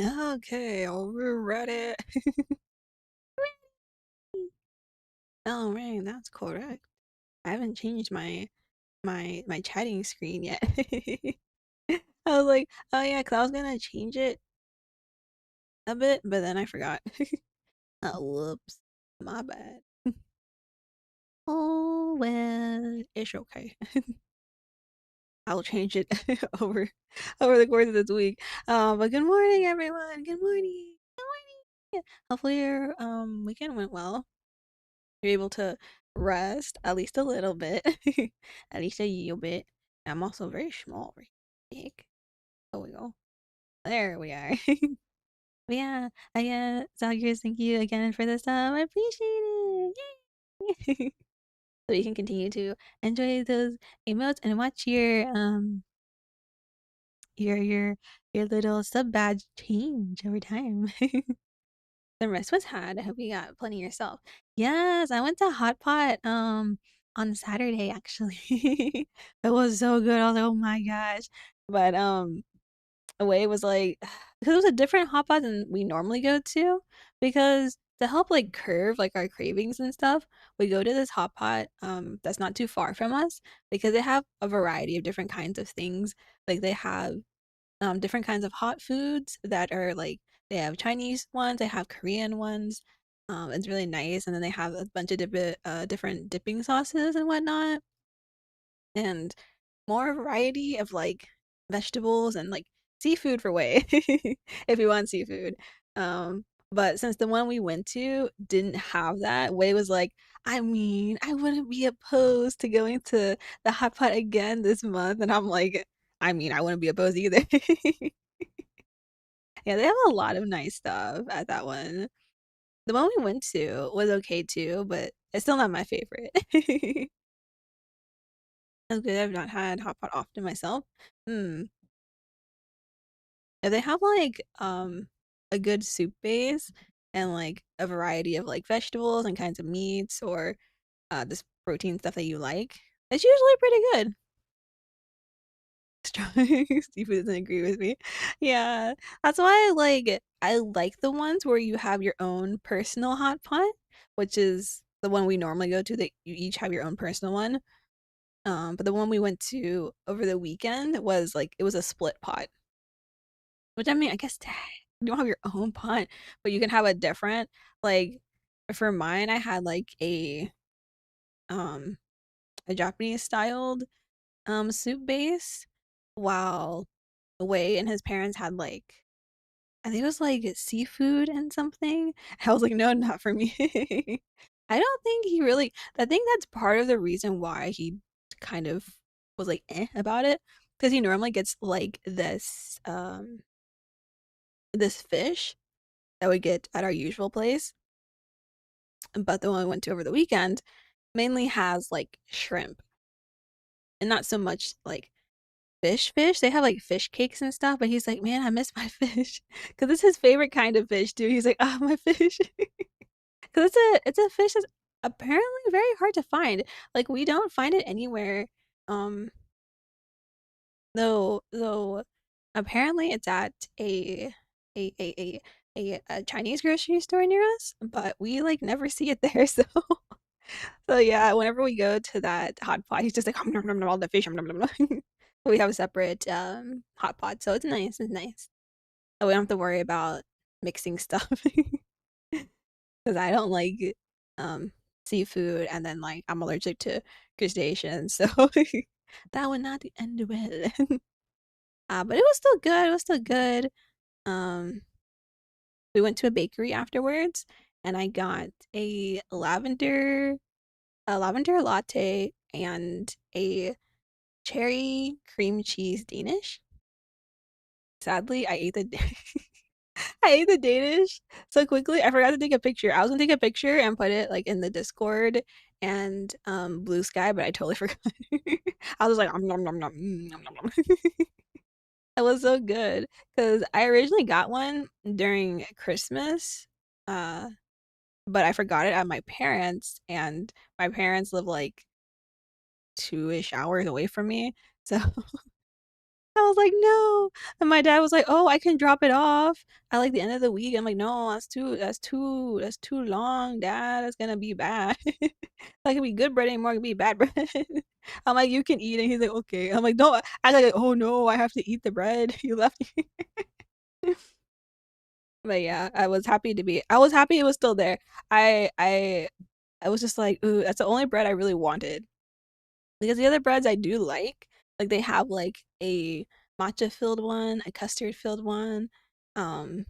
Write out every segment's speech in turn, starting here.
Okay, we're ready. Oh, right, that's correct. I haven't changed my chatting screen yet. I was like, oh yeah, because I was gonna change it a bit, but then I forgot. Oh, whoops. My bad. Oh well, it's okay. I'll change it over over the course of this week. But good morning, everyone. Good morning. Good morning. Hopefully your weekend went well. You're able to rest at least a little bit, at least a little bit. I'm also very small, very big. Oh, we go. There we are. But yeah, Zalgiris, thank you again for this time. I appreciate it. Yay! So you can continue to enjoy those emotes and watch your your your little sub badge change over time. The rest was had. I hope you got plenty yourself. Yes, I went to Hot Pot on Saturday actually. It was so good. I was like, oh my gosh. But Away was like because it was a different hot pot than we normally go to because to help like curve like our cravings and stuff, we go to this hot pot that's not too far from us because they have a variety of different kinds of things. Like they have different kinds of hot foods that are like they have Chinese ones, they have Korean ones. It's really nice, and then they have a bunch of different dipping sauces and whatnot, and more variety of like vegetables and like seafood for Way if you want seafood. But since the one we went to didn't have that, Way was like, I mean, I wouldn't be opposed to going to the hot pot again this month, and I'm like, I mean, I wouldn't be opposed either. Yeah, they have a lot of nice stuff at that one. The one we went to was okay too, but it's still not my favorite. That's good. I've not had hot pot often myself. Hmm. If they have like a good soup base and like a variety of like vegetables and kinds of meats or this protein stuff that you like, it's usually pretty good. Strong seafood doesn't agree with me. Yeah, that's why I like the ones where you have your own personal hot pot, which is the one we normally go to that you each have your own personal one. But the one we went to over the weekend was like it was a split pot, which I mean, I guess you don't have your own pot, but you can have a different like for mine I had like um a Japanese styled soup base while Wei and his parents had like I think it was like seafood and something. I was like, no, not for me. I don't think he really. I think that's part of the reason why he kind of was like about it because he normally gets like this fish that we get at our usual place, but the one we went to over the weekend mainly has like shrimp and not so much like fish. They have like fish cakes and stuff, but he's like, man, I miss my fish because it's his favorite kind of fish too. He's like, oh, my fish, because it's a fish that's apparently very hard to find. Like we don't find it anywhere. Um, though apparently it's at a a a a Chinese grocery store near us, but we like never see it there. So yeah, whenever we go to that hot pot, he's just like nom, nom, nom, all the fish. Nom, nom, nom, nom. We have a separate hot pot, so it's nice. It's nice. So we don't have to worry about mixing stuff because I don't like um seafood, and then like I'm allergic to crustaceans, so that would not end well. But it was still good. It was still good. Um, we went to a bakery afterwards, and I got a lavender latte and a cherry cream cheese Danish. Sadly, I ate the I ate the Danish so quickly. I forgot to take a picture. I was gonna take a picture and put it like in the Discord and Blue Sky, but I totally forgot. I was like, nom nom nom nom nom nom. It was so good because I originally got one during Christmas, uh, but I forgot it at my parents, and my parents live like 2-ish hours away from me, so I was like, "No." And my dad was like, "Oh, I can drop it off at like the end of the week." I'm like, "No, that's too long, Dad. That's gonna be bad. That could be good bread anymore, it could be bad bread." I'm like, "You can eat it." He's like, "Okay." I'm like, "No." I like, "Oh no, I have to eat the bread." You left me. But yeah, I was happy it was still there. I I I was just like, "Ooh, that's the only bread I really wanted." Because the other breads I do like they have like a matcha filled one, a custard filled one, um,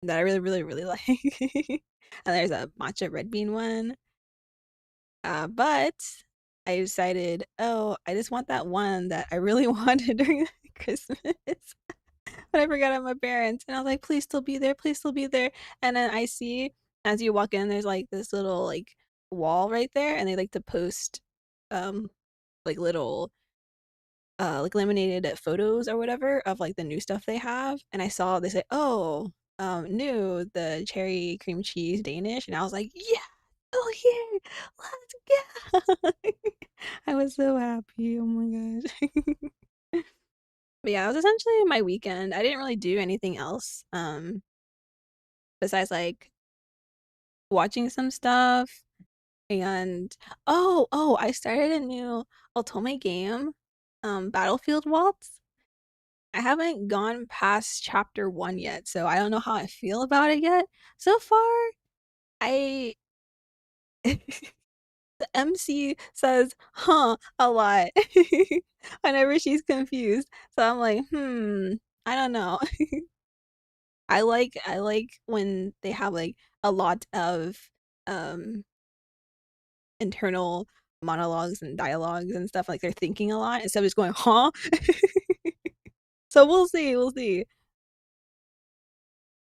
that I really, really, really like. And there's a matcha red bean one. But I decided, oh, I just want that one that I really wanted during Christmas. But I forgot at my parents, and I was like, please still be there, please still be there. And then I see as you walk in, there's like this little like wall right there, and they like to post um like little like laminated photos or whatever of like the new stuff they have. And I saw they say, oh, new the cherry cream cheese Danish, and I was like, yeah, oh here, let's go. I was so happy. Oh my gosh. But yeah, it was essentially my weekend. I didn't really do anything else besides like watching some stuff. And I started a new otome game, Battlefield Waltz. I haven't gone past chapter 1 yet, so I don't know how I feel about it yet. So far, I the MC says "huh" a lot whenever she's confused. So I'm like, I don't know. I like when they have like a lot of um internal monologues and dialogues and stuff, like they're thinking a lot instead of just going, "Huh?" So we'll see, we'll see.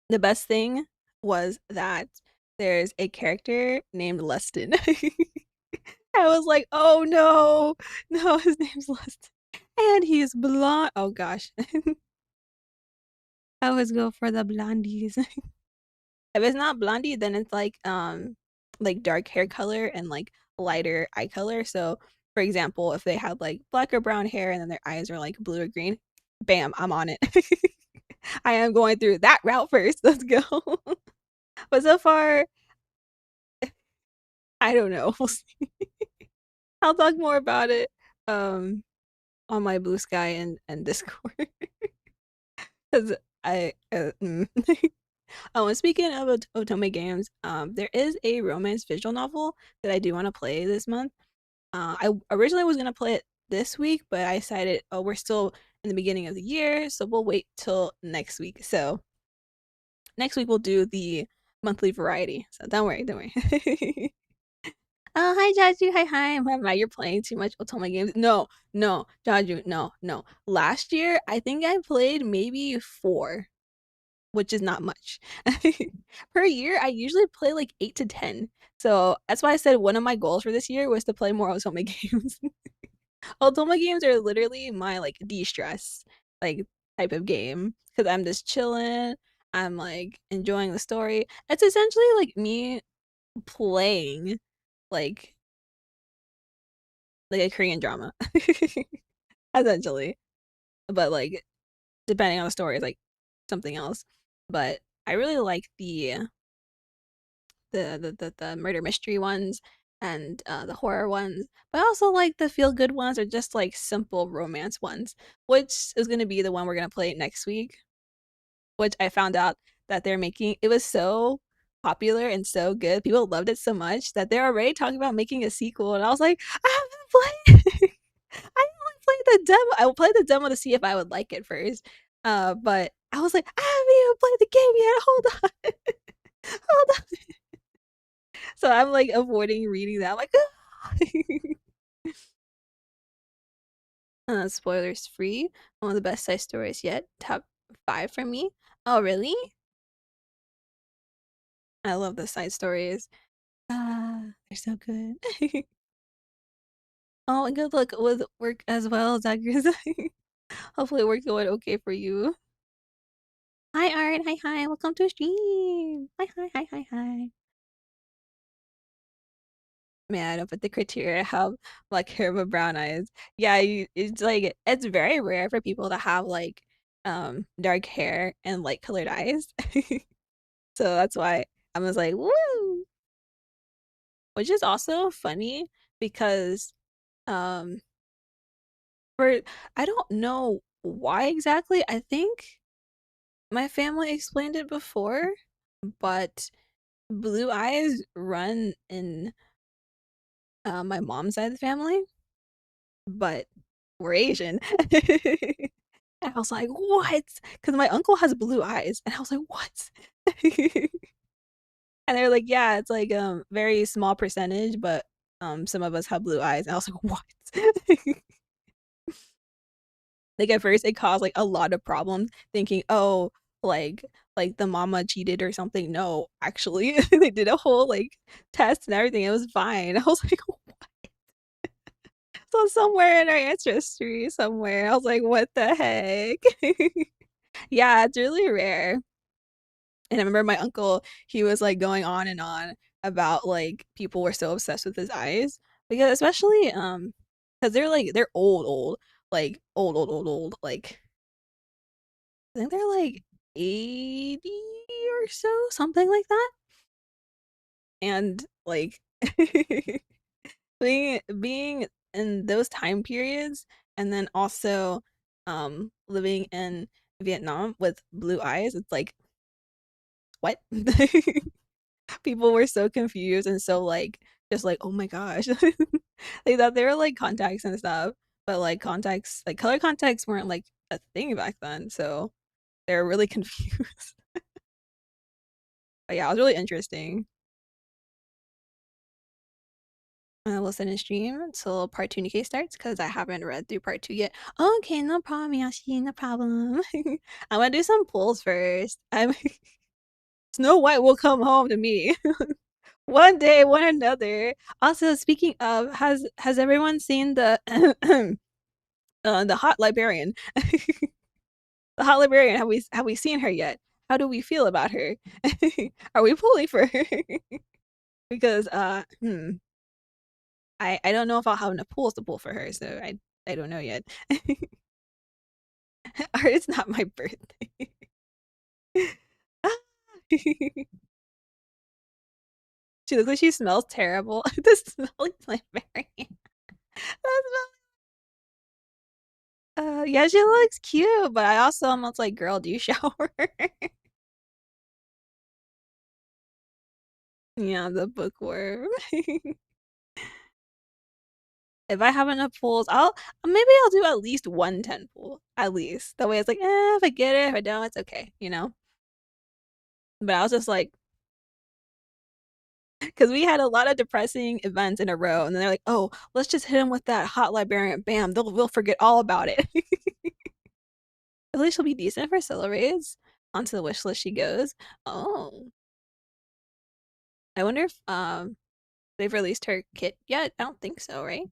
The best thing was that there's a character named Leston. I was like, "Oh no. No, his name's Leston. And he's blonde." Oh gosh. I always go for the blondies. If it's not blondie, then it's like dark hair color and like lighter eye color. So for example, if they had like black or brown hair and then their eyes are like blue or green, bam, I'm on it. I am going through that route first. Let's go. But so far, I don't know. We'll see. I'll talk more about it um on my Blue Sky and Discord. Because I and speaking of otome games, there is a romance visual novel that I do want to play this month. I originally was gonna play it this week, but I decided, oh, we're still in the beginning of the year, so we'll wait till next week. So next week we'll do the monthly variety. So don't worry, don't worry. Oh, hi Jaju. Hi. Am I? You're playing too much otome games. No, no, Jaju, no, no. Last year, I think I played maybe 4, which is not much. Per year, I usually play like 8 to 10. So that's why I said one of my goals for this year was to play more otome games. Otome games are literally my like de-stress like type of game because I'm just chilling. I'm like enjoying the story. It's essentially like me playing like a Korean drama, essentially. But like depending on the story, it's like something else. But I really like the murder mystery ones and the horror ones, but I also like the feel good ones or just like simple romance ones, which is going to be the one we're going to play next week. Which I found out that they're making it was so popular and so good. People loved it so much that they're already talking about making a sequel, and I was like, I haven't played. I only played the demo. I will play the demo to see if I would like it first. But I was like, I haven't even played the game yet. Hold on, hold on. So I'm like avoiding reading that. I'm like, spoilers free. One of the best side stories yet. Top 5 for me. Oh, really? I love the side stories. Ah, they're so good. Oh, and good luck with work as well, Zagreus. Hopefully it works out okay for you. Hi, Art. Hi. Welcome to stream. Hi. Man, I don't put the criteria have like hair but brown eyes. Yeah, it's like it's very rare for people to have like dark hair and light colored eyes. So that's why I was like, woo! Which is also funny because um for I don't know why exactly. I think my family explained it before, but blue eyes run in my mom's side of the family, but we're Asian. And I was like, what? Because my uncle has blue eyes. And I was like, what? And they're like, yeah, it's like very small percentage, but some of us have blue eyes. And I was like, what? Like at first it caused like a lot of problems thinking, oh, like like the mama cheated or something. No, actually they did a whole like test and everything. It was fine. I was like, so somewhere in our ancestry, somewhere, I was like, what the heck? Yeah, it's really rare. And I remember my uncle, he was like going on and on about like people were so obsessed with his eyes because especially because they're old, like old, like I think they're like 80 or so, something like that. And like being in those time periods and then also living in Vietnam with blue eyes, it's like what? People were so confused and so like just like oh my gosh. They thought they were like contacts and stuff, but like contacts like color contacts weren't like a thing back then, so they were really confused. But yeah, it was really interesting. We'll send a stream until part 2 Nikke starts because I haven't read through part 2 yet. Okay, no problem, Yashi, no problem. I'm gonna do some polls first. I'm Snow White will come home to me. One day, one another. Also, speaking of, has everyone seen the hot librarian? The hot librarian, have we seen her yet? How do we feel about her? Are we pulling for her? Because I don't know if I'll have enough pools to pull for her, so I don't know yet. Or it's not my birthday. She looks like she smells terrible. This smells like librarian. Yeah, she looks cute, but I also almost like, girl, do you shower? Yeah, the bookworm. If I have enough pulls, I'll do at least one 10 pull. At least. That way it's like, if I get it, if I don't, it's okay, you know? But I was just like, because we had a lot of depressing events in a row, and then they're like, oh, let's just hit him with that hot librarian. Bam, we'll forget all about it. At least she'll be decent for solo raids. Onto the wish list she goes. Oh. I wonder if they've released her kit yet. I don't think so, right?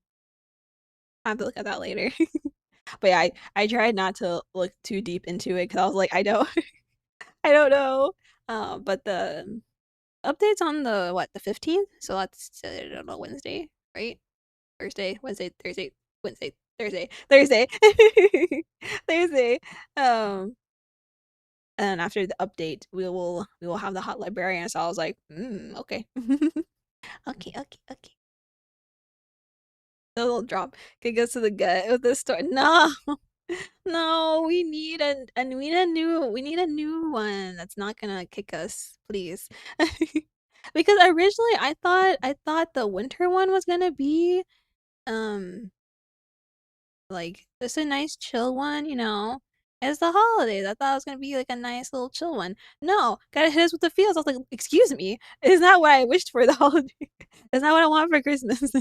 I have to look at that later. But yeah, I tried not to look too deep into it because I was like, I don't I don't know. But the update's on the what, the 15th? So that's I don't know, Wednesday, right? Thursday, Wednesday, Thursday, Wednesday, Thursday, Thursday, Thursday. And after the update, we will have the hot librarian. So I was like, okay, okay, okay, okay. The little drop could go to the gut of the store. No, no, we need a new one that's not gonna kick us, please. Because originally I thought the winter one was gonna be um like just a nice chill one, you know. It's the holidays. I thought it was gonna be like a nice little chill one. No, gotta hit us with the feels. I was like, excuse me, is not what I wished for the holiday. It's not what I want for Christmas.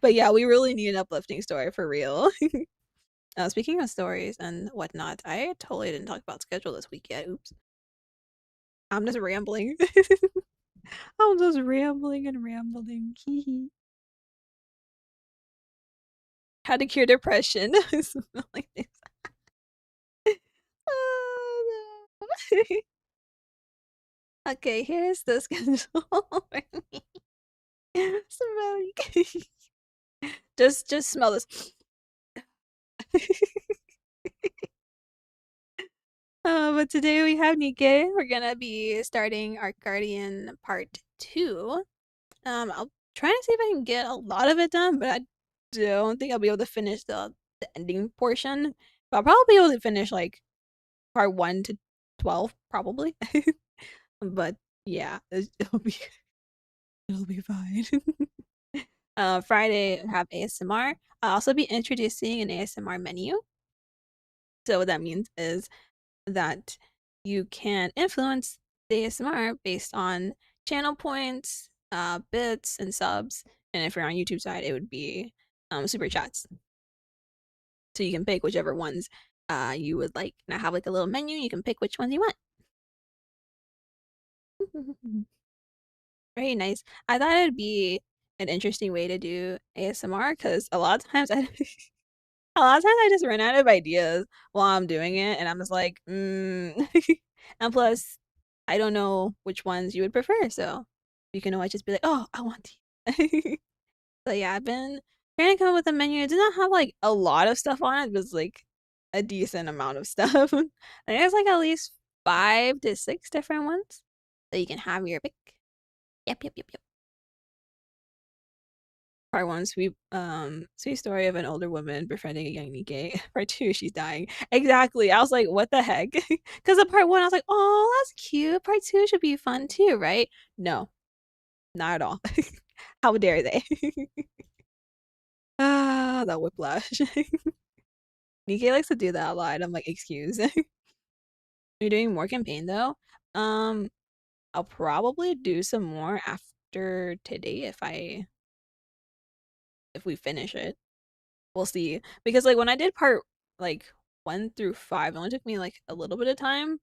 But yeah, we really need an uplifting story for real. Speaking of stories and whatnot, I totally didn't talk about schedule this week yet. Oops. I'm just rambling. I'm just rambling and rambling. How to cure depression. Like this. Oh, no. Okay, here's the schedule for me. Smelly. Just smell this. But today we have Nikke. We're gonna be starting Ark Guardian Part 2. I'll try to see if I can get a lot of it done, but I don't think I'll be able to finish the ending portion. But I'll probably be able to finish like Part 1 to 12, probably. But yeah, it'll be fine. Friday have ASMR. I'll also be introducing an ASMR menu. So what that means is that you can influence the ASMR based on channel points, bits, and subs. And if you're on YouTube side, it would be super chats. So you can pick whichever ones you would like. And I have like a little menu. You can pick which ones you want. Very nice. I thought it'd be an interesting way to do ASMR because a lot of times a lot of times I just run out of ideas while I'm doing it, and I'm just like, and plus, I don't know which ones you would prefer, so you can always just be like, oh, I want these. So yeah, I've been trying to come up with a menu. It does not have like a lot of stuff on it, but it's like a decent amount of stuff. I think there's like at least 5 to 6 different ones that you can have your pick. Yep. Part 1, sweet story of an older woman befriending a young Nikke. Part 2, she's dying. Exactly. I was like, what the heck? Because of Part 1, I was like, oh, that's cute. Part 2 should be fun too, right? No, not at all. How dare they? That whiplash. Nikke likes to do that a lot. I'm like, excuse. You're doing more campaign though. I'll probably do some more after today if we finish it. We'll see. Because like when I did part like 1 through 5, it only took me like a little bit of time.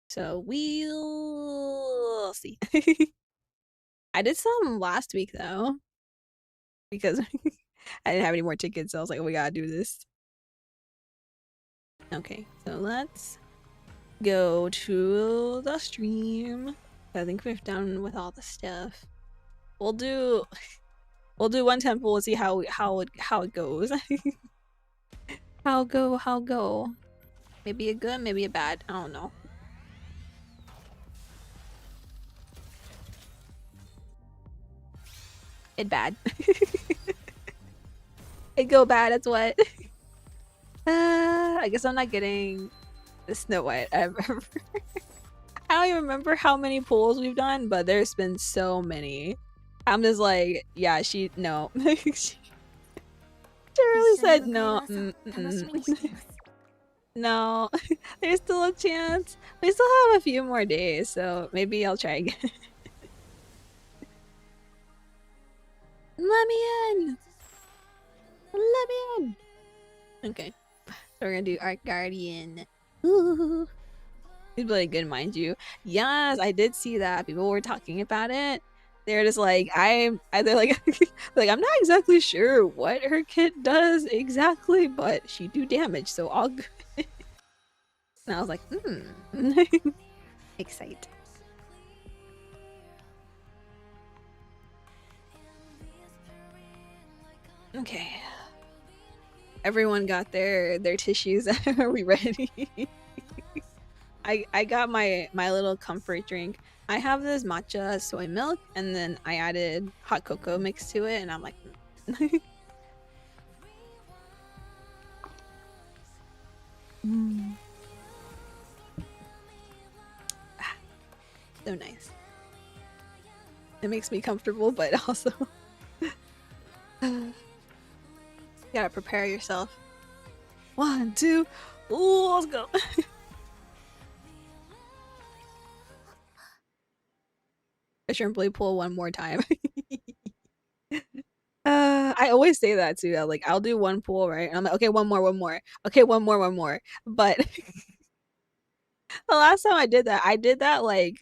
So we'll see. I did some last week though. Because I didn't have any more tickets, so I was like, oh, we gotta do this. Okay, so let's go to the stream. I think we're done with all the stuff. We'll do one temple and see how it goes. How go. Maybe a good, maybe a bad. I don't know. It bad. It go bad, that's what. I guess I'm not getting the Snow White ever. I don't even remember how many pulls we've done, but there's been so many. I'm just like, yeah, no. She really said no. No, there's still a chance. We still have a few more days, so maybe I'll try again. Let me in! Let me in! Okay, so we're gonna do Ark Guardian. Ooh. It's really good, mind you. Yes, I did see that. People were talking about it. They're just like, they're like, like, I'm not exactly sure what her kit does exactly, but she do damage, so all good. And I was like, Excite. Okay. Everyone got their tissues. Are we ready? I got my little comfort drink. I have this matcha soy milk, and then I added hot cocoa mix to it, and I'm like, so nice. It makes me comfortable, but also you gotta prepare yourself. 1, 2, ooh, let's go. I shouldn't play pull one more time. I always say that too. Like, I'll do one pull, right? And I'm like, okay, one more. Okay, one more. But the last time I did that like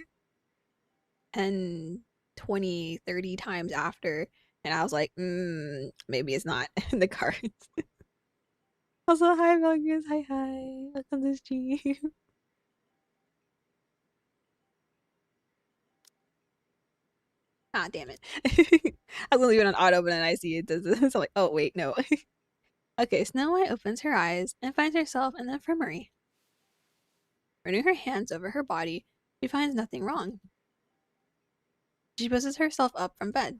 10, 20, 30 times after. And I was like, maybe it's not in the cards. Also, hi, vloggers. Hi. Welcome to the stream. Ah, damn it. I was gonna leave it on auto, but then I see it does this. So I'm like, oh, wait, no. Okay, Snow White opens her eyes and finds herself in the infirmary. Running her hands over her body, she finds nothing wrong. She pushes herself up from bed.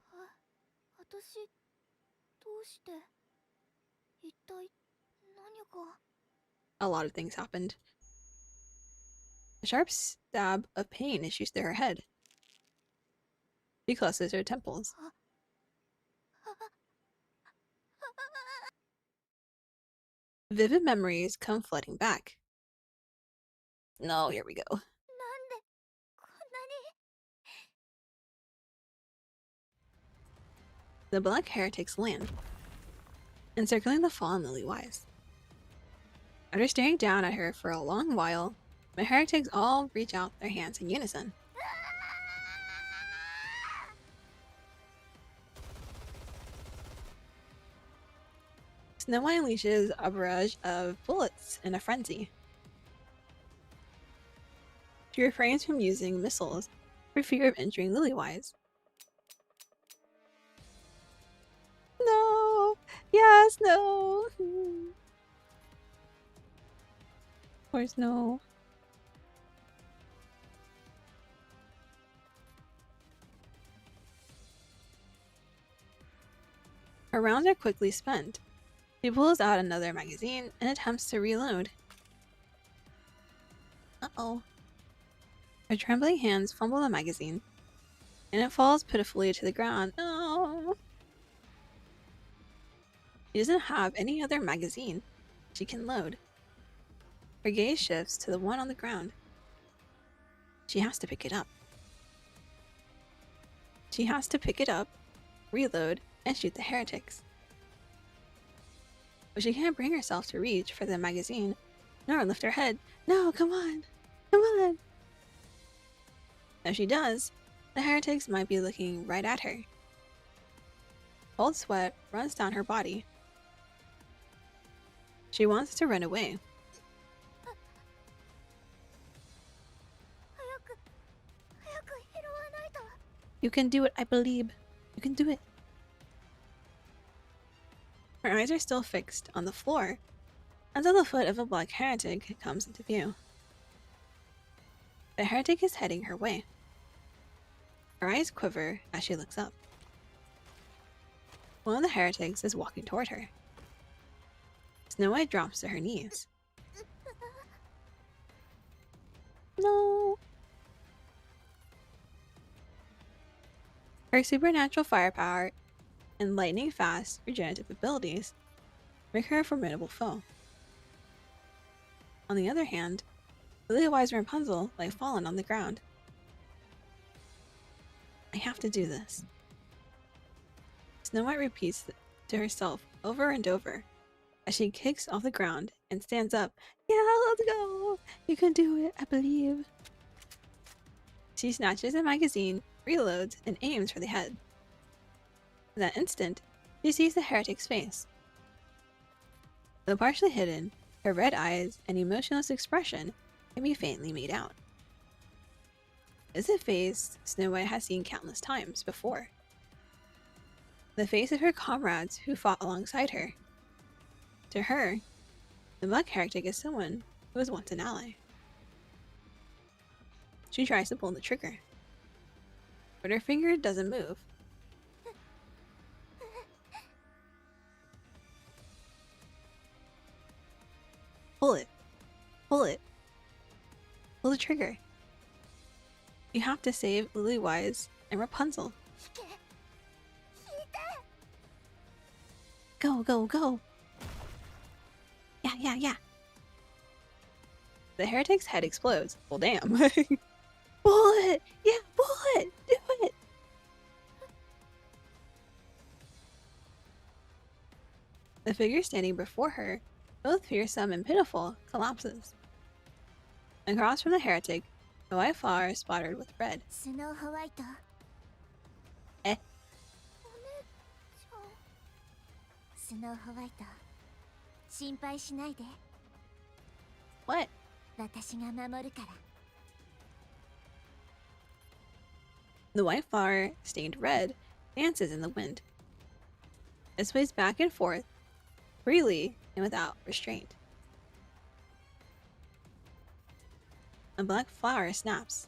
A lot of things happened. A sharp stab of pain issues through her head. She clutches her temples. Vivid memories come flooding back. No, here we go. The black heretics land, encircling the fallen Lily-Wise. After staring down at her for a long while, the heretics all reach out their hands in unison. Snow White unleashes a barrage of bullets in a frenzy. She refrains from using missiles for fear of injuring Lily-Wise. No! Yes, no! Of course, no. Her rounds are quickly spent. She pulls out another magazine and attempts to reload. Uh-oh. Her trembling hands fumble the magazine, and it falls pitifully to the ground. No! She doesn't have any other magazine she can load. Her gaze shifts to the one on the ground. She has to pick it up. She has to pick it up, reload, and shoot the heretics. But she can't bring herself to reach for the magazine, nor lift her head. No, come on! Come on! If she does, the heretics might be looking right at her. Cold sweat runs down her body. She wants to run away. You can do it, I believe. You can do it. Her eyes are still fixed on the floor until the foot of a black heretic comes into view. The heretic is heading her way. Her eyes quiver as she looks up. One of the heretics is walking toward her. Snow White drops to her knees. No! Her supernatural firepower and lightning-fast regenerative abilities make her a formidable foe. On the other hand, Lily-Wise and Rapunzel lie fallen on the ground. I have to do this. Snow White repeats to herself over and over as she kicks off the ground and stands up. Yeah, let's go! You can do it, I believe. She snatches a magazine, reloads, and aims for the head. In that instant, she sees the heretic's face. Though partially hidden, her red eyes and emotionless expression can be faintly made out. It's a face Snow White has seen countless times before. The face of her comrades who fought alongside her. To her, the black heretic is someone who was once an ally. She tries to pull the trigger, but her finger doesn't move. Pull it. Pull it. Pull the trigger. You have to save Lily-Wise and Rapunzel. Go, go, go. Yeah, yeah, yeah. The heretic's head explodes. Well, damn. Pull it! Yeah, pull it! Do it! The figure standing before her, both fearsome and pitiful, collapses. Across from the heretic, a white flower is spotted with red. Eh? What? The white flower, stained red, dances in the wind. It sways back and forth, freely and without restraint. A black flower snaps.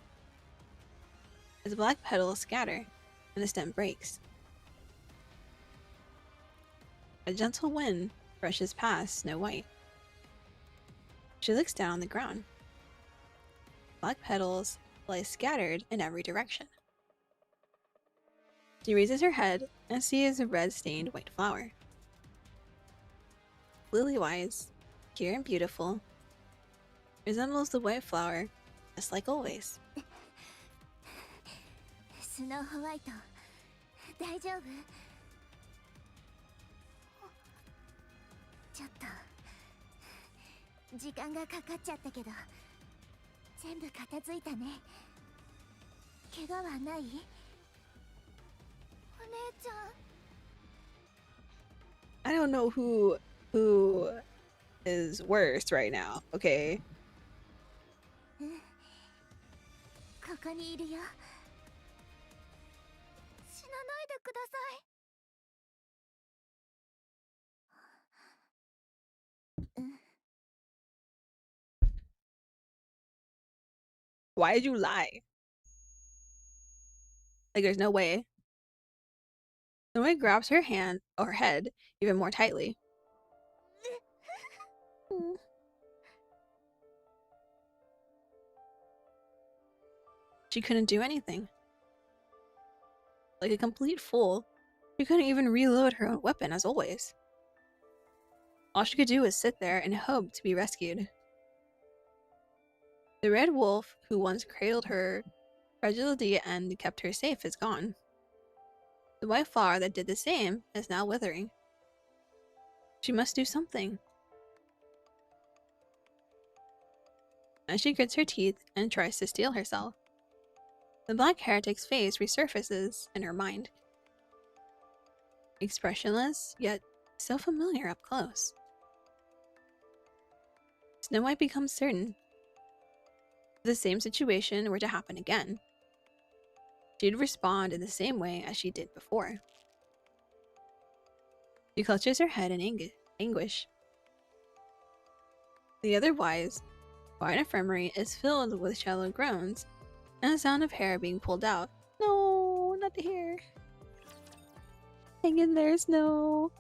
Its black petals scatter, and the stem breaks. A gentle wind brushes past Snow White. She looks down on the ground. Black petals lie scattered in every direction. She raises her head and sees a red-stained white flower. Lily-wise, pure and beautiful, resembles the white flower, just like always. Snow White, 大丈夫？ちょっと時間がかかっちゃったけど、全部片付いたね。怪我はない？お姉ちゃん。I don't know who is worse right now, okay? ここにいるよ。死なないでください。Why did you lie? Like, there's no way. Someone grabs her hand or head even more tightly. She couldn't do anything. Like a complete fool, she couldn't even reload her own weapon as always. All she could do was sit there and hope to be rescued. The red wolf who once cradled her fragility and kept her safe is gone. The white flower that did the same is now withering. She must do something. As she grits her teeth and tries to steel herself, the black heretic's face resurfaces in her mind. Expressionless, yet so familiar up close. Snow White becomes certain if the same situation were to happen again, she'd respond in the same way as she did before. She clutches her head in anguish. The otherwise quiet infirmary is filled with shallow groans and the sound of hair being pulled out. No, not the hair. Hang in there, Snow.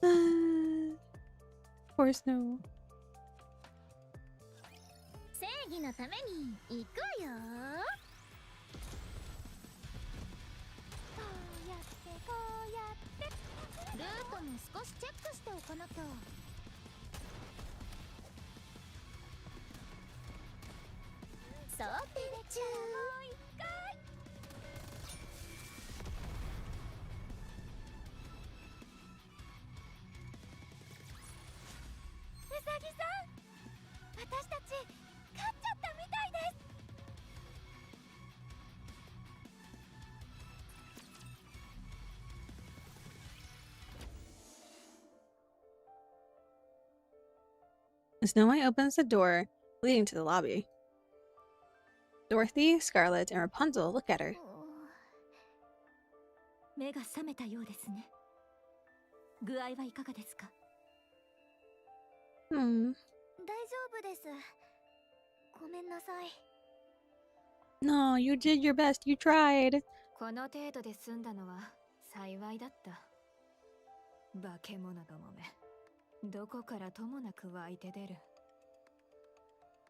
Poor Snow. 正義のために行くわよ。こうやってこうやってルートも少しチェックしておかなきゃ。そうてちゅー。もう一回。うさぎさん、私たち勝っちゃったみたいです。Snow White opens the door leading to the lobby. Dorothy, Scarlet, and Rapunzel look at her. 目が覚めたようですね。具合はいかがですか？大丈夫です。ごめんなさい。No, you did your best. You tried. この程度で済んだのは幸いだった。化け物どもめ。どこからともなく湧いて出る。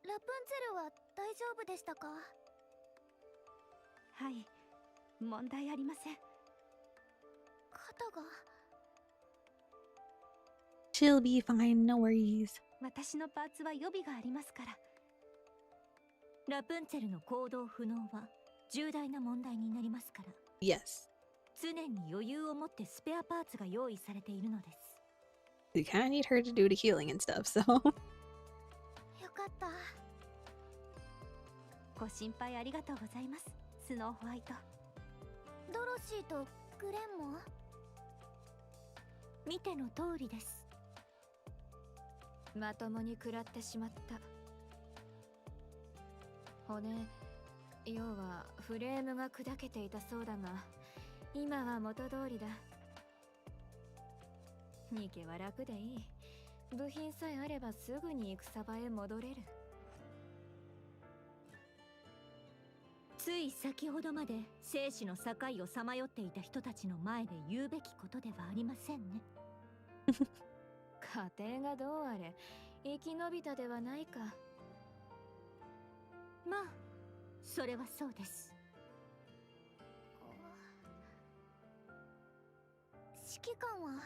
ラプンツェルは大丈夫でしたか？はい、問題ありません。肩が。She'll be fine, no worries. 私のパーツは予備がありますから。ラプンツェルの行動不能は重大な問題になりますから。Yes. 常に余裕を持ってスペアパーツが用意されているのです。You kind of need her to do the healing and stuff, so. よかった。ご心配ありがとうございます、スノーホワイト。ドロシーとグレンも見ての通りです。まともに食らってしまった。骨要はフレームが砕けていたそうだが、今は元通りだ。ニケは楽でいい。部品さえあればすぐに戦場へ戻れる。つい先ほどまで生死の境をさまよっていた人たちの前で言うべきことではありませんね。家庭がどうあれ生き延びたではないか。まあそれはそうです。指揮官は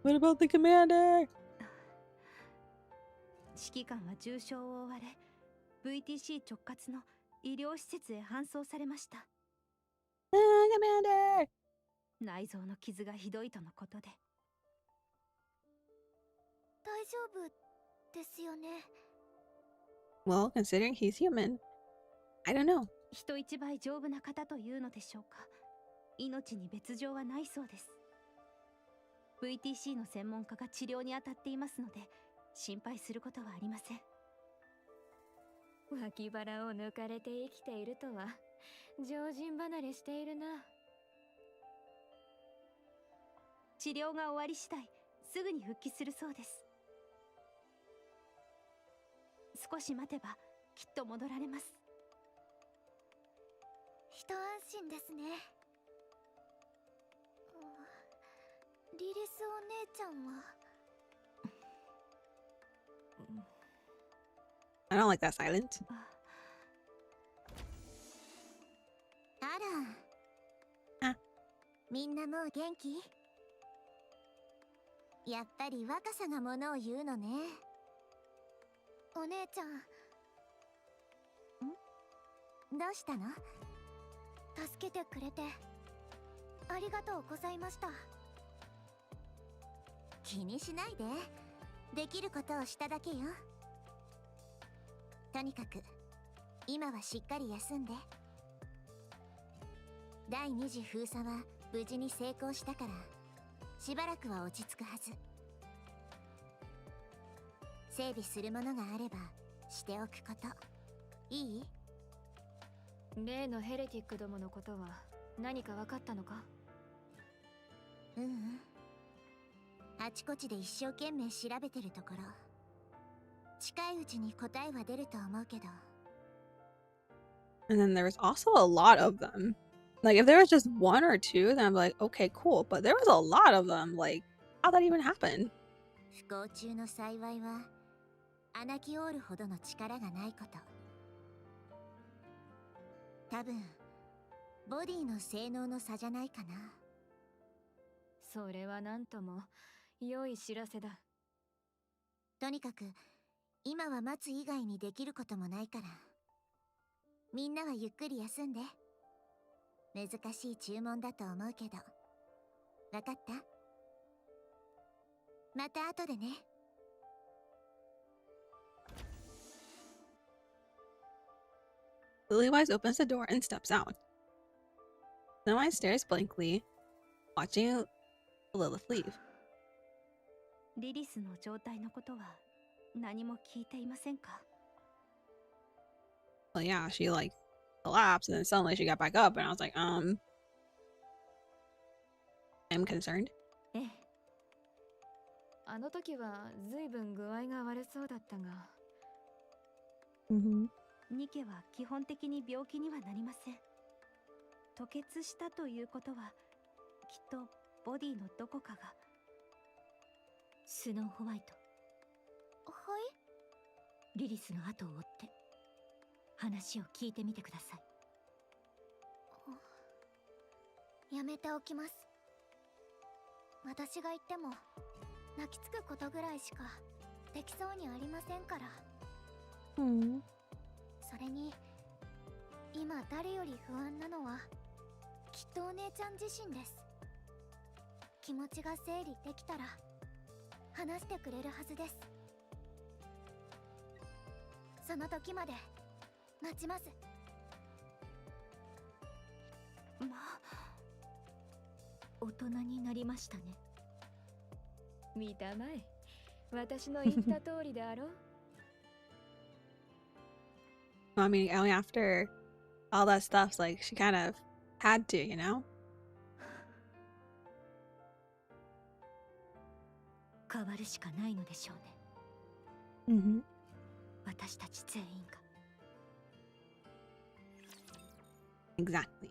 What about the commander? 指揮官は重傷を負われ VTC 直轄の医療施設へ搬送されました。Commander! 内臓の傷がひどいとのことで。大丈夫ですよね。 Well, considering he's human, I don't know. 人一倍丈夫な方というのでしょうか。命に別状はないそうです。VTC の専門家が治療に当たっていますので心配することはありません。脇腹を抜かれて生きているとは常人離れしているな。治療が終わり次第すぐに復帰するそうです。少し待てばきっと戻られます。一安心ですね。リリスお姉ちゃんは I don't like that silence. あら。あ。みんなもう元気？やっぱり若さがものを言うのね。お姉ちゃん。どうしたの？助けてくれてありがとうございました。気にしないで。できることをしただけよ。とにかく今はしっかり休んで。第2次封鎖は無事に成功したからしばらくは落ち着くはず。整備するものがあればしておくこと。いい？例のヘレティックどものことは何か分かったのか？ううん。あちこちで一生懸命調べてるところ。近いうちに答えは出ると思うけど。 And then there was also a lot of them. Like, if there was just one or two, then I'm like, okay, cool. But there was a lot of them. Like, how'd that even happen? 不幸中の幸いは穴きおるほどの力がないこと。多分ボディの性能の差じゃないかな。それは何とも良い知らせだ。とにかく今は待つ以外にできることもないから、みんなはゆっくり休んで。難しい注文だと思うけど。わかった？また後でね。Lilywise opens the door and steps out. Snoweye stares blankly, watching Lilith leave. リリスの状態のことは何も聞いていませんか？ Well, yeah, she like collapsed and then suddenly she got back up, and I was like, I'm concerned. ええ。あの時は随分具合が悪そうだったが。ニケは基本的に病気にはなりません。吐血したということはきっとボディのどこかが。スノーホワイト。はい。リリスの後を追って話を聞いてみてください。やめておきます。私が言っても泣きつくことぐらいしかできそうにありませんから。それに今誰より不安なのはきっとお姉ちゃん自身です。気持ちが整理できたら話してくれるはずです。その時まで待ちます。まあ大人になりましたね。見たまえ、私の言った通りであろう。I mean, after all that stuff, like, she kind of had to, you know? 変わるしかないのでしょうね。Mm-hmm. 私たち全員が。Exactly.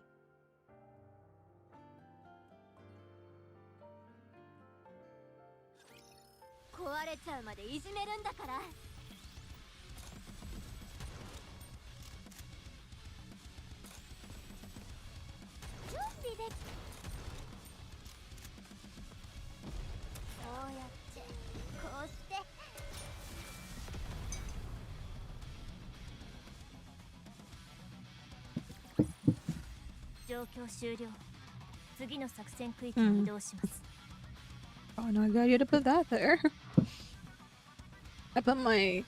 壊れちゃうまでいじめるんだから。準備でき。こうやってこうして。状況終了。次の作戦区域に移動します。Oh no, I got you to put that there. I put my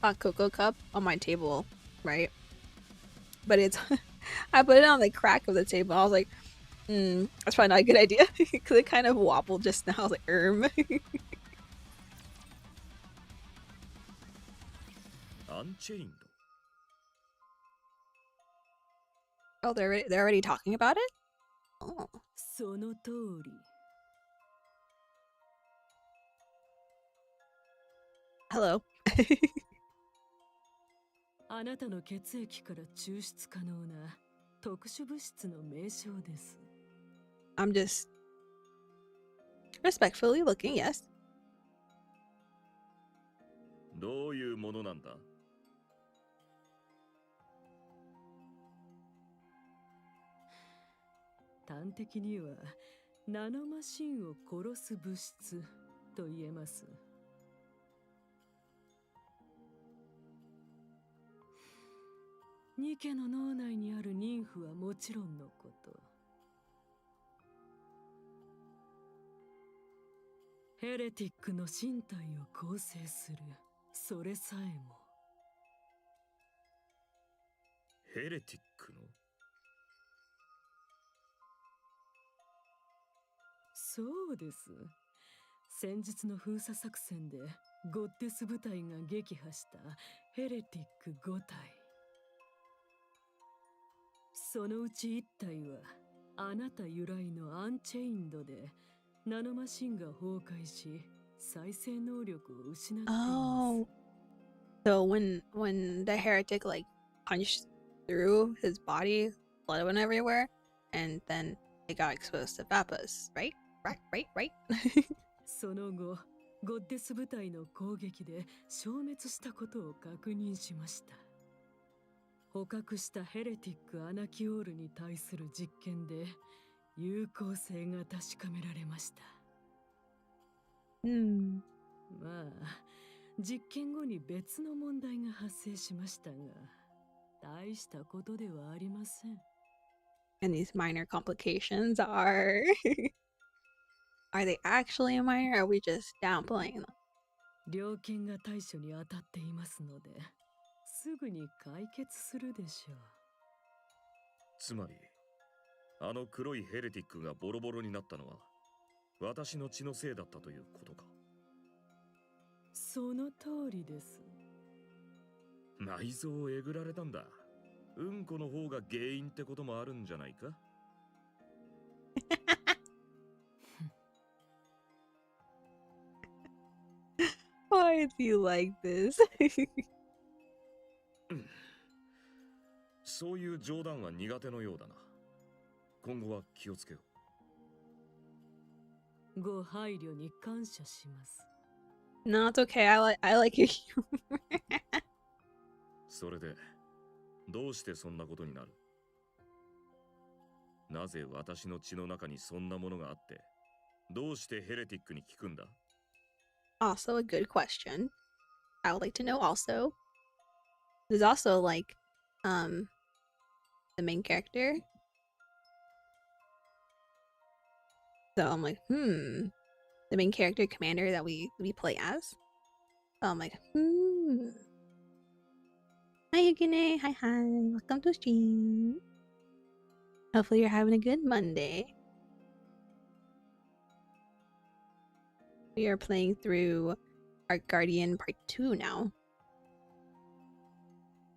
hot cocoa cup on my table, right? But it's I put it on the crack of the table. I was like, that's probably not a good idea because it kind of wobbled just now. I was like, Unchained. Oh, they're already talking about it? Oh. その通り。Hello. あなたの血液から抽出可能な特殊物質の名称です。I'm just respectfully looking, yes. どういうものなんだ？端的にはナノマシンを殺す物質と言えます。ニケの脳内にある妊婦はもちろんのこと、ヘレティックの身体を構成するそれさえも。ヘレティックの？そうです。先日の封鎖作戦でゴッテス部隊が撃破したヘレティック5体。そのうち1体はあなた由来のアンチェインドでナノマシンが崩壊し再生能力を失っています。Oh. So when the heretic like punched through his body, blood went everywhere, and then it got exposed to Vappas, right? Right. その後、ゴッデス部隊の攻撃で消滅したことを確認しました。捕獲したヘレティックアナキオールに対する実験で有効性が確かめられました。まあ、実験後に別の問題が発生しましたが、大したことではありません。And these minor complications are are they actually minor or are we just downplaying them? 猟犬が対処に当たっていますので、すぐに解決するでしょう。つまり、あの黒いヘレティックがボロボロになったのは、私の血のせいだったということか。その通りです。内臓をえぐられたんだ。うんこの方が原因ってこともあるんじゃないか？Why is he like this? そういう冗談は苦手のようだな。今後は気をつけよう。ご配慮に感謝します。No, it's okay. I like your humor. それで、どうしてそんなことになる？なぜ私の血の中にそんなものがあって、どうしてヘレティックに効くんだ？ Also a good question. I would like to know also. There's also like the main character. So I'm like, the main character commander that we play as. So I'm like, Hi Yukine, hi, welcome to stream. Hopefully you're having a good Monday. We are playing through Ark Guardian Part 2 now.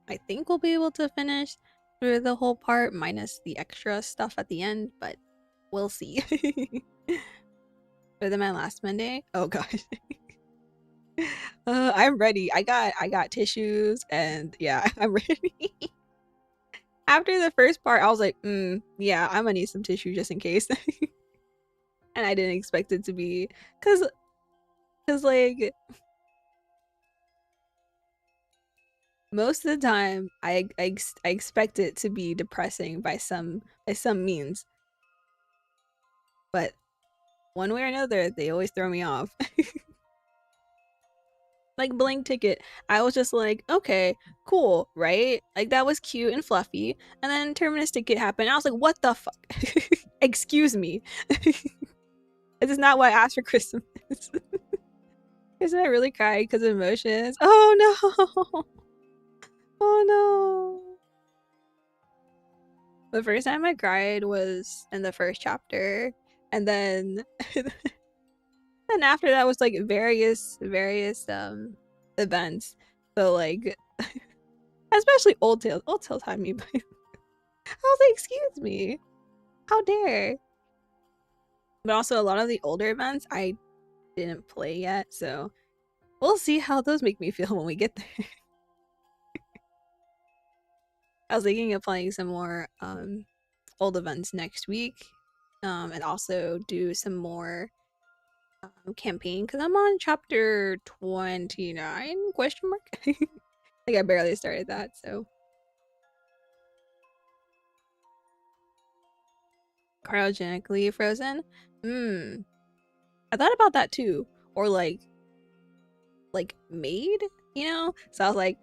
I think we'll be able to finish through the whole part minus the extra stuff at the end, but we'll see. Better than my last Monday. Oh gosh. I'm ready. I got tissues and yeah, I'm ready. After the first part, I was like, yeah, I'm gonna need some tissue just in case. And I didn't expect it to be cause like most of the time I expect it to be depressing by some means, but one way or another they always throw me off. Like Blank Ticket, I was just like, okay, cool, right? Like that was cute and fluffy, and then Terminus Ticket happened. I was like, what the fuck? Excuse me. This is not what I asked for Christmas. Isn't I really cried because of emotions? Oh no! Oh no! The first time I cried was in the first chapter, and then and after that was like various events. So like especially Old Tales. Old Tales had me, but I was like, excuse me, how dare? But also a lot of the older events I didn't play yet, so we'll see how those make me feel when we get there. I was thinking of playing some more old events next week, and also do some more campaign because I'm on chapter 29 question mark. Like I barely started that, so cryogenically frozen. I thought about that too, or like made, you know? So I was like,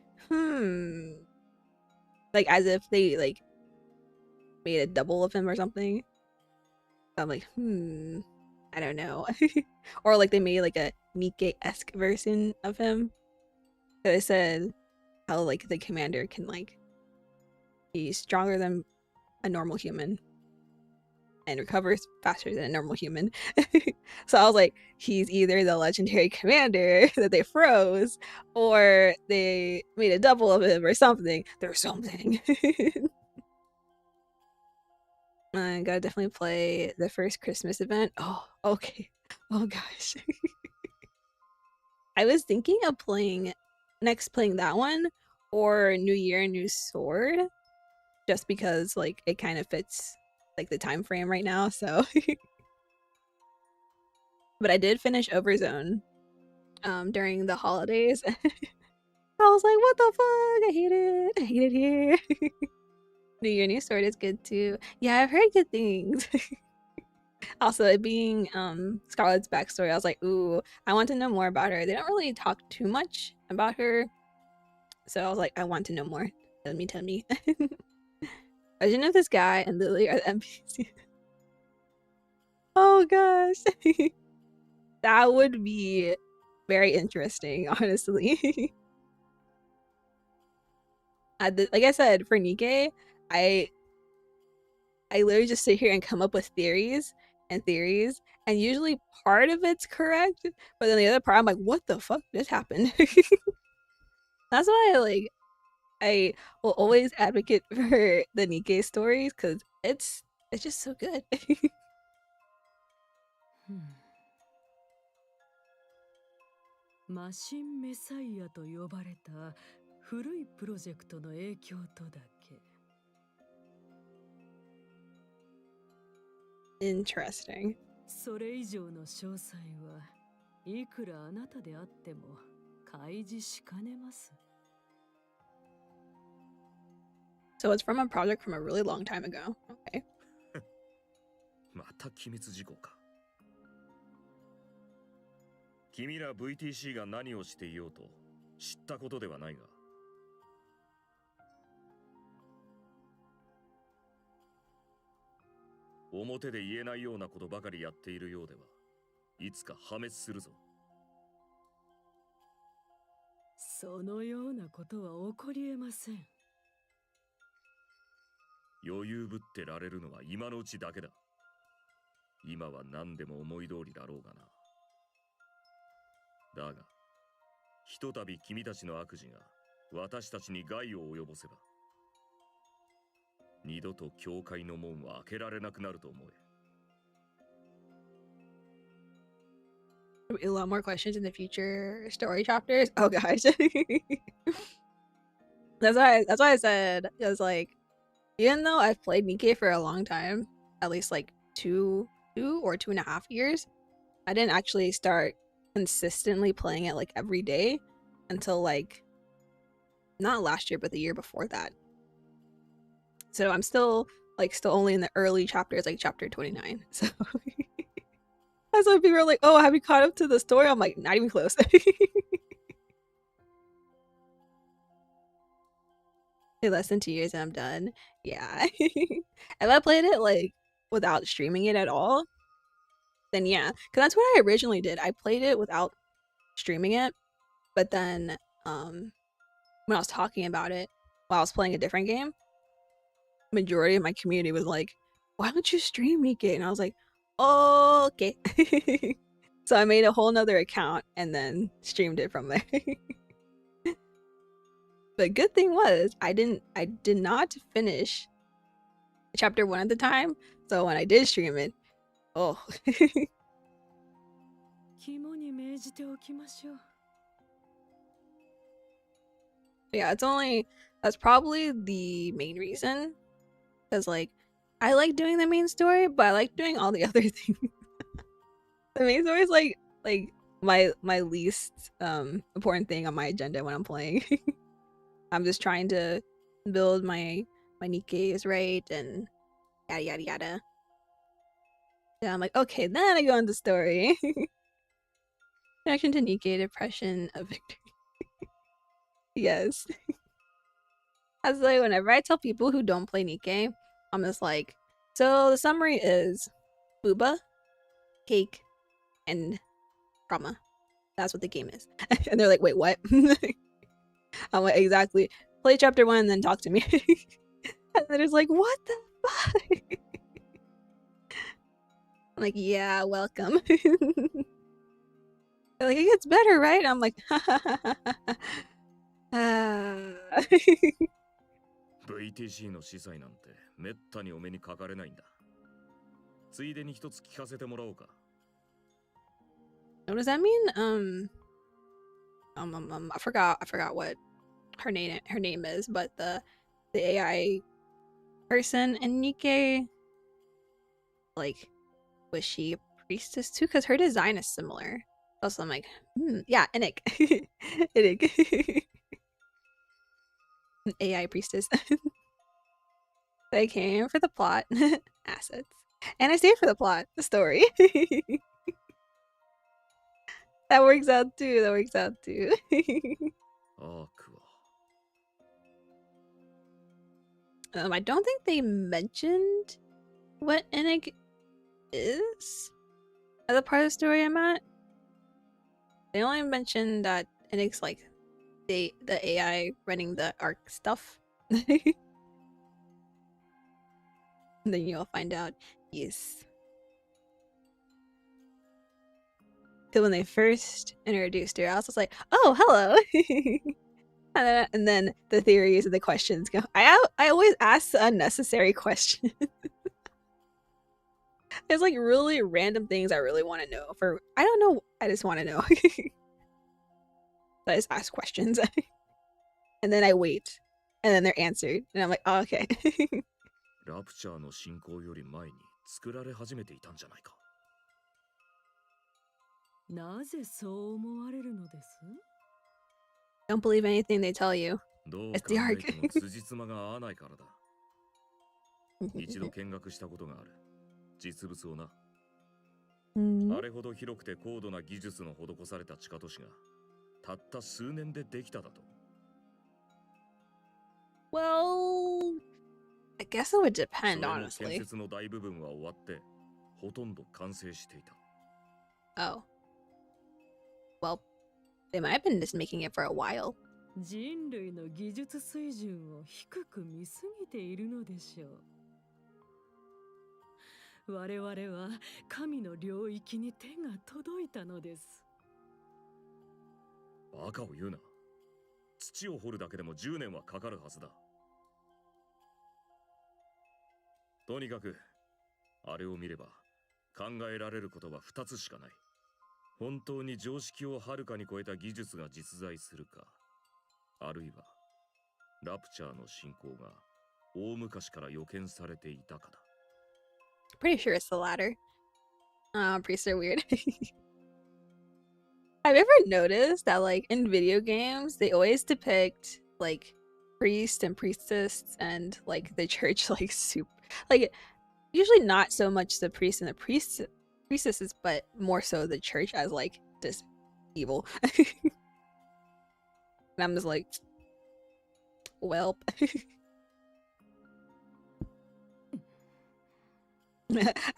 like as if they like made a double of him or something. So I'm like, I don't know. Or like they made like a Nikke-esque version of him. So they said how like the commander can like be stronger than a normal human and recovers faster than a normal human. So I was like, he's either the legendary commander that they froze, or they made a double of him or something. There's something. I gotta definitely play the first Christmas event. Oh, okay. Oh gosh. I was thinking of playing that one or New Year, New Sword, just because like it kind of fits like the time frame right now. So, but I did finish Overzone during the holidays. I was like, what the fuck? I hate it. I hate it here. New Year, New Sword is good too. Yeah, I've heard good things. Also, it being Scarlett's backstory, I was like, ooh, I want to know more about her. They don't really talk too much about her, so I was like, I want to know more. Tell me. Imagine if this guy and Lily are the NPC. Oh gosh. That would be very interesting, honestly. Like I said, for Nikke, I literally just sit here and come up with theories, and usually part of it's correct, but then the other part I'm like, what the fuck just happened? That's why I will always advocate for the Nikke stories because it's just so good. マシンメサイアと呼ばれた古いプロジェクトの影響とだけ。Interesting. それ以上の詳細はいくらあなたであっても開示しかねます。So it's from a project from a really long time ago. Okay. また機密事項か。君ら VTC が何をしていようと知ったことではないが。表で言えないようなことばかりやっているようでは、いつか破滅するぞ。そのようなことは起こりえません。余裕ぶってられるのは今のうちだけだ。今は何でも思い通りだろうがな。だが、ひとたび君たちの悪事が私たちに害を及ぼせば、二度と教会の門は開けられなくなると思え。A lot more questions in the future story chapters. Oh gosh. That's why I said I was like, even though I've played Nikke for a long time, at least like two or 2.5 years, I didn't actually start consistently playing it like every day until like not last year, but the year before that. So I'm still only in the early chapters, like chapter 29. So that's why people are like, "Oh, have you caught up to the story?" I'm like, not even close. Less than 2 years and I'm done. Yeah. If I played it like without streaming it at all, then yeah, because that's what I originally did. I played it without streaming it, but then when I was talking about it while I was playing a different game, majority of my community was like, "Why don't you stream Nikke?" And I was like, "Oh, okay." So I made a whole nother account and then streamed it from there. But good thing was I did not finish chapter 1 at the time. So when I did stream it, oh. Yeah, that's probably the main reason. Because like I like doing the main story, but I like doing all the other things. The main story is like my least important thing on my agenda when I'm playing. I'm just trying to build my Nikkes right and yada yada yada. Yeah, I'm like, okay, then I go into story. Connection to Nikke, depression of victory. Yes. I was like, whenever I tell people who don't play Nikke, I'm just like, so the summary is booba, cake, and trauma. That's what the game is. And they're like, wait, what? I'm like, exactly. Play chapter 1 and then talk to me. And then it's like, what the fuck? I'm like, yeah, welcome. They're like, it gets better, right? I'm like, VTC の司祭なんてめったにお目にかかれないんだ。ついでに一つ聞かせてもらおうか。What does that mean? I forgot what her name is, but the AI person in Nikke, like, was she a priestess too? Because her design is similar. Also, I'm like, yeah, Inik. Inik. An AI priestess. I came for the plot, assets, and I stayed for the plot, the story. That works out too. That works out too. I don't think they mentioned what Inik is as a part of the story I'm at. They only mentioned that Inik's like the AI running the Ark stuff. And then you'll find out. Yes. Because when they first introduced her, I was just like, oh, hello. And then the theories and the questions go. I always ask unnecessary questions. There's like really random things I really want to know. I don't know. I just want to know. I just ask questions. And then I wait. And then they're answered. And I'm like, oh, okay. ラプチャーの進行より前に作られ始めていたんじゃないか。なぜそう思われるのです？ Don't believe anything they tell you. どう It's 考 the え Ark. ても辻褄が合わないからだ。一度見学したことがある。実物をな。あれほど広くて高度な技術の施された地下都市がたった数年でできただと。Well, I guess it would depend, それも honestly. 建設の大部分は終わってほとんど完成していた。Oh. Well, they might have been just making it for a while. 人類の技術水準を低く見すぎているのでしょう。我々は神の領域に手が届いたのです。バカを言うな。土を掘るだけでも10年はかかるはずだ。とにかくあれを見れば考えられることは2つしかない。本当に常識をはるかに超えた技術が実在するか、あるいはラプチャーの進行が大昔から予見されていたかだ。Pretty sure it's the latter. Priests are weird. Have you ever noticed that, like, in video games, they always depict, like, priest and priestess and, like, the church, like, super, like, usually not so much the priest and the priestesses, but more so the church as, like, this evil. And I'm just like, well.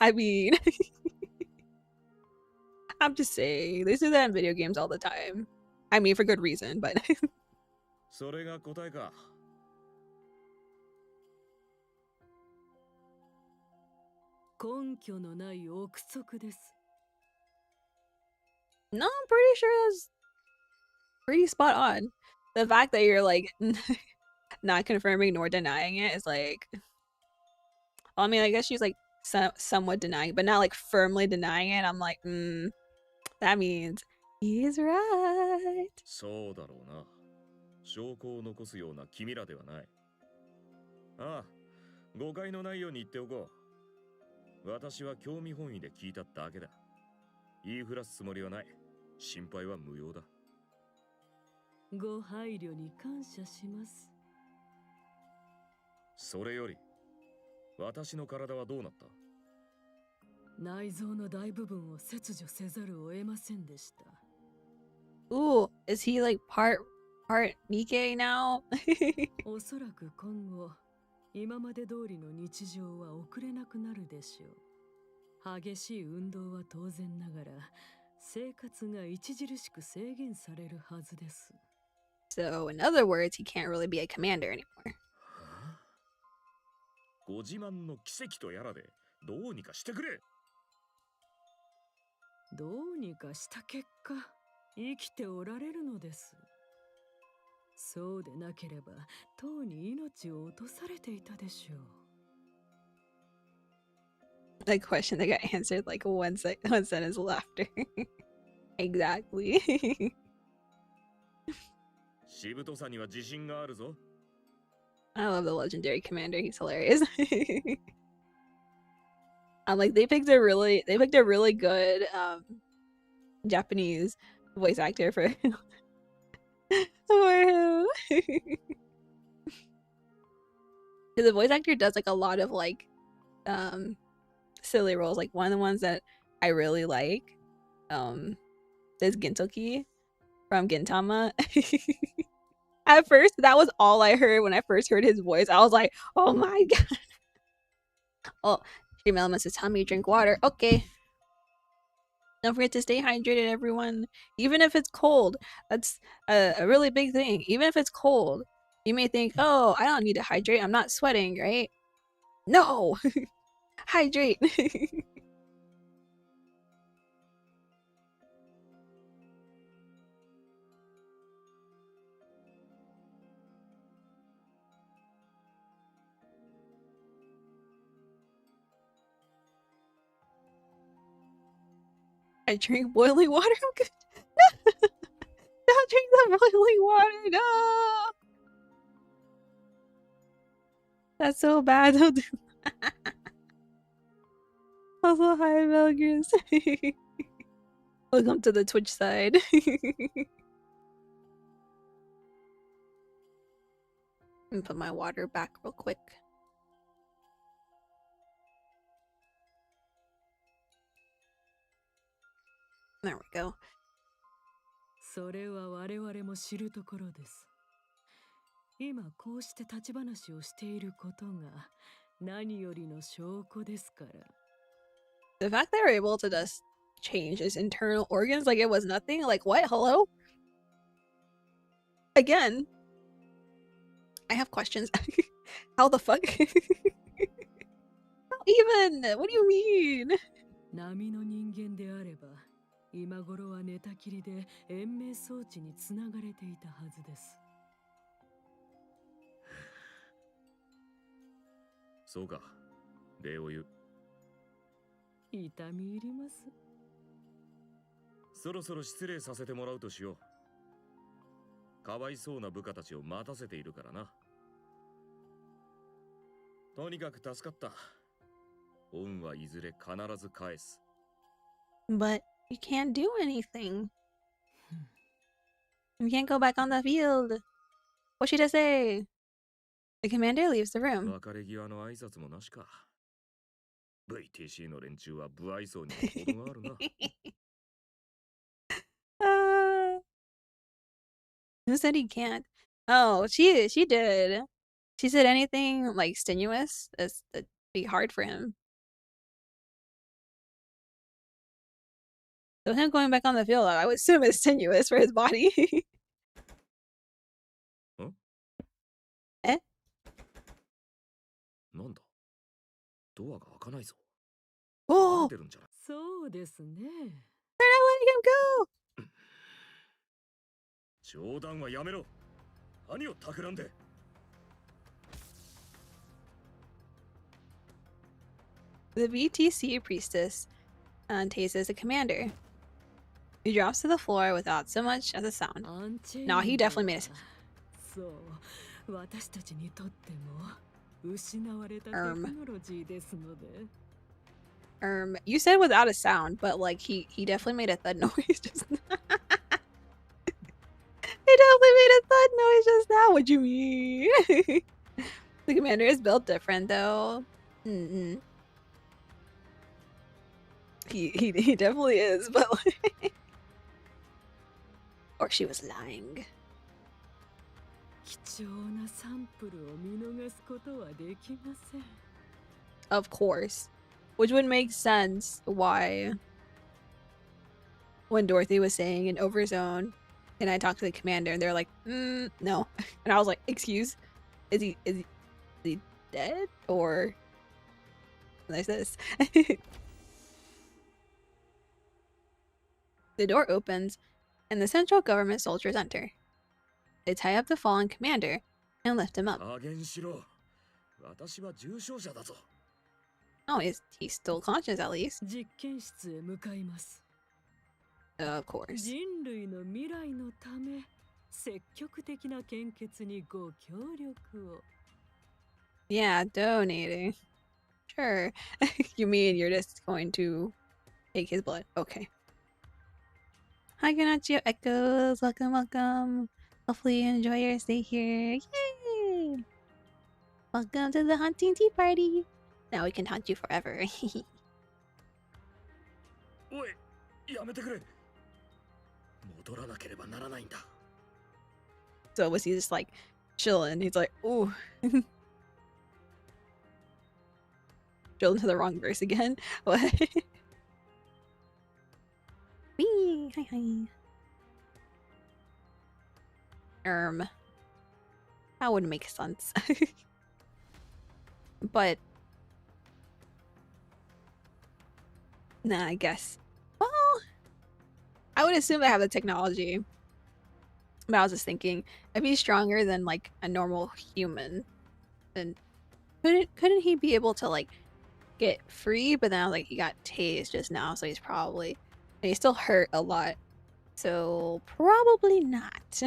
I mean, I'm just saying, they do that in video games all the time. I mean, for good reason, but それが答えか。根拠のない憶測です。 no, I'm pretty sure that's pretty spot on. The fact that you're like not confirming nor denying it is like, well, I mean, I guess she's like somewhat denying, but not like firmly denying it. I'm like, that means he's right. そうだろうな。証拠を残すような君らではない。ああ、誤解のないように言っておこう。私は興味本位で聞いただけだ。言いふらすつもりはない。心配は無用だ。ご配慮に感謝します。それより、私の体はどうなった？内臓の大部分を切除せざるを得ませんでした。Ooh, is he like part Nikke now? おそらく今後、今まで通りの日常は送れなくなるでしょう。激しい運動は当然ながら、生活が著しく制限されるはずです。So, in other words, he can't really be a commander anymore. ご自慢の奇跡とやらでどうにかしてくれ。どうにかした結果、生きておられるのです。そうでなければ、とうに命を落とされていたでしょう。The question that got answered like one sentence of laughter. Exactly. しぶとさには自信があるぞ。I love the legendary commander. He's hilarious. I'm like they picked a really good Japanese voice actor for him. The voice actor does like a lot of like silly roles. Like one of the ones that I really like is Gintoki from Gintama. At first, that was all I heard when I first heard his voice. I was like, oh my god. Oh, Stream Elements is telling me to drink water. Okay. Don't forget to stay hydrated, everyone. Even if it's cold. That's a really big thing. Even if it's cold, you may think, oh, I don't need to hydrate. I'm not sweating, right? No! Hydrate! I drink boiling water. I'm good. Don't drink the boiling water. No. That's so bad. Don't do that. Also, hi, Melgris. Welcome to the Twitch side. Let me put my water back real quick. There we go. それは我々も知るところです。今こうして立ち話をしていることが何よりの証拠ですから。The fact they were able to just change his internal organs like it was nothing, like what? Hello? Again, I have questions. How the fuck? How even? What do you mean? 波の人間であれば、今頃は寝たきりで延命装置につながれていたはずです。そうか。礼を言う。痛み入ります。そろそろ失礼させてもらうとしよう。かわいそうな部下たちを待たせているからな。とにかく助かった。恩はいずれ必ず返す。But you can't do anything. You can't go back on the field. What's she to say? The commander leaves the room. 別れ際の挨拶もなしか。VTC の連中は不愛想にも程があるな。Who said he can't? Oh, she did. She said anything like strenuous that'd be hard for him. So him going back on the field, I would assume it's strenuous for his body. Huh? Eh? なんだドアが開かないぞ。 Oh! 出るんじゃない。そうですね。They're not letting him go! 冗談はやめろ。何を企んで。The VTC priestess tases the commander. He drops to the floor without so much as a sound. No, he definitely made it. そう、私たちにとっても失われたテクノロジーですので。You said without a sound, but like he definitely made a thud noise just now. He definitely made a thud noise just now. What you mean? The commander is built different though. He definitely is, but like or she was lying. 貴重なサンプルを見逃すことはできません。 Of course. Which would make sense why when Dorothy was saying in Overzone and I talked to the commander and they're like, no. And I was like, excuse? Is he dead? Or like this? The door opens and the central government soldiers enter. They tie up the fallen commander and lift him up. Oh, he's still conscious at least. 実験室へ向かいます。 Of course. 人類の未来のため、積極的な献血にご協力を。 Yeah, donating. Sure. You mean you're just going to take his blood? Okay. Hi, Ganachio Echoes. Welcome, welcome. Hopefully you enjoy your stay here. Yay! Welcome to the hunting tea party. Now we can hunt you forever. So was he just like chilling? He's like, ooh. Drilled into the wrong verse again. What? Wee! Hi, hi. That would make sense. But nah, I guess. Well, I would assume they have the technology. But I was just thinking, if he's stronger than like a normal human, then couldn't he be able to like get free? But then like he got tased just now, so he's probably, and he's still hurt a lot, so probably not.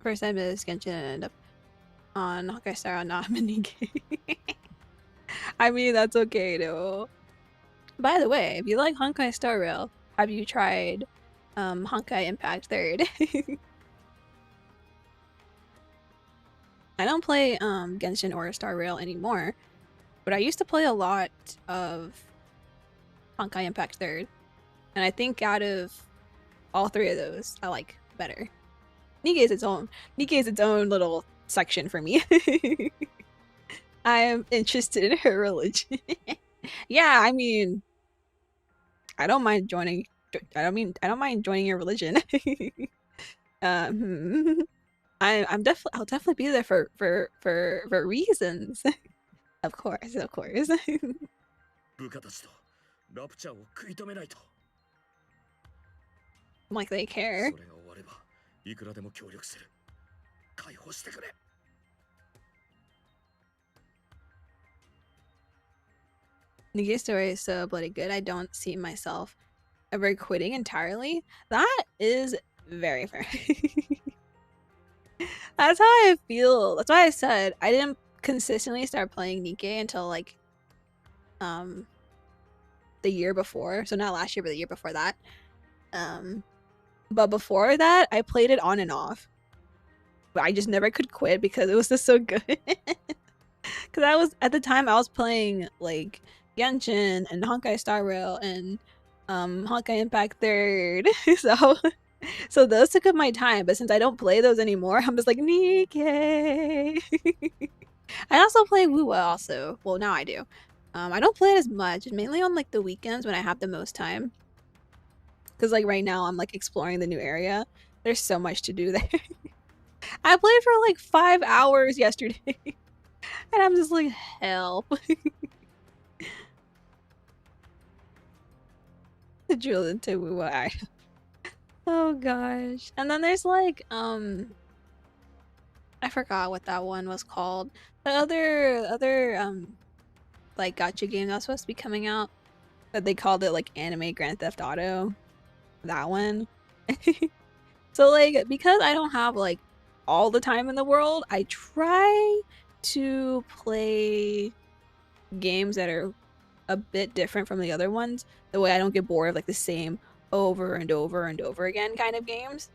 First time is Genshin and end up on Honkai Star not Nikke. I mean, that's okay though. By the way, if you like Honkai Star Rail, have you tried Honkai Impact 3rd? I don't play Genshin or Star Rail anymore, but I used to play a lot of Honkai Impact 3rd, and I think out of all three of those, I like better. Nikke is its own little section for me. I am interested in her religion. Yeah, I mean, I don't mind joining. I don't mind joining your religion. I'll definitely be there for reasons. Of course. Like they care. いくらでも協力する。解放してくれ。Nikke's story is so bloody good. I don't see myself ever quitting entirely. That is very fair. That's how I feel. That's why I said I didn't consistently start playing Nikke until like the year before. So not last year, but the year before that. But before that, I played it on and off. But I just never could quit because it was just so good. Because I was at the time I was playing like Genshin and Honkai Star Rail and Honkai Impact Third. So those took up my time. But since I don't play those anymore, I'm just like Nikke. I also play Wuwa also. Well, now I do. I don't play it as much, mainly on like the weekends when I have the most time. Because like right now I'm like exploring the new area. There's so much to do there. I played for like 5 hours yesterday. And I'm just like, help. The drill into Wuwa. Oh gosh. And then there's like, I forgot what that one was called. The other like gacha game that was supposed to be coming out. That they called it like anime Grand Theft Auto. That one. So like, because I don't have like all the time in the world, I try to play games that are a bit different from the other ones. The way I don't get bored of like the same over and over and over again kind of games.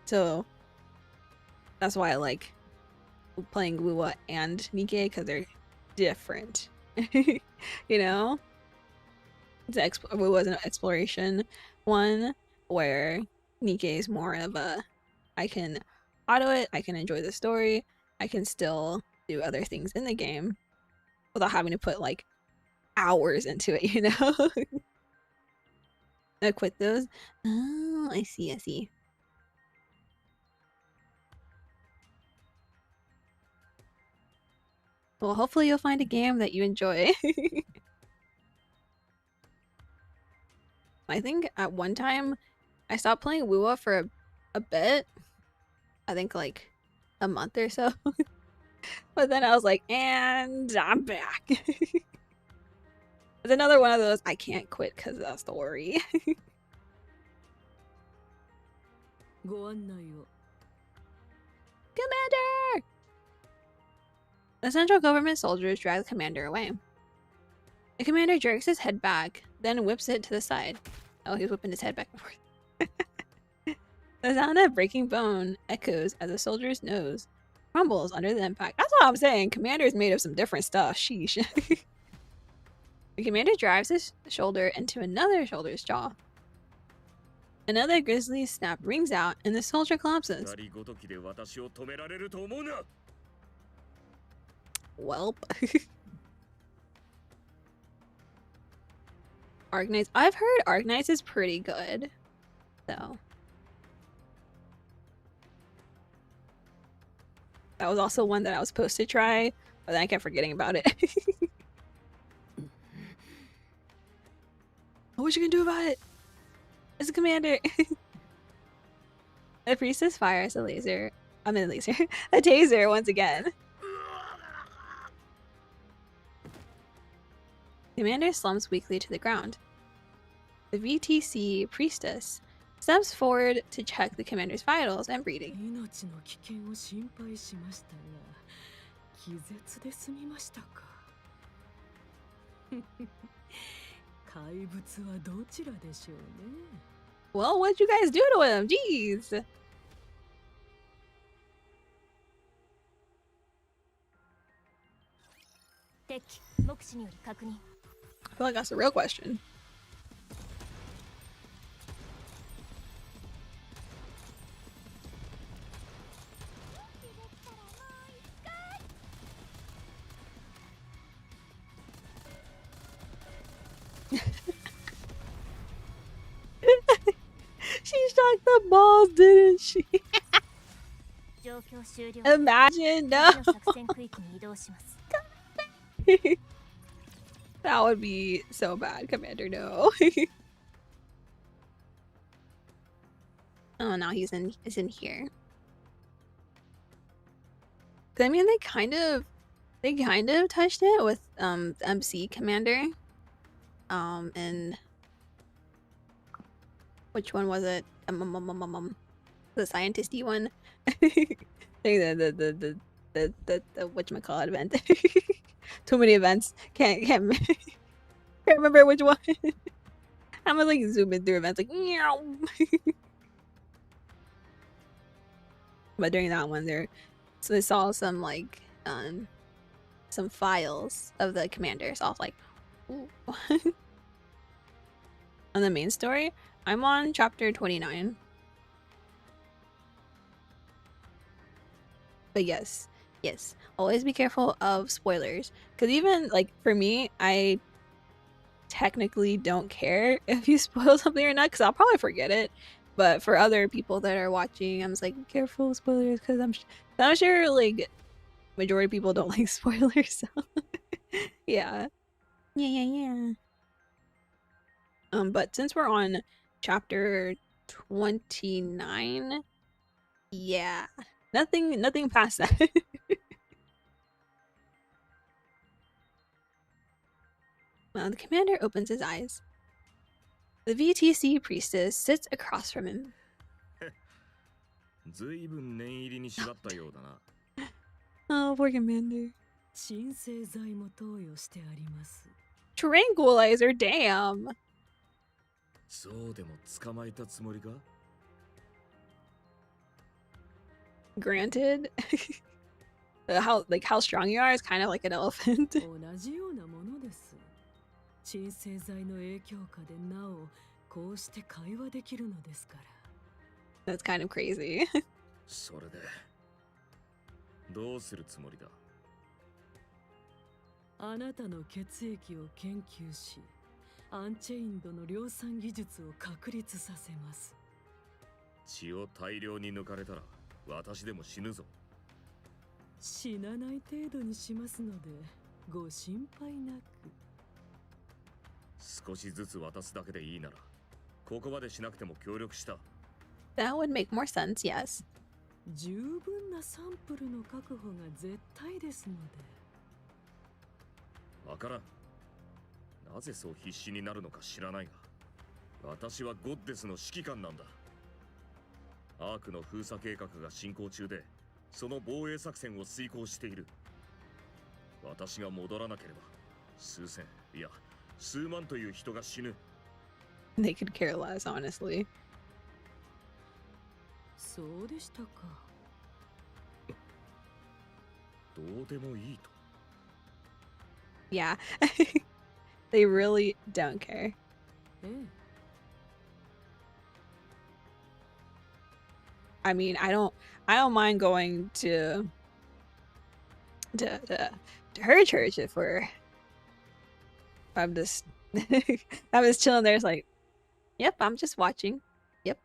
So that's why I like playing Wuwa and Nikke, because they're different. You know? Wuwa was an exploration one, where Nikke is more of a I can auto it, I can enjoy the story, I can still do other things in the game without having to put like hours into it, you know? I quit those. Oh, I see, I see. Well, hopefully you'll find a game that you enjoy. I think at one time I stopped playing Wuwa for a bit. I think like a month or so. But then I was like, and I'm back. It's another one of those I can't quit because of the story. Commander! The central government soldiers drag the commander away. The commander jerks his head back, then whips it to the side. Oh, he's whipping his head back and forth. The sound of breaking bone echoes as the soldier's nose crumbles under the impact. That's what I'm saying. Commander is made of some different stuff. Sheesh. The commander drives his shoulder into another shoulder's jaw. Another grisly snap rings out and the soldier collapses. Welp. Ark Knights. I've heard Ark Knights is pretty good. So. That was also one that I was supposed to try, but then I kept forgetting about it. What you gonna do about it? It's a commander. The priestess fires a laser. A taser once again. Commander slumps weakly to the ground. The VTC priestess steps forward to check the commander's vitals and breathing. Well, what'd you guys do to him? Jeez. I feel like that's a real question. She shocked the balls, didn't she? Imagine, no. That would be so bad, Commander, no. Oh, now he's in here. I mean, they kind of touched it with the MC commander. And which one was it? The scientisty one. the whatchamacallit event. Too many events. Can't remember which one. I'm gonna like zoom in through events like meow. But during that one so they saw some like some files of the commander, so I was like, ooh. On the main story, I'm on chapter 29. But yes, always be careful of spoilers, because even like for me, I technically don't care if you spoil something or not, because I'll probably forget it. But for other people that are watching, I'm just like, be careful of spoilers, because I'm sure like majority of people don't like spoilers. So yeah. But since we're on chapter 29, yeah, nothing past that. Well, the commander opens his eyes. The VTC priestess sits across from him. Oh, poor commander. Tranquilizer, damn. Granted, how strong you are is kind of like an elephant. That's kind of crazy. それでどうするつもりだ。あなたの血液を研究し、アンチェインドの量産技術を確立させます。血を大量に抜かれたら私でも死ぬぞ。死なない程度にしますのでご心配なく。少しずつ渡すだけでいいならここまでしなくても協力した。That would make more sense, yes. 十分なサンプルの確保が絶対ですので。わからん。なぜそう必死になるのか知らないが、私はゴッデスの指揮官なんだ。アークの封鎖計画が進行中で、その防衛作戦を遂行している。私が戻らなければ、数千、いや、数万という人が死ぬ。They could care less, honestly. そうでしたか。どうでもいいと。Yeah. They really don't care. I mean, I don't mind going to her church if I'm just I'm just chilling there. It's like, yep, I'm just watching. Yep.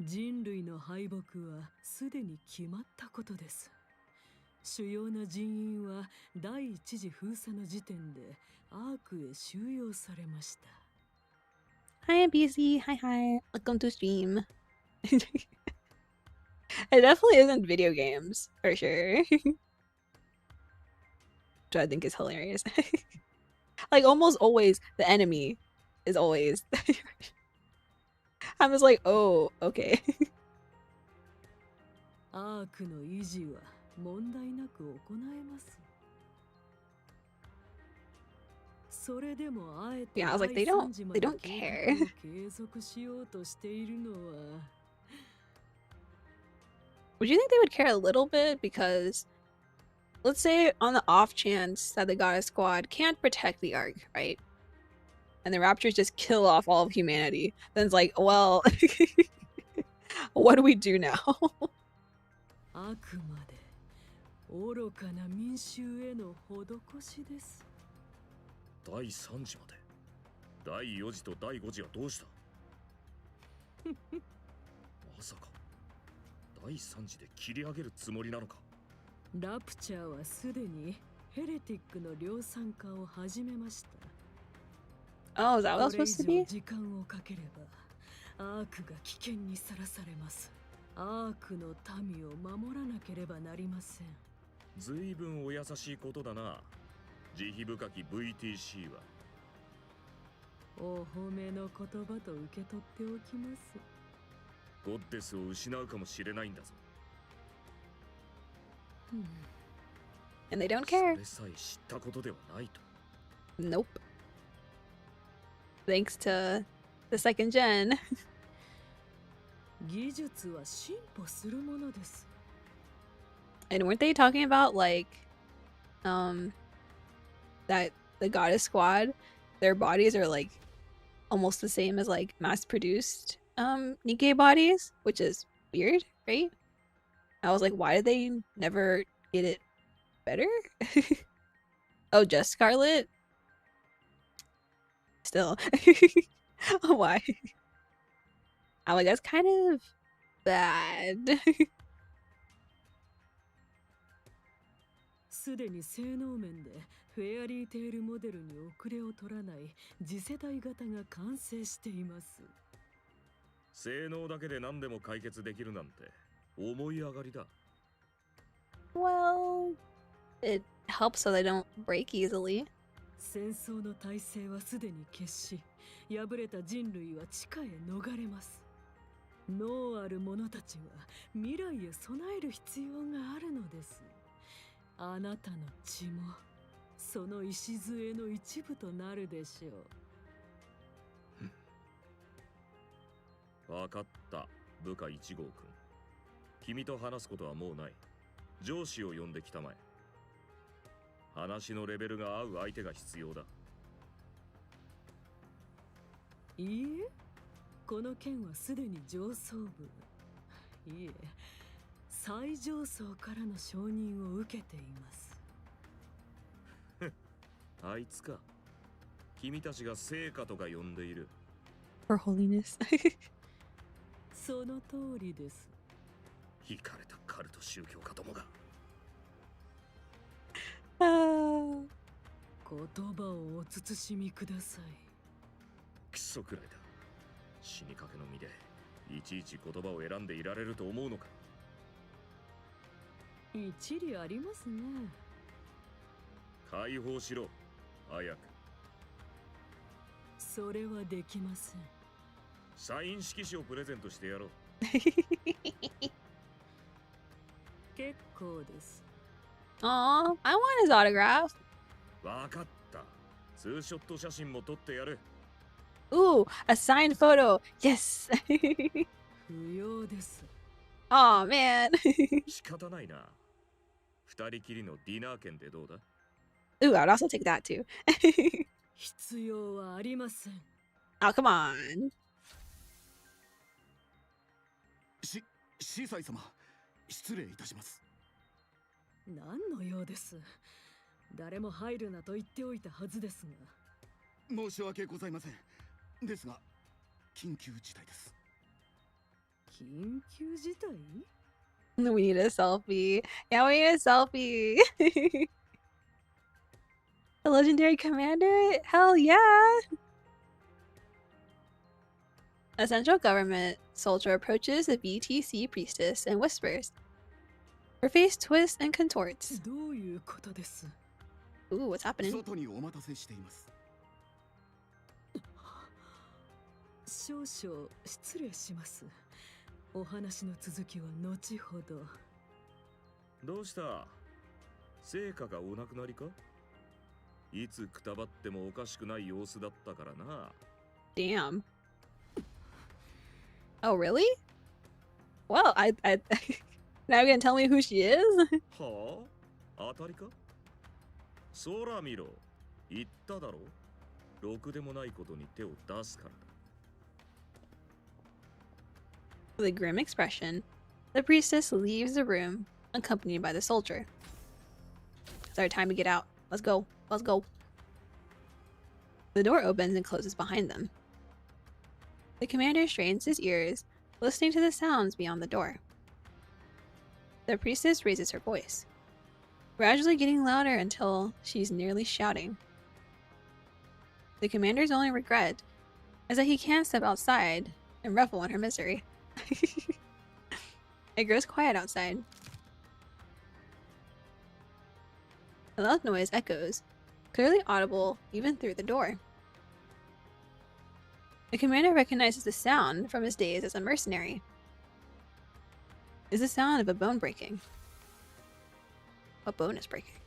人類の敗北はすでに決まったことです。主要な人員は第一次封鎖の時点でアークへ収容されました。Hi, BZ. Hi. Welcome to stream. It definitely isn't video games, for sure. Which I think is hilarious. Like, almost always, the enemy is always... I'm just like, oh, okay. アークの維持は問題なく行えます。それでもあえて Yeah, I was like, they don't care. 継続しようとしているのは Would you think they would care a little bit? Because let's say on the off chance that the Goddess Squad can't protect the Ark, right? And the Raptors just kill off all of humanity. Then it's like, well, what do we do now? あくまで愚かな民衆への施しです。第3次まで。第4次と第5次はどうした？まさか第3次で切り上げるつもりなのか？ラプチャーはすでにヘレティックの量産化を始めました。Oh, is that what that was supposed to be? 時間をかければアークが危険にさらされます。アークの民を守らなければなりません。ずいぶんお優しいことだな。慈悲深き VTC は。お褒めの言葉と受け取っておきます。ゴッデスを失うかもしれないんだぞ。And they don't care. それさえ知ったことではないと。Nope. Thanks to the second gen. 技術は進歩するものです。 And weren't they talking about like that the goddess squad, their bodies are like almost the same as like mass-produced Nikke bodies, which is weird, right? I was like, why did they never get it better? Oh, just Scarlet? Still. Why? I'm like, that's kind of bad. すでに性能面でフェアリーテールモデルに遅れを取らない次世代型が完成しています。性能だけで何でも解決できるなんて思い上がりだ。Well, it helps so they don't break easily. 戦争の体制はすでに決し、敗れた人類は地下へ逃れます。脳ある者たちは未来へ備える必要があるのです。あなたの血もその礎の一部となるでしょう。わかった、部下1号くん。君と話すことはもうない。上司を呼んできたまえ。話のレベルが合う相手が必要だ。いいえ、この件はすでに上層部、いえ、最上層からの承認を受けています。あいつか。君たちが聖火とか呼んでいる。For holiness. その通りです。惹かれたカルト宗教家どもが。言葉をお慎みください。クソくらいだ。死にかけの身でいちいち言葉を選んでいられると思うのか。一理ありますね。解放しろ、早く。それはできません。サイン色紙をプレゼントしてやろう。結構です。Aw, I want his autograph. わかった。ツーショット写真も撮ってやる。Ooh, a signed photo. Yes. 不要です。Aw, man. 仕方ないな。二人きりのディナー券でどうだ？ Ooh, I'd also take that too. 必要はありません。Oh, come on. シーサイ様、失礼いたします。何の用です。誰も入るなと言っておいたはずですが。申し訳ございません。ですが、緊急事態です。緊急事態？ We need a selfie. Yeah, we need a selfie. The legendary commander? Hell yeah. A central government soldier approaches the VTC priestess and whispers. Her face twists and contorts. どういうことです？ Ooh, what's happening? 外にお待たせしています。少々失礼します。お話の続きは後ほど。どうした？成果がお亡くなりか？いつくたばってもおかしくない様子だったからな。Damn. Oh, really? Well, now you're gonna tell me who she is? はあ？当たりか？空見ろ。言っただろ。ろくでもないことに手を出すからだ。With a grim expression, the priestess leaves the room, accompanied by the soldier. It's our time to get out. Let's go. Let's go. The door opens and closes behind them. The commander strains his ears, listening to the sounds beyond the door. The priestess raises her voice, gradually getting louder until she's nearly shouting. The commander's only regret is that he can't step outside and revel in her misery. It grows quiet outside. A loud noise echoes, clearly audible even through the door. The commander recognizes the sound from his days as a mercenary. It's the sound of a bone breaking. A bone is breaking.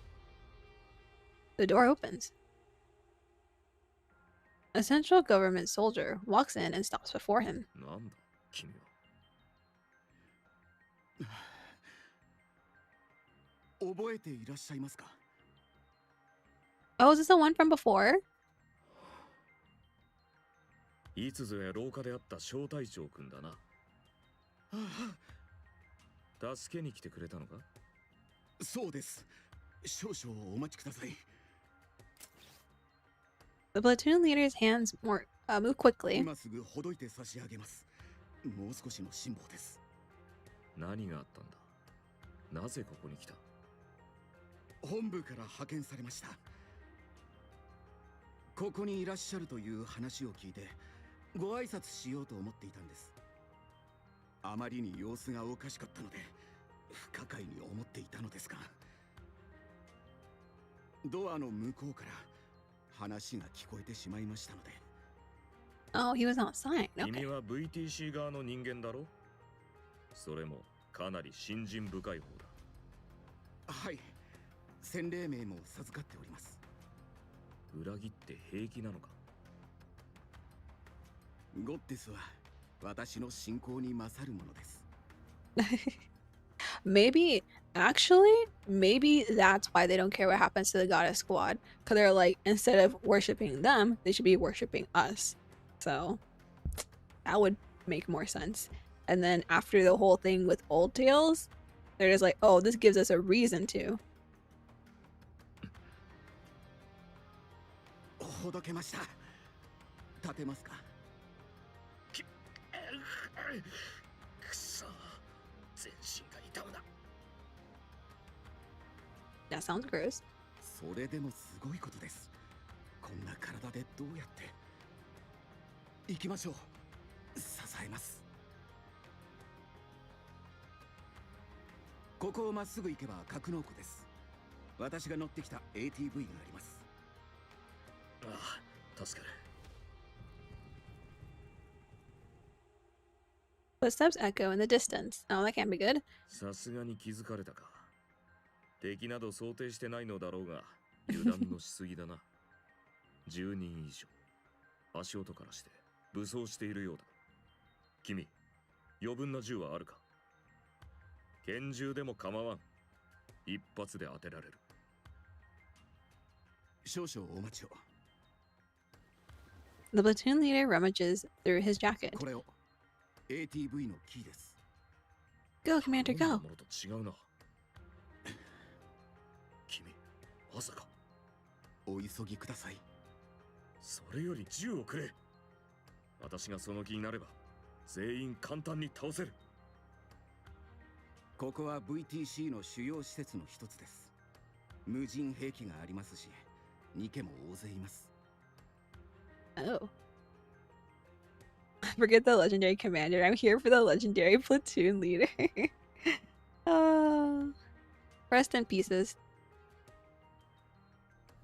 The door opens. A central government soldier walks in and stops before him. Oh, is this the one from before? いつぞや廊下で会った小隊長くんだな。助けに来てくれたのか？そうです。少々お待ちください。The platoon leader's hands move quickly. 今すぐほどいて差し上げます。もう少しの辛抱です。何があったんだ？なぜここに来た？本部から派遣されました。ここにいらっしゃるという話を聞いてご挨拶しようと思っていたんです。あまりに様子がおかしかったので不可解に思っていたのですが、ドアの向こうから話が聞こえてしまいましたので。Oh, he was outside. Okay. 君は VTC 側の人間だろ？それもかなり信心深い方だ。はい、洗礼名も授かっております。裏切って平気なのか？ゴッテスは私の信仰に勝るものです。Maybe that's why they don't care what happens to the goddess squad. Because they're like, instead of worshipping them, they should be worshipping us. So that would make more sense. And then after the whole thing with Old Tales, they're just like, oh, this gives us a reason to. ほどけました。立てますか？くそ、全身が痛むな。That sounds gross. それでもすごいことです。こんな体でどうやって。行きましょう。支えます。ここをまっすぐ行けば格納庫です。私が乗ってきた ATV があります。ああ、助かる。Footsteps echo in the distance. Oh, that can't be good. さすがに気づかれたか。敵など想定してないのだろうが、油断のしすぎだな。10人以上。足音からして武装しているようだ。君、余分な銃はあるか？拳銃でも構わん。一発で当てられる。少々お待ちを。The platoon leader rummages through his jacket. これを ATV のキーです。Go, Commander, go. ものと違うな。君、まさか。お急ぎください。それより銃をくれ。私がその気になれば全員簡単に倒せる。ここは VTC の主要施設の一つです。無人兵器がありますし、ニケも大勢います。Oh. Forget the legendary commander. I'm here for the legendary platoon leader. Rest in pieces.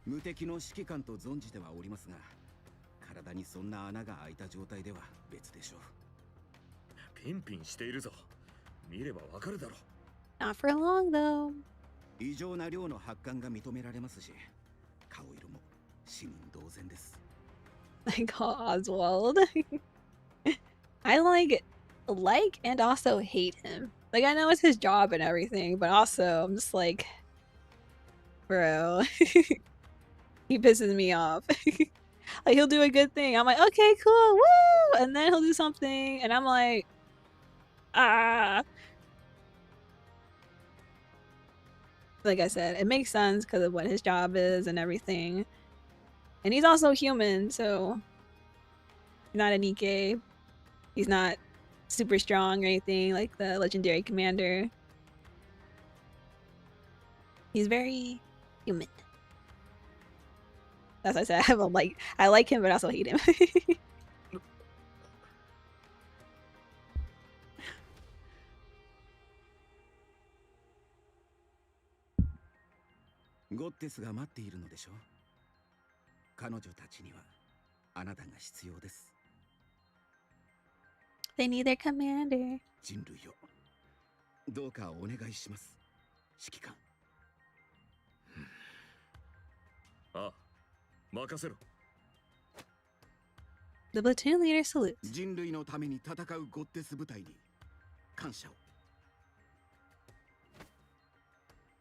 無敵の指揮官と存じてはおりますが、体にそんな穴が開いた状態では別でしょう。ピンピンしているぞ。見ればわかるだろう。 Not for long though. 異常な量の発汗が認められますし、顔色も市民同然です。Like Oswald. I like and also hate him. Like, I know it's his job and everything, but also I'm just like, bro. He pisses me off. Like, he'll do a good thing. I'm like, okay, cool, woo! And then he'll do something, and I'm like, ah. Like I said, it makes sense because of what his job is and everything. And he's also human, so he's not a Nikke. He's not super strong or anything like the legendary commander. He's very human. As I said, I like him, but I also hate him. ゴッテスが待っているのでしょう。彼女たちにはあなたが必要です。They need their commander. 人類をどうかお願いします。指揮官。ああ、任せろ。The platoon leader salutes. 人類のために戦うゴッテス部隊に感謝を。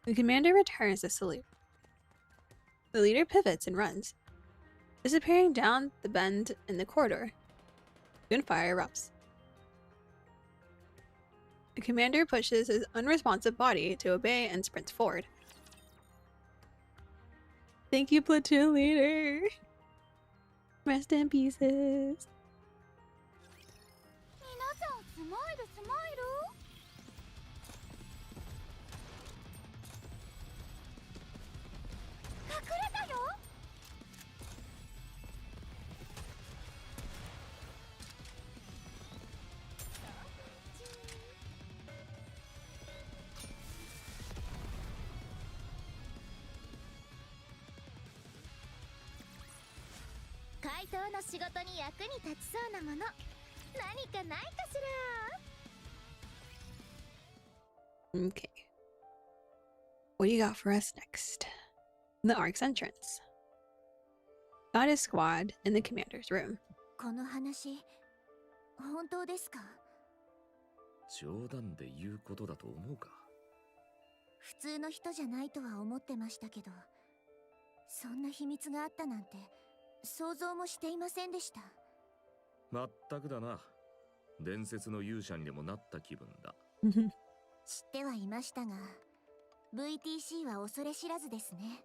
The commander returns the salute. The leader pivots and runs, disappearing down the bend in the corridor. Gunfire erupts. The commander pushes his unresponsive body to obey and sprints forward. Thank you, platoon leader. Rest in pieces. 皆さんスマイルスマイル。隠れたよ。怪盗の仕事に役に立ちそうなもの、何かないかしら。 Okay. What do you got for us next? The Ark's entrance. Goddess squad in the commander's room. この話、本当ですか？冗談で言うことだと思うか。普通の人じゃないとは思ってましたけど、そんな秘密があったなんて想像もしていませんでした。まったくだな。伝説の勇者にでもなった気分だ。知ってはいましたが、VTC は恐れ知らずですね。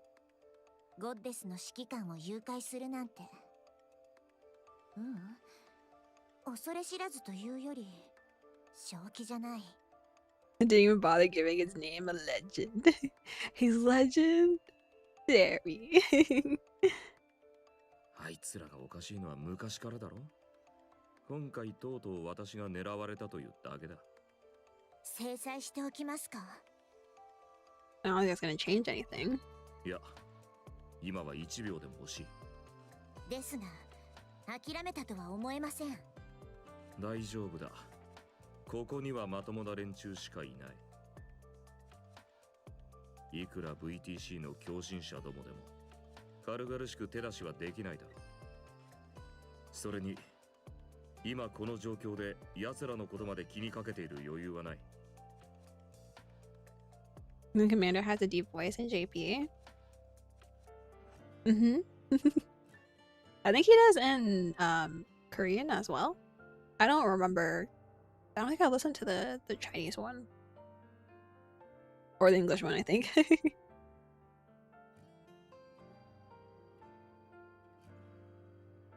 ゴッデスの指揮官を誘拐するなんて。恐れ知らずというより正気じゃない。Didn't even bother giving his name a legend. He's legendary. あいつらがおかしいのは昔からだろ。今回とうとう私が狙われたというだけだ。制裁しておきますか？ I don't think that's gonna change anything. いや、今は1秒でも欲しい。ですが、諦めたとは思えません。大丈夫だ。ここにはまともな連中しかいない。いくら VTC の狂信者どもでも軽々しく手出しはできないだろう。それに今この状況で奴らのことまで気にかけている余裕はない。 The commander has a deep voice in JP. I think he does in Korean as well. I don't remember. I don't think I listened to the Chinese one. Or the English one, I think.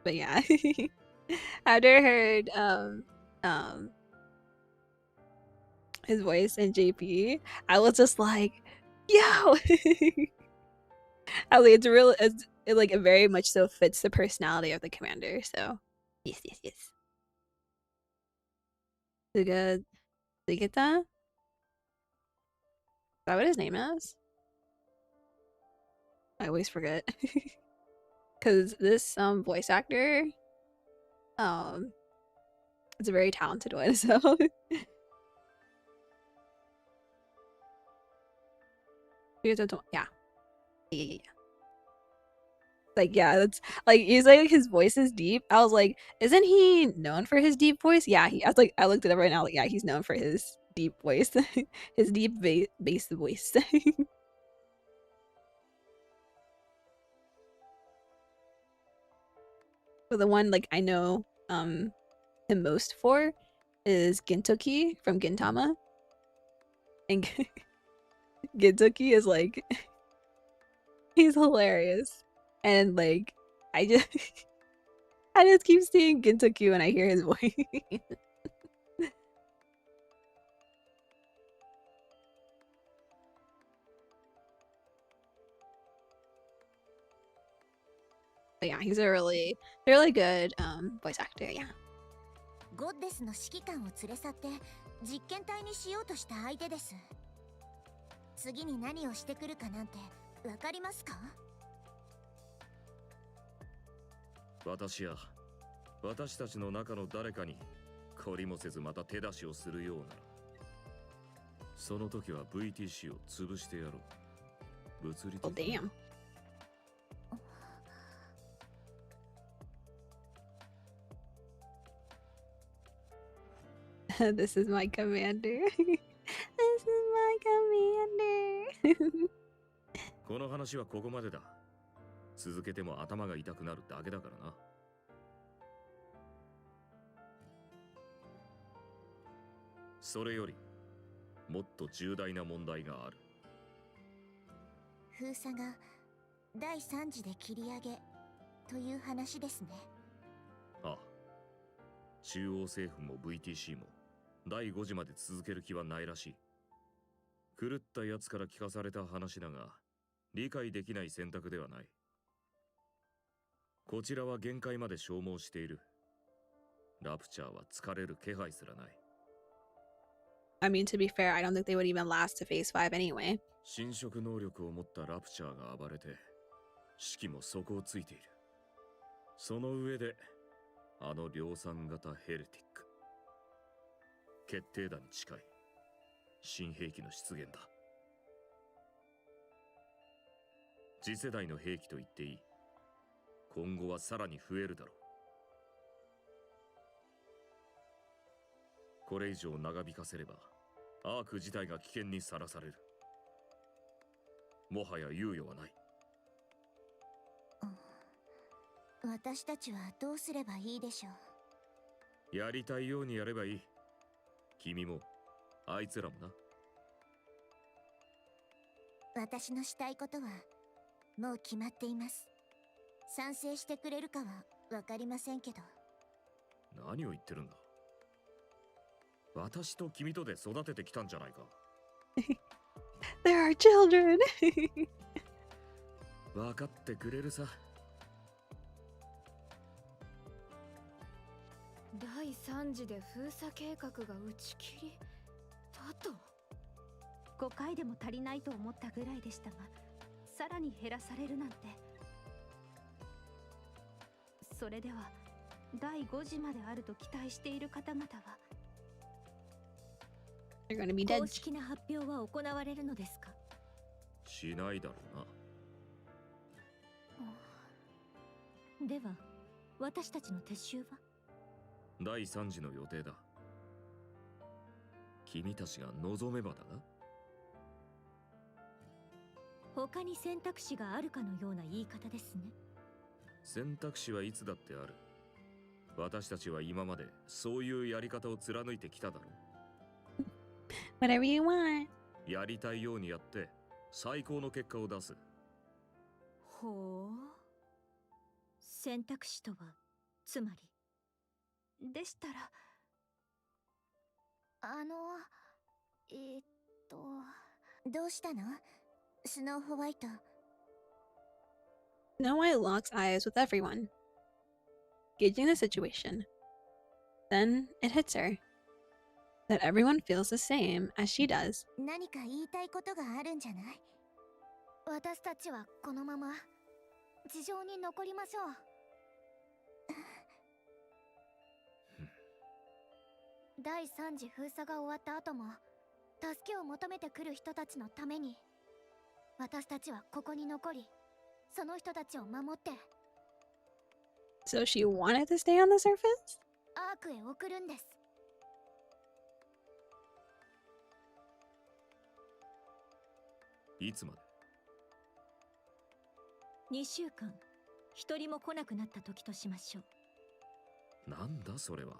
But yeah. After I heard his voice in JP, I was just like, yo! I was like, it like it very much so fits the personality of the commander, so yes. Sugeta? Is that what his name is? I always forget. Cause this voice actor it's a very talented one, so yeah. Like, yeah, that's like, he's like, his voice is deep. I was like, isn't he known for his deep voice? Yeah, I looked it up right now. Like, yeah, he's known for his deep voice, his deep bass voice. But the one like I know him most for is Gintoki from Gintama, and Gintoki is like he's hilarious, and like I just I just keep seeing Gintoki when I hear his voice. But yeah, he's a really good voice actor. Yeah. ゴッデスの指揮官を連れ去って実験体にしようとした相手です。次に何をしてくるかなんてわかりますか？私や私たちの中の誰かに懲りもせずまた手出しをするようなら、その時は VTC を潰してやろう。物理 Well, 的に。 damn. This is my commander. This is my commander. この話はここまでだ。続けても頭が痛くなるだけだからな。それよりもっと重大な問題がある。封鎖が第3次で切り上げという話ですね。ああ、中央政府も VTC も第5次まで続ける気はないらしい。狂ったやつから聞かされた話だが、理解できない選択ではない。こちらは限界まで消耗している。ラプチャーは疲れる気配すらない。I mean, to be fair, I don't think they would even last to phase 5 anyway. 侵食能力を持ったラプチャーが暴れて、士気も底をついている。その上で、あの量産型ヘルティック。決定打に近い。新兵器の出現だ。次世代の兵器と言っていい。今後はさらに増えるだろう。これ以上長引かせれば、アーク自体が危険にさらされる。もはや猶予はない。私たちはどうすればいいでしょう。やりたいようにやればいい。君も、あいつらもな。私のしたいことはもう決まっています。賛成してくれるかはわかりませんけど。何を言ってるんだ。私と君とで育ててきたんじゃないか。There are children. 分かってくれるさ。第3次で封鎖計画が打ち切りだと。5回でも足りないと思ったぐらいでしたが、さらに減らされるなんて。それでは第5次まであると期待している方々は They're gonna be dead. 公式な発表は行われるのですか？しないだろうな。では私たちの撤収は？第3次の予定だ。君たちが望めばだな。他に選択肢があるかのような言い方ですね。選択肢はいつだってある。私たちは今までそういうやり方を貫いてきただろう。Whatever you want. やりたいようにやって最高の結果を出す。ほう。選択肢とはつまりでしたら、どうしたの？スノーホワイト。Snow White locks eyes with everyone, gauging the situation. Then it hits her that everyone feels the same as she does. 何か言いたいことがあるんじゃない？私たちはこのまま地上に残りましょう。第3次封鎖が終わった後も助けを求めてくる人たちのために、私たちはここに残り、その人たちを守って。 So she wanted to stay on the surface? アークへ送るんです。いつまで？ 2週間一人も来なくなった時としましょう。なんだそれは。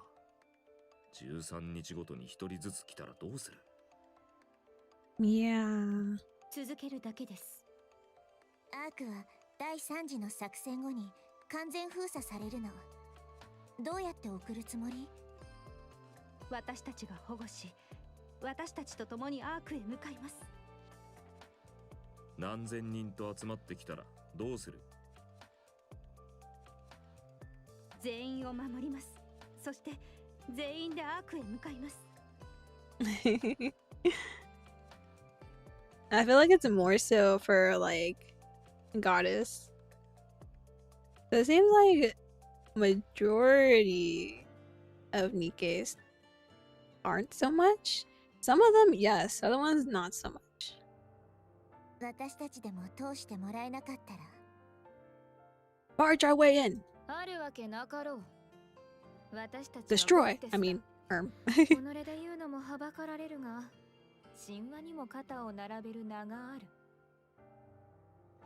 13日ごとに1人ずつ来たらどうする？ Yeah. 続けるだけです。アークは第3次の作戦後に完全封鎖されるの。どうやって送るつもり？私たちが保護し、私たちと共にアークへ向かいます。何千人と集まってきたらどうする？全員を守ります。そして全員でアークへ向かいます。I feel like it's more so for like goddess. So it seems like majority of Nikkes aren't so much. Some of them, yes. Other ones, not so much. 私たちでも通してもらえなかったら Barge our way in. あるわけなかろう。私たちは Destroy. I mean, 己で言うのもはばかられるが、神話にも肩を並べる名がある。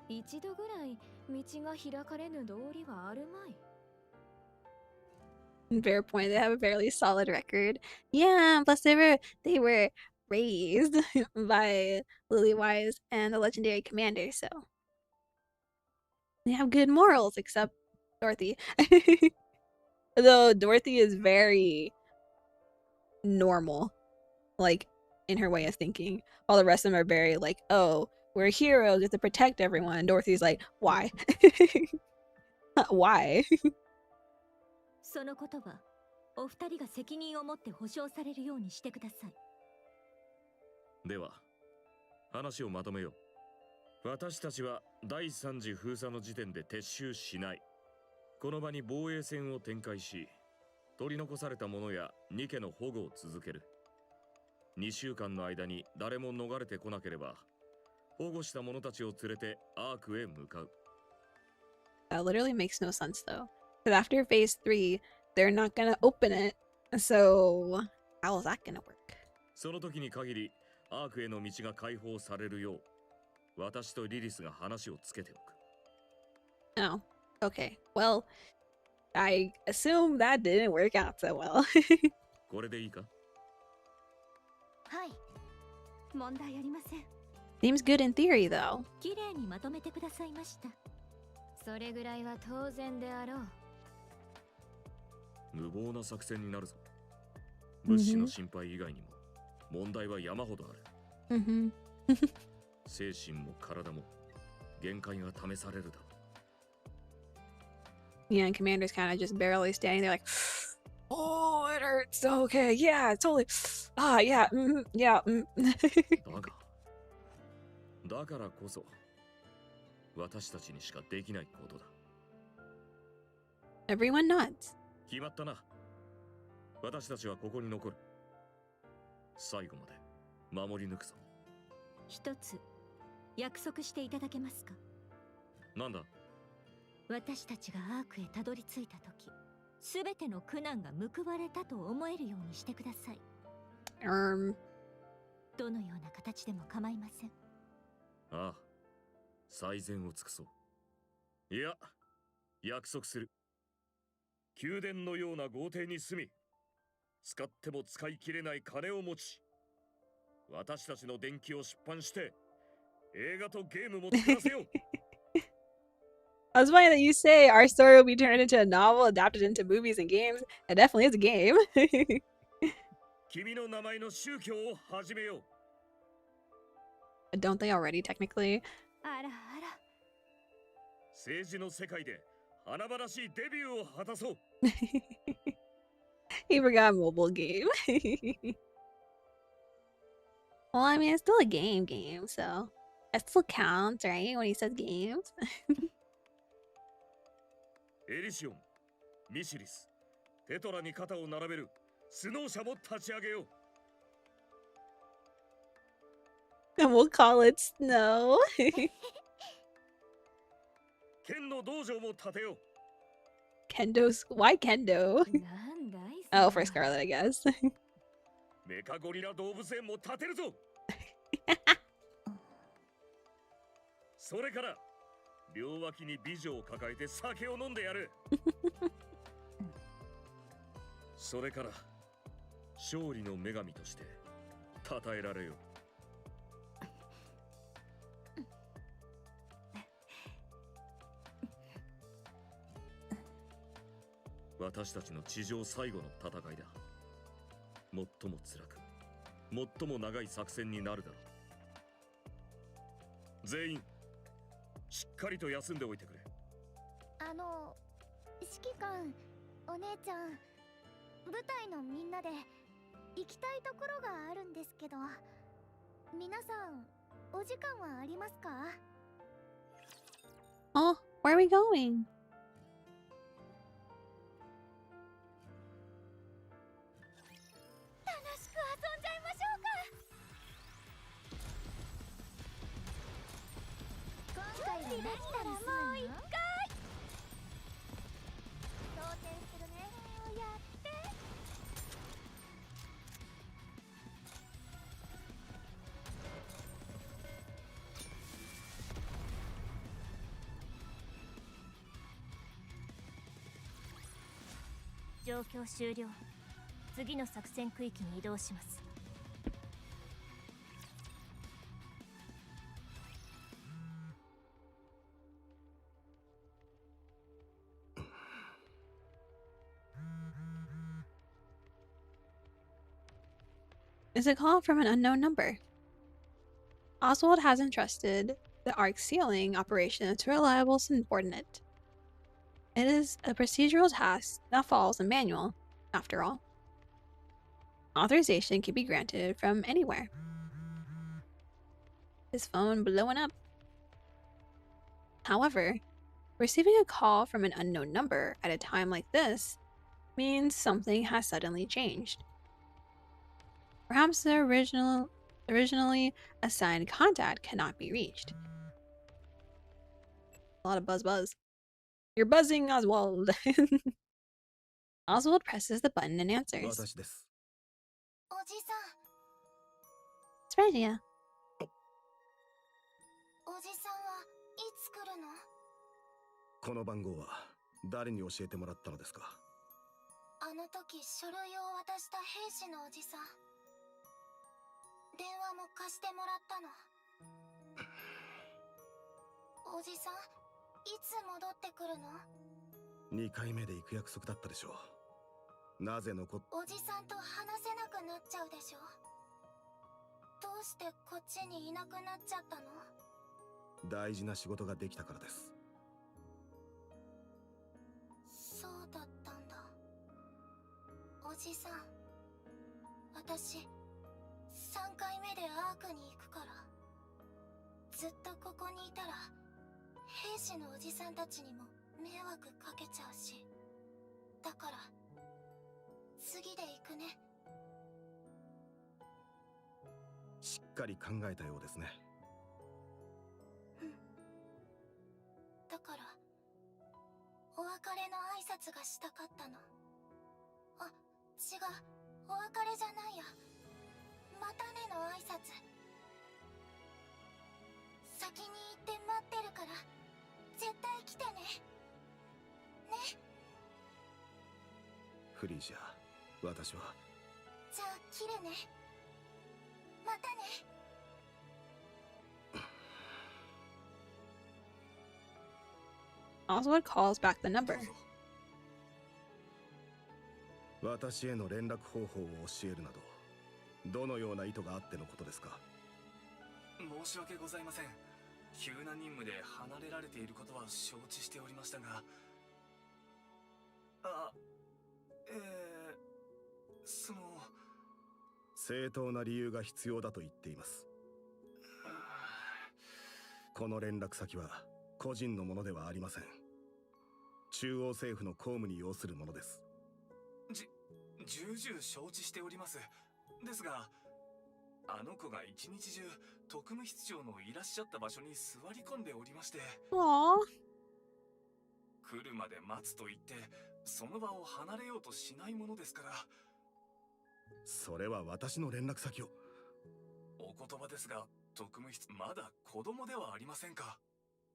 一度ぐらい道が開かれぬ道理はあるまい。Fair point. They have a fairly solid record. Yeah, plus they were raised by Lilywise and the legendary commander, so they have good morals, except Dorothy. Though Dorothy is very normal, like in her way of thinking, while the rest of them are very like, oh, we're heroes, we have to protect everyone. And Dorothy's like, why? Why? その言葉、お二人が責任を持って保証されるようにしてください。では、話をまとめよう。私たちは第3次封鎖の時点で撤収しない。この場に防衛戦を展開し、取り残された者やニケの保護を続ける。2週間の間に誰も逃れてこなければ、保護した者たちを連れてアークへ向かう。That literally makes no sense though. Because after phase 3, they're not gonna open it. So, how is that gonna work? その時に限り、アークへの道が開放されるよう、私とリリスが話をつけておく。Oh, okay. Well, I assume that didn't work out so well. これでいいか？はい。問題ありません。Seems good in theory though. 綺麗にまとめてくださいました。それぐらいは当然であろう。無謀な作戦になるぞ。物資の心配以外にも問題は山ほどある。精神も体も限界が試されるだろう。Yeah, and Commander's kind of just barely standing there like, oh, it hurts. Okay, yeah, totally. Ah, yeah, yeah. だからこそ私たちにしかできないことだ。Everyone nods. 決まったな。私たちはここに残る。最後まで守り抜くぞ。一つ約束していただけますか？なんだ？私たちがアークへたどり着いた時、すべての苦難が報われたと思えるようにしてください。どのような形でも構いません。ああ、最善を尽くそう。いや、約束する。宮殿のような豪邸に住み、使っても使い切れない金を持ち、私たちの伝記を出版して、映画とゲームも作らせよう。I was funny that you say our story will be turned into a novel, adapted into movies and games. It definitely is a game. 君の名前の宗教を始めよう。Don't they already technically? あらあら。政治の世界で華々しいデビューを果たそう。He forgot mobile game. Well, I mean, it's still a game, so that still counts, right? When he says games. エリシオン、ミシリス、テトラに肩を並べるスノー社も立ち上げよう。And we'll call it Snow. 剣の道場も建てよう。Kendo's... Why Kendo? なんだい Oh, for Scarlet, I guess. メカゴリラ動物園も建てるぞ。それから両脇に美女を抱えて酒を飲んでやる。それから勝利の女神として称えられよう。私たちの地上最後の戦いだ。最も辛く、最も長い作戦になるだろう。全員しっかりと休んでおいてくれ。指揮官、お姉ちゃん、舞台のみんなで行きたいところがあるんですけど、皆さんお時間はありますか？ Oh, where are we going? 楽しく遊んじゃいましょうか。今回は何々するの？もう一回当選するね。やって。状況終了。次の作戦区域に移動します。It's a call from an unknown number. Oswald has entrusted the Ark sealing operation to a reliable subordinate. It is a procedural task that follows a manual, after all. Authorization can be granted from anywhere. His phone blowing up. However, receiving a call from an unknown number at a time like this means something has suddenly changed. Perhaps the originally assigned contact cannot be reached. A lot of buzz. You're buzzing, Oswald. Oswald presses the button and answers. 私です。おじさん、 It's Regia. おじさんはいつ来るの？この番号は誰に教えてもらったのですか？あの時書類を渡した兵士のおじさん。電話も貸してもらったの。おじさん、いつ戻ってくるの？2回目で行く約束だったでしょう。なぜおじさんと話せなくなっちゃうでしょ。どうしてこっちにいなくなっちゃったの？大事な仕事ができたからです。そうだったんだ。おじさん、私3回目でアークに行くから、ずっとここにいたら兵士のおじさんたちにも迷惑かけちゃうし、だから次で行くね。しっかり考えたようですね。うん。だからお別れの挨拶がしたかったの。あ、違う、お別れじゃないや。またねの挨拶。先に行って待ってるから絶対来てね。ね。フリージャー、私は。じゃあ切るね。またね。Oswald calls back the number. 私への連絡方法を教えるなど、どのような意図があってのことですか？申し訳ございません。急な任務で離れられていることは承知しておりましたが、その正当な理由が必要だと言っています。この連絡先は個人のものではありません。中央政府の公務に要するものです。重々承知しております。ですが、あの子が一日中特務室長のいらっしゃった場所に座り込んでおりまして、Aww. 来るまで待つと言ってその場を離れようとしないものですから。それは私の連絡先を。お言葉ですが、特務室まだ子供ではありませんか。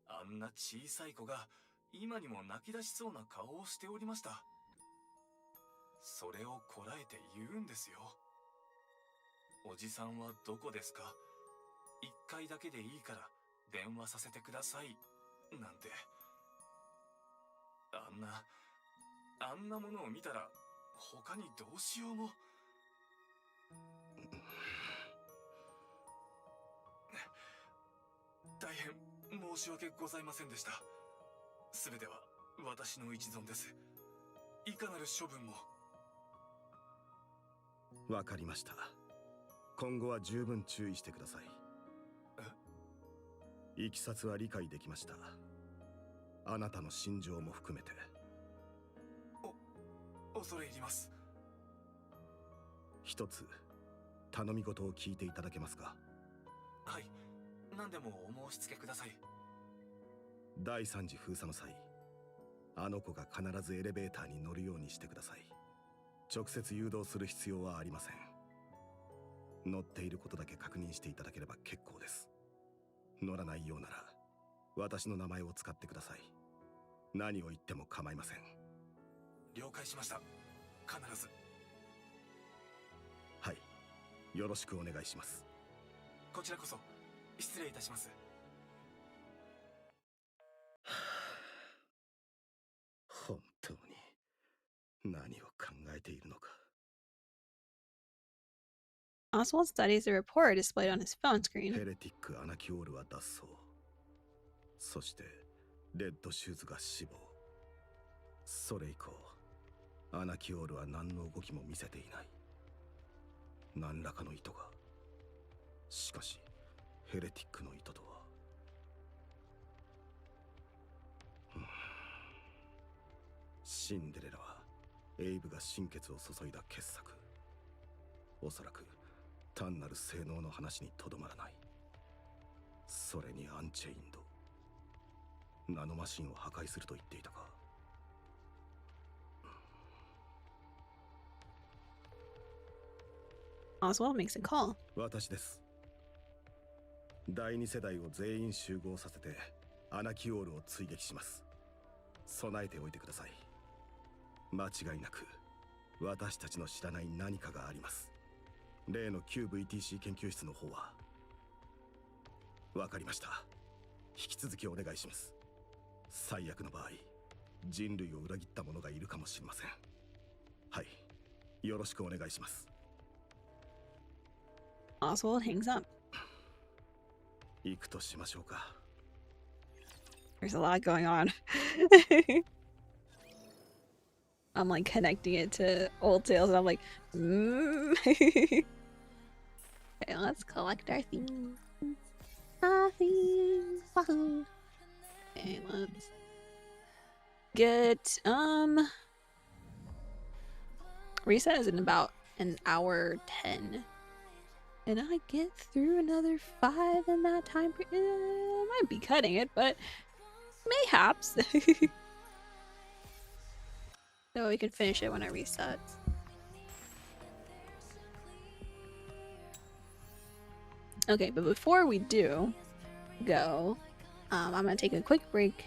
あんな小さい子が今にも泣き出しそうな顔をしておりました。それをこらえて言うんですよ。おじさんはどこですか？一回だけでいいから電話させてくださいなんて。あんなものを見たら他にどうしようも。大変申し訳ございませんでした。すべては私の一存です。いかなる処分も。わかりました。今後は十分注意してください。いきさつは理解できました。あなたの心情も含めて。恐れ入ります。一つ頼み事を聞いていただけますか？はい、何でもお申し付けください。第3次封鎖の際、あの子が必ずエレベーターに乗るようにしてください。直接誘導する必要はありません。乗っていることだけ確認していただければ結構です。乗らないようなら私の名前を使ってください。何を言っても構いません。了解しました。必ず。はい、よろしくお願いします。こちらこそ失礼いたします。本当に何を考えているのか。Oswald studies the report displayed on his phone screen. ヘレティック・アナキオールは脱走。そしてレッドシューズが死亡。それ以降アナキオールは何の動きも見せていない。何らかの意図が。しかしヘレティックの意図とは。シンデレラはエイブが心血を注いだ傑作。おそらく単なる性能の話にとどまらない。それにアンチェインド、ナノマシンを破壊すると言っていたか。Oswald makes a call. 私です。第2世代を全員集合させてアナキオールを追撃します。備えておいてください。間違いなく私たちの知らない何かがあります。例の旧 VTC 研究室の方は。わかりました。引き続きお願いします。最悪の場合、人類を裏切った者がいるかもしれません。はい、よろしくお願いします。Oswald hangs up. 行くとしましょうか。There's a lot going on. I'm like connecting it to old tales, and I'm like, Okay, let's collect our things. Our things. Wahoo. Okay, let's get reset is in about an hour 10. And I get through another 5 in that time. I might be cutting it, but mayhaps. So we can finish it when it resets. Okay, but before we do go, I'm gonna take a quick break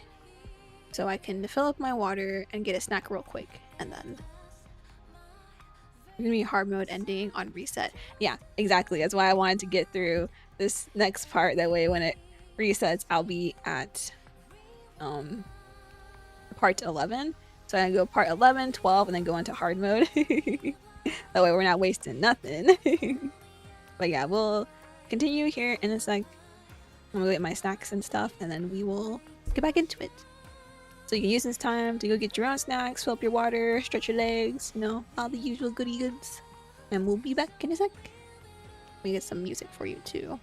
so I can fill up my water and get a snack real quick, and then we're gonna be hard mode ending on reset. Yeah, exactly. That's why I wanted to get through this next part. That way, when it resets, I'll be at part 11. So I go part 11, 12, and then go into hard mode. That way we're not wasting nothing. But yeah, we'll continue here in a sec. I'm gonna get my snacks and stuff, and then we will get back into it. So you can use this time to go get your own snacks, fill up your water, stretch your legs, you know, all the usual goody goods. And we'll be back in a sec. We get some music for you too.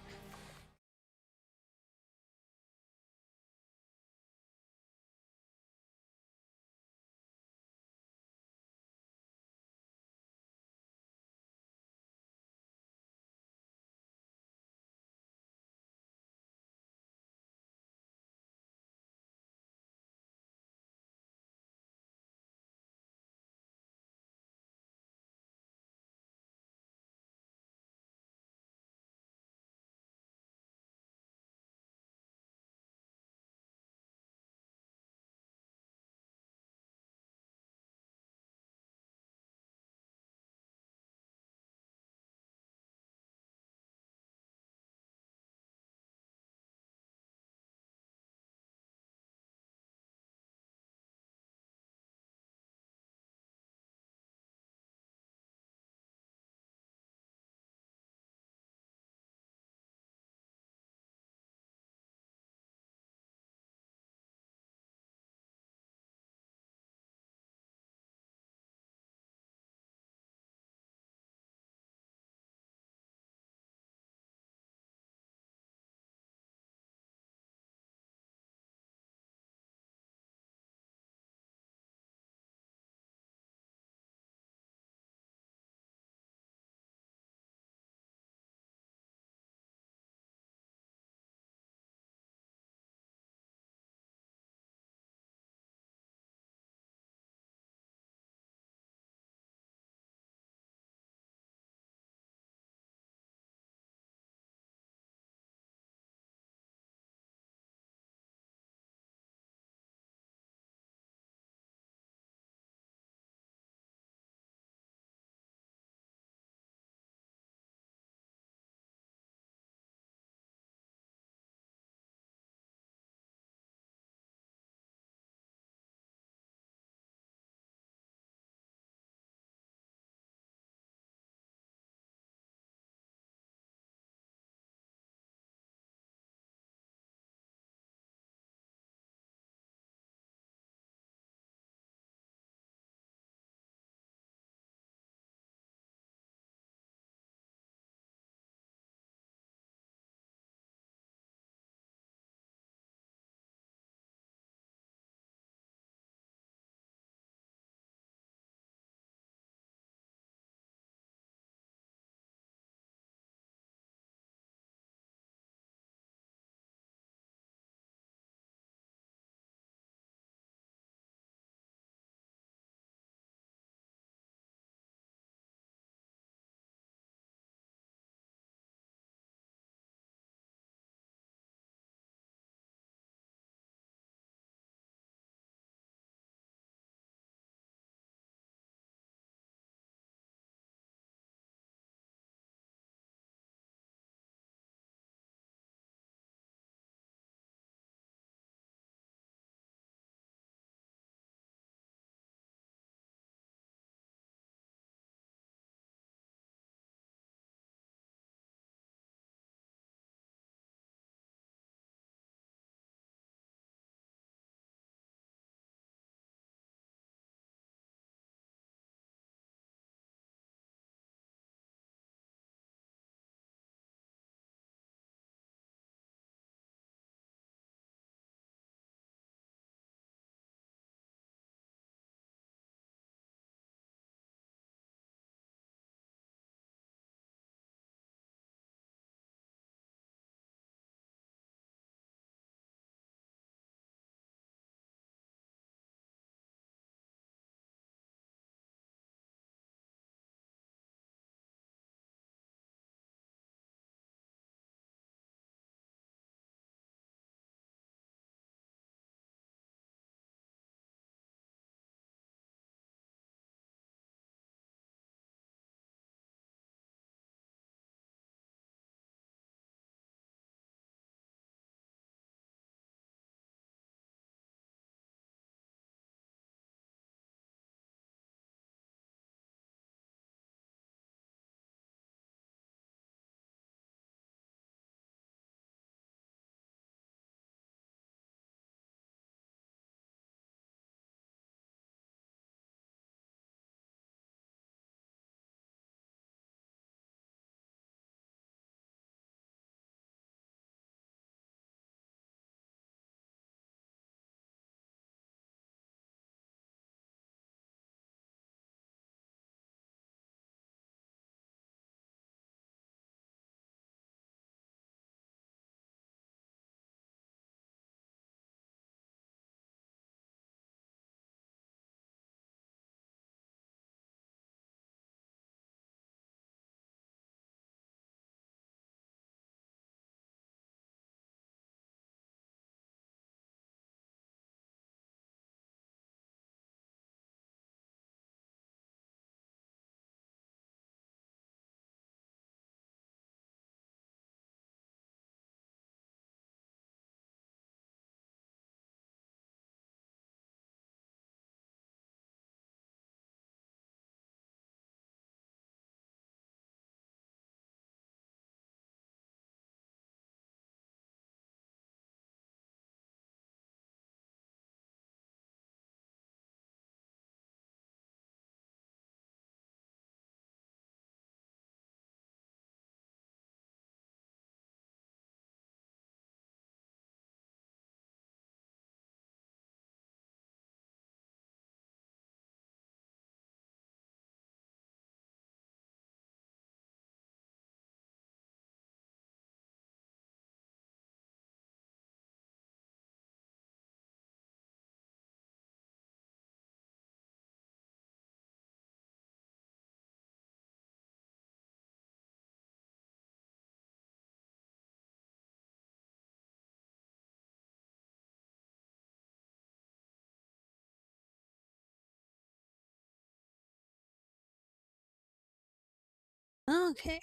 Okay,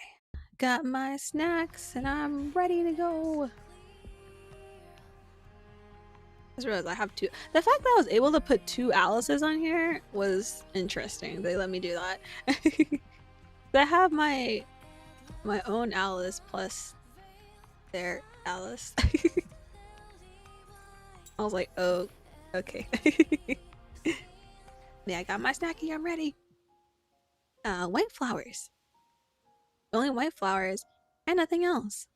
got my snacks and I'm ready to go. I just realized I have two. The fact that I was able to put two Alices on here was interesting. They let me do that. I have my own Alice plus their Alice. I was like, oh, okay. Yeah, I got my snacky. I'm ready. White flowers. Only white flowers and nothing else.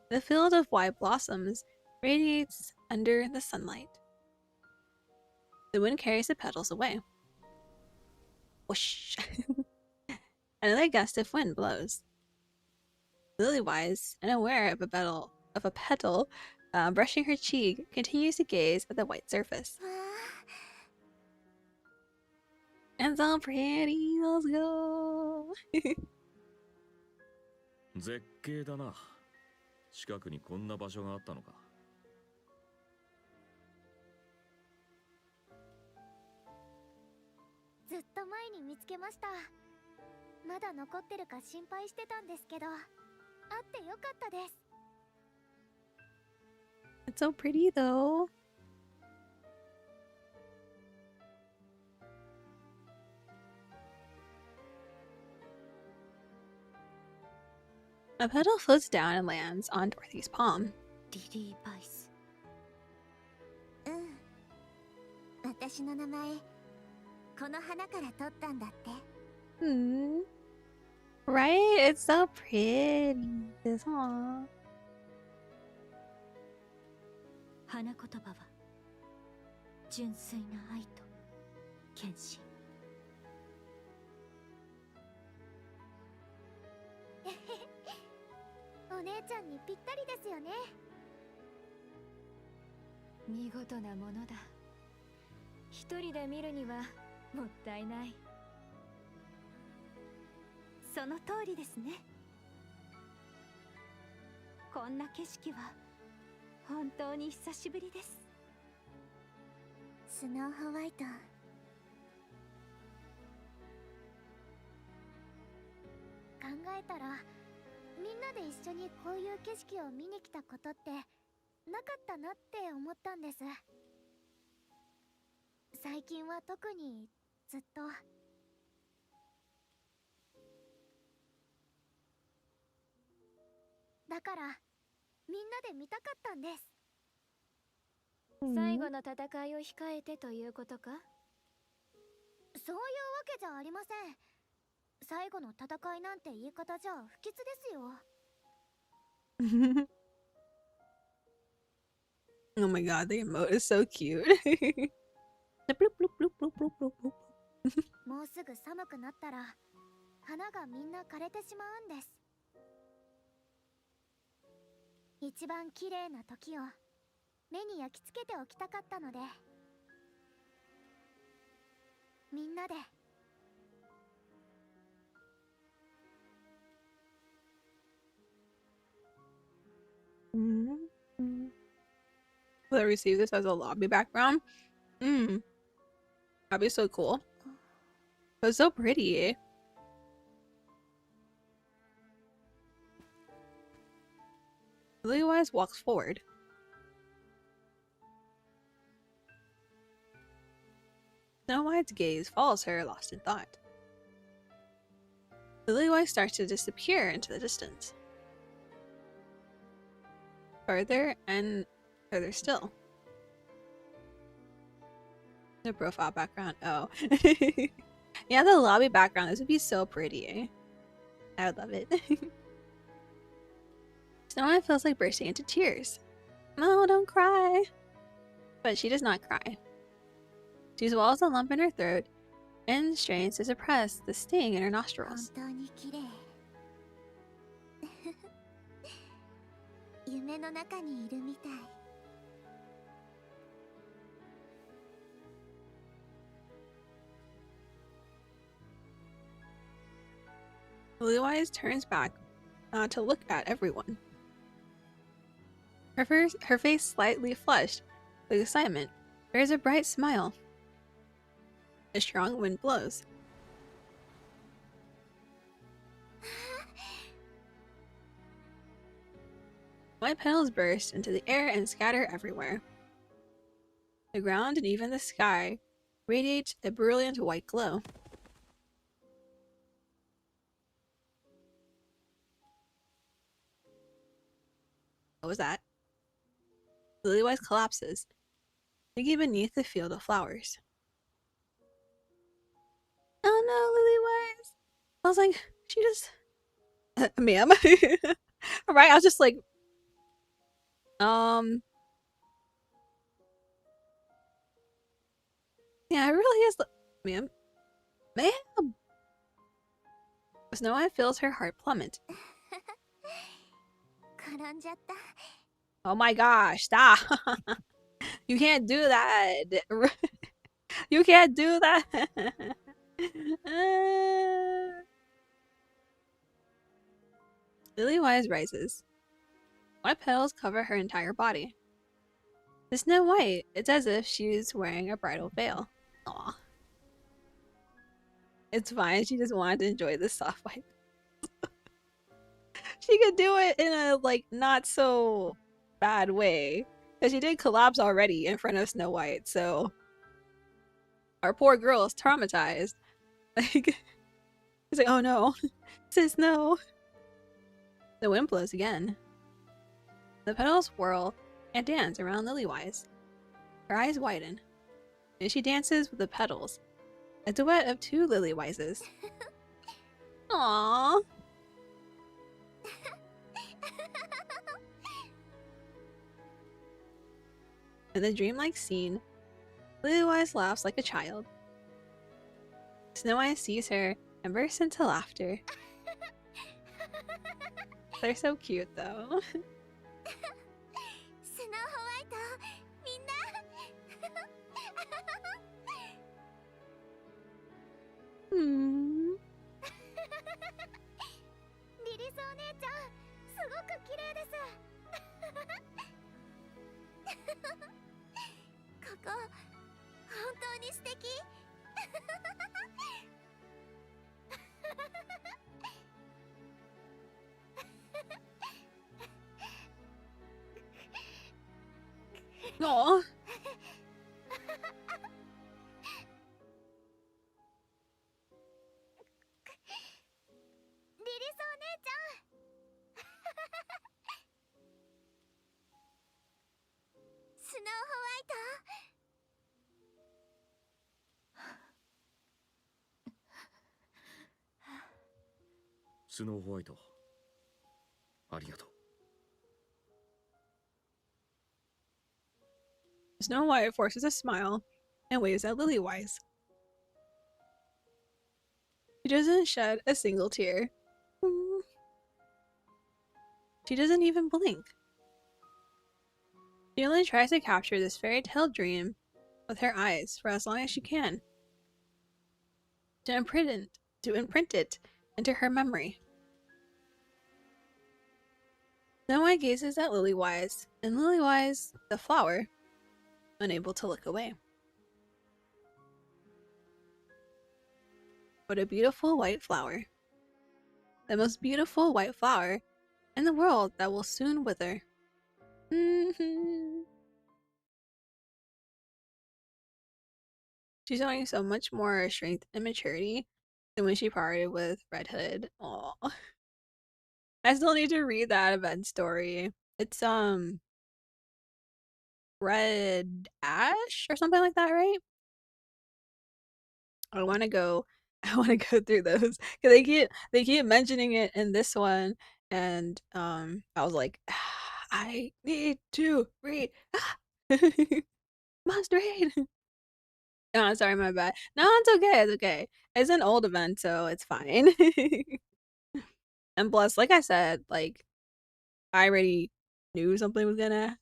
The field of white blossoms radiates under the sunlight. The wind carries the petals away. Whoosh! Another gust of wind blows. Lily-wise and aware of a petal brushing her cheek, continues to gaze at the white surface. And so pretty, let's go! 絶景だな。近くにこんな場所があったのか。ずっと前に見つけました。まだ残ってるか心配してたんですけど、あってよかったです。It's so pretty though. A petal floats down and lands on Dorothy's palm. リリー・バイス。私の名前、この花から取ったんだって。Right? It's so pretty. This one. 花言葉は純粋な愛と献身。お姉ちゃんにぴったりですよね。見事なものだ。一人で見るにはもったいない。その通りですね。こんな景色は本当に久しぶりです。スノーホワイト。考えたらみんなで一緒にこういう景色を見に来たことってなかったなって思ったんです。最近は特にずっと。だからみんなで見たかったんです。最後の戦いを控えてということか？そういうわけじゃありません。最後の戦いなんて言い方じゃ不吉ですよ。Oh my god, the emote is so cute. The bloop, bloop, bloop, bloop, bloop, bloop, bloop. もうすぐ寒くなったら花がみんな枯れてしまうんです。一番綺麗な時を目に焼き付けておきたかったので、みんなで。Will I receive this as a lobby background? That'd be so cool. It's so pretty. Lily-wise walks forward. Snow-White's gaze follows her, lost in thought. Lily-wise starts to disappear into the distance. Further and further still. The profile background. Oh. Yeah, the lobby background. This would be so pretty. I would love it. Snow White feels like bursting into tears. No, don't cry. But she does not cry. She swallows a lump in her throat and strains to suppress the sting in her nostrils. 本当に綺麗。夢の中にいるみたい。Lily-wise turns back to look at everyone. Her face slightly flushed with excitement. There is a bright smile. A strong wind blows. White petals burst into the air and scatter everywhere. The ground and even the sky radiate a brilliant white glow. What was that? Lilywise collapses, digging beneath the field of flowers. Oh no, Lilywise! I was like, she just... ma'am? Right? I was just like... Yeah, it really is... Ma'am? Ma'am! Snow White feels her heart plummet. Oh my gosh, stop! You can't do that! You can't do that! Lilywise rises. White petals cover her entire body. To Snow White, it's as if she's wearing a bridal veil. Aw. It's fine, she just wanted to enjoy the soft white. She could do it in a, like, not so bad way. Because she did collapse already in front of Snow White, so... Our poor girl is traumatized. Like... He's like, oh no. Sis, no. The wind blows again. The petals whirl and dance around Lilywise. Her eyes widen, and she dances with the petals. A duet of two Lilywises. Aww. In the dreamlike scene, Lilywise laughs like a child. Snow White sees her and bursts into laughter. They're so cute though. Hmm. Aww. Snow White. ありがとう。 Snow White forces a smile and waves at Lilywise. She doesn't shed a single tear. She doesn't even blink. She only tries to capture this fairy tale dream with her eyes for as long as she can. To imprint it into her memory. Snow White gazes at Lilywise, and Lilywise, the flower, unable to look away. What a beautiful white flower. The most beautiful white flower in the world that will soon wither. She's showing so much more strength and maturity than when she parted with Red Hood. Aww. I still need to read that event story. It's Red Ash or something like that, right? I want to go through those because they keep mentioning it in this one, and I was like, I need to read. Must read. Oh, sorry, my bad. No, it's okay. It's okay. It's an old event, so it's fine. And plus, like I said, like I already knew something was gonna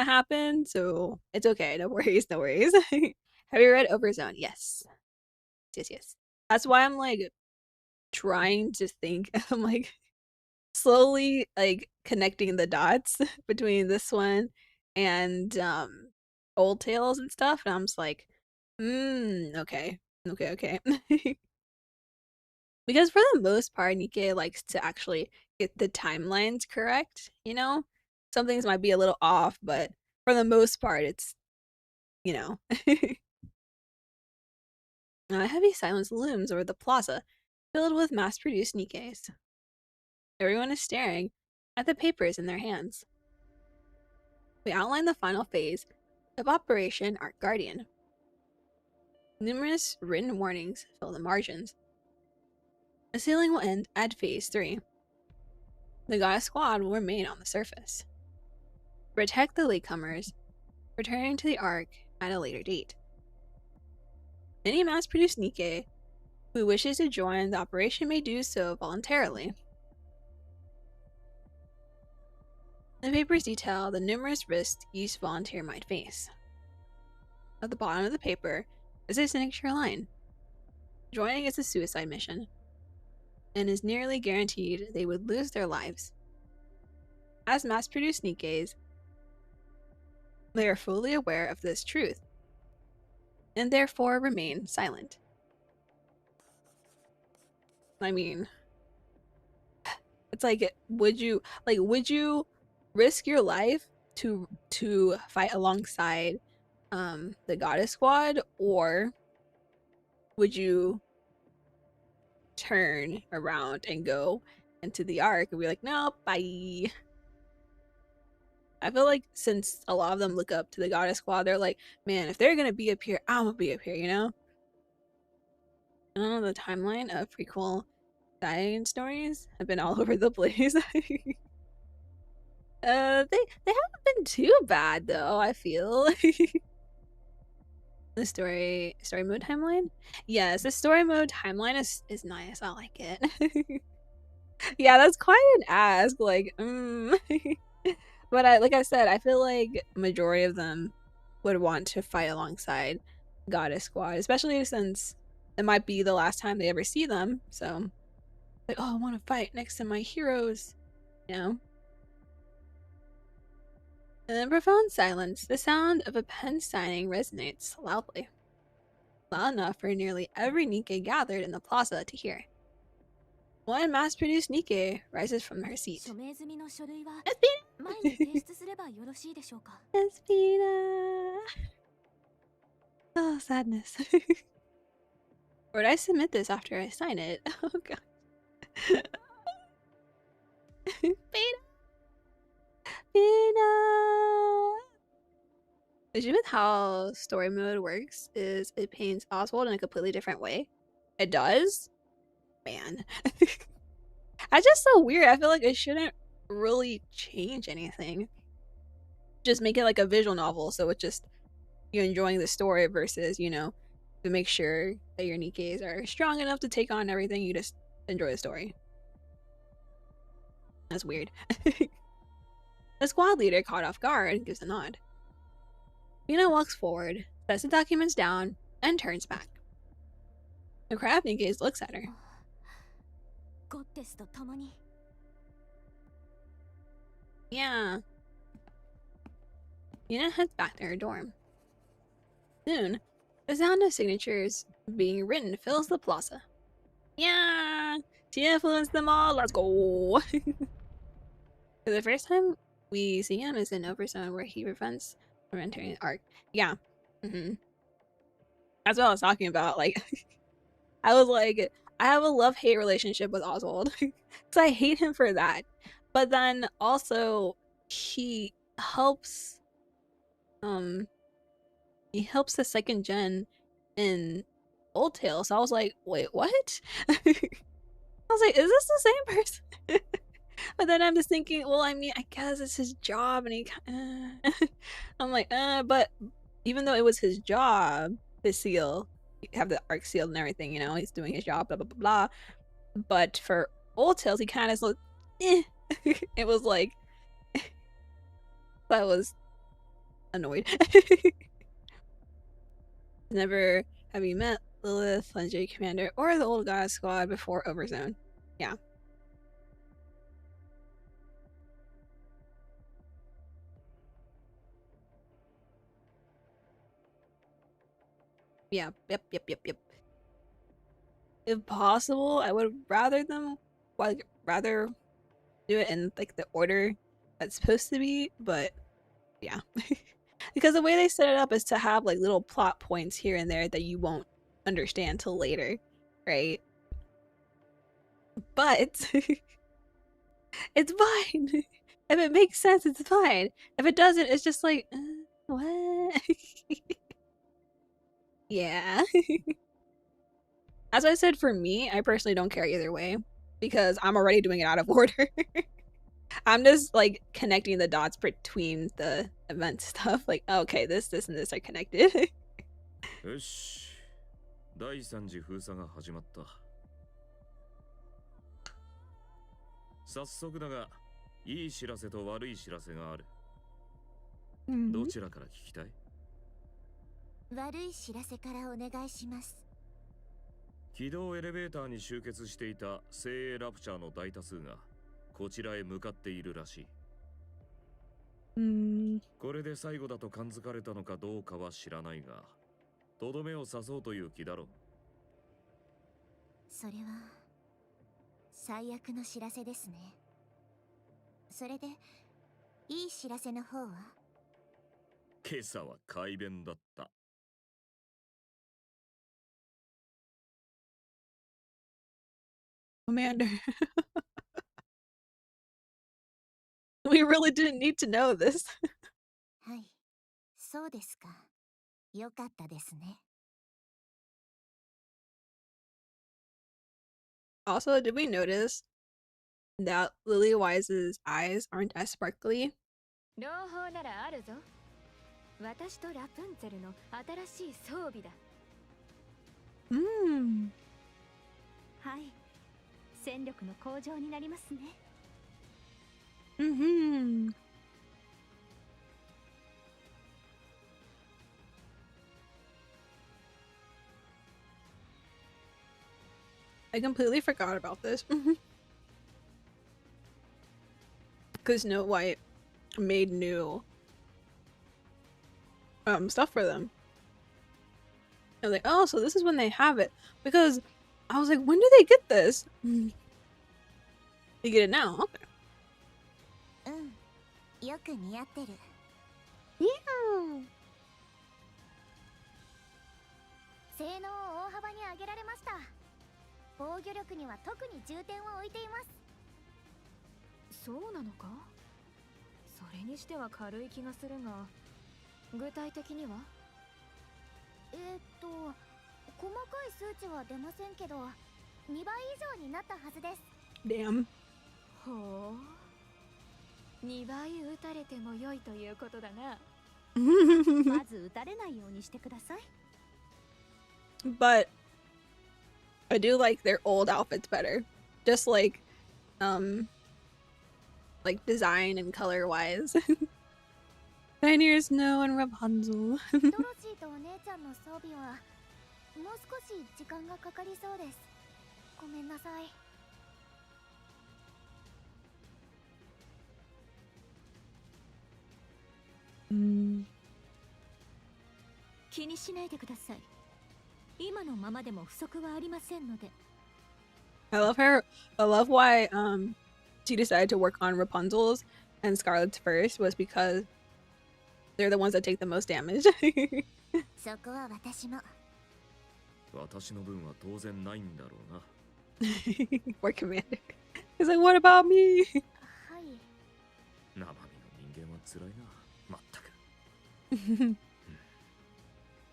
happen, so it's okay. No worries, no worries. Have you read Overzone? Yes. Yes. That's why I'm like trying to think. I'm like slowly like connecting the dots between this one and Old Tales and stuff, and I'm just like, okay. Because for the most part, Nikke likes to actually get the timelines correct, you know? Some things might be a little off, but for the most part, it's, you know. A heavy silence looms over the plaza, filled with mass-produced Nikkes. Everyone is staring at the papers in their hands. We outline the final phase of Operation Ark Guardian. Numerous written warnings fill the margins. The sailing will end at Phase 3. The Goddess Squad will remain on the surface. Protect the latecomers, returning to the Ark at a later date. Any mass-produced Nikke who wishes to join the operation may do so voluntarily. The papers detail the numerous risks each volunteer might face. At the bottom of the paper is a signature line. Joining is a suicide mission, and is nearly guaranteed they would lose their lives. As mass-produced Nikkes, they are fully aware of this truth, and therefore remain silent. I mean, it's like, would you risk your life to fight alongside the Goddess Squad, or would you turn around and go into the Ark and be like, no, bye? I feel like since a lot of them look up to the Goddess Squad, they're like, man, if they're gonna be up here, I'm gonna be up here, you know? I don't know, the timeline of prequel dying stories have been all over the place. They haven't been too bad though, I feel. The story mode timeline? Yes, the story mode timeline is nice. I like it. Yeah, that's quite an ask. Like, but like I said, I feel like majority of them would want to fight alongside Goddess Squad, especially since it might be the last time they ever see them. So, like, oh, I want to fight next to my heroes, you know. In the profound silence, the sound of a pen signing resonates loudly. Loud enough for nearly every Nikke gathered in the plaza to hear. One mass-produced Nikke rises from her seat. Espina! Oh, sadness. Or would I submit this after I sign it? Oh god. Beta! Beta! The issue with how story mode works is it paints Oswald in a completely different way. It does? Man. That's just so weird. I feel like it shouldn't really change anything. Just make it like a visual novel, so it's just you're enjoying the story versus, you know, to make sure that your Nikkes are strong enough to take on everything, you just enjoy the story. That's weird. The squad leader, caught off guard, gives a nod. Mina walks forward, sets the documents down, and turns back. The crowd of Nikkes looks at her. Yeah. Mina heads back to her dorm. Soon, the sound of signatures being written fills the plaza. Yeah! She influenced them all, let's go! For the first time we see him is in Overzone, where he prevents from entering the Ark. Yeah. That's what I was talking about. Like, I was like, I have a love-hate relationship with Oswald. Because I hate him for that. But then also, he helps the second gen in Old Tale. So I was like, wait, what? I was like, is this the same person? But then I'm just thinking, well, I mean, I guess it's his job, and he I'm like, but even though it was his job to seal, have the Ark sealed and everything, you know, he's doing his job, blah blah blah blah. But for Old Tales, he kind of looked, it was like, I was annoyed. Never have you met Lilith, Legendary Commander, or the Old God Squad before Overzone? Yeah. Yeah, yep. If possible, I would rather them, like, rather do it in like the order that's supposed to be, but yeah. Because the way they set it up is to have like little plot points here and there that you won't understand till later, right? But it's fine. If it makes sense, it's fine. If it doesn't, it's just like, what? Yeah. As I said, for me, I personally don't care either way because I'm already doing it out of order. I'm just like connecting the dots between the event stuff. Like, okay, this, and this are connected. よし、第3次封鎖が始まった。早速だが、いい知らせと悪い知らせがある。どちらから聞きたい？悪い知らせからお願いします。軌道エレベーターに集結していた精鋭ラプチャーの大多数がこちらへ向かっているらしい。これで最後だと感づかれたのかどうかは知らないが、とどめを刺そうという気だろう。それは最悪の知らせですね。それでいい知らせの方は？今朝は快便だった。Commander. We really didn't need to know this. はい、そうですか。よかったですね。Also, did we notice that Lily Wise's eyes aren't as sparkly? 朗報ならあるぞ。私とラプンツェルの新しい装備だ。はい、戦力の向上になりますね。I completely forgot about this. Because Snow White made new stuff for them. I was like, oh, so this is when they have it. Because I was like, when do they get this? You get it now. Okay. よく似合ってる。Yeah. 性能を大幅に上げられました。防御力には特に重点を置いています。そうなのか？それにしては軽い気がするが、具体的には？細かい数値は出ませんけど、2倍以上になったはずです。Damn. ほう。2倍撃たれても良いということだな。まず撃たれないようにしてください。But I do like their old outfits better. Just like design and color wise. Pioneer Snow and Rapunzel. ドロシーとお姉ちゃんの装備はもう少し時間がかかりそうです。ごめんなさい。気にしないでください。今のままでも不足はありませんので。I love her. I love why she decided to work on Rapunzel's and Scarlet's first was because they're the ones that take the most damage. そこは私も。私の分は当然ないんだろうな。Poor Commander. He's like, what about me? はい。生身の人間は辛いな。まったく。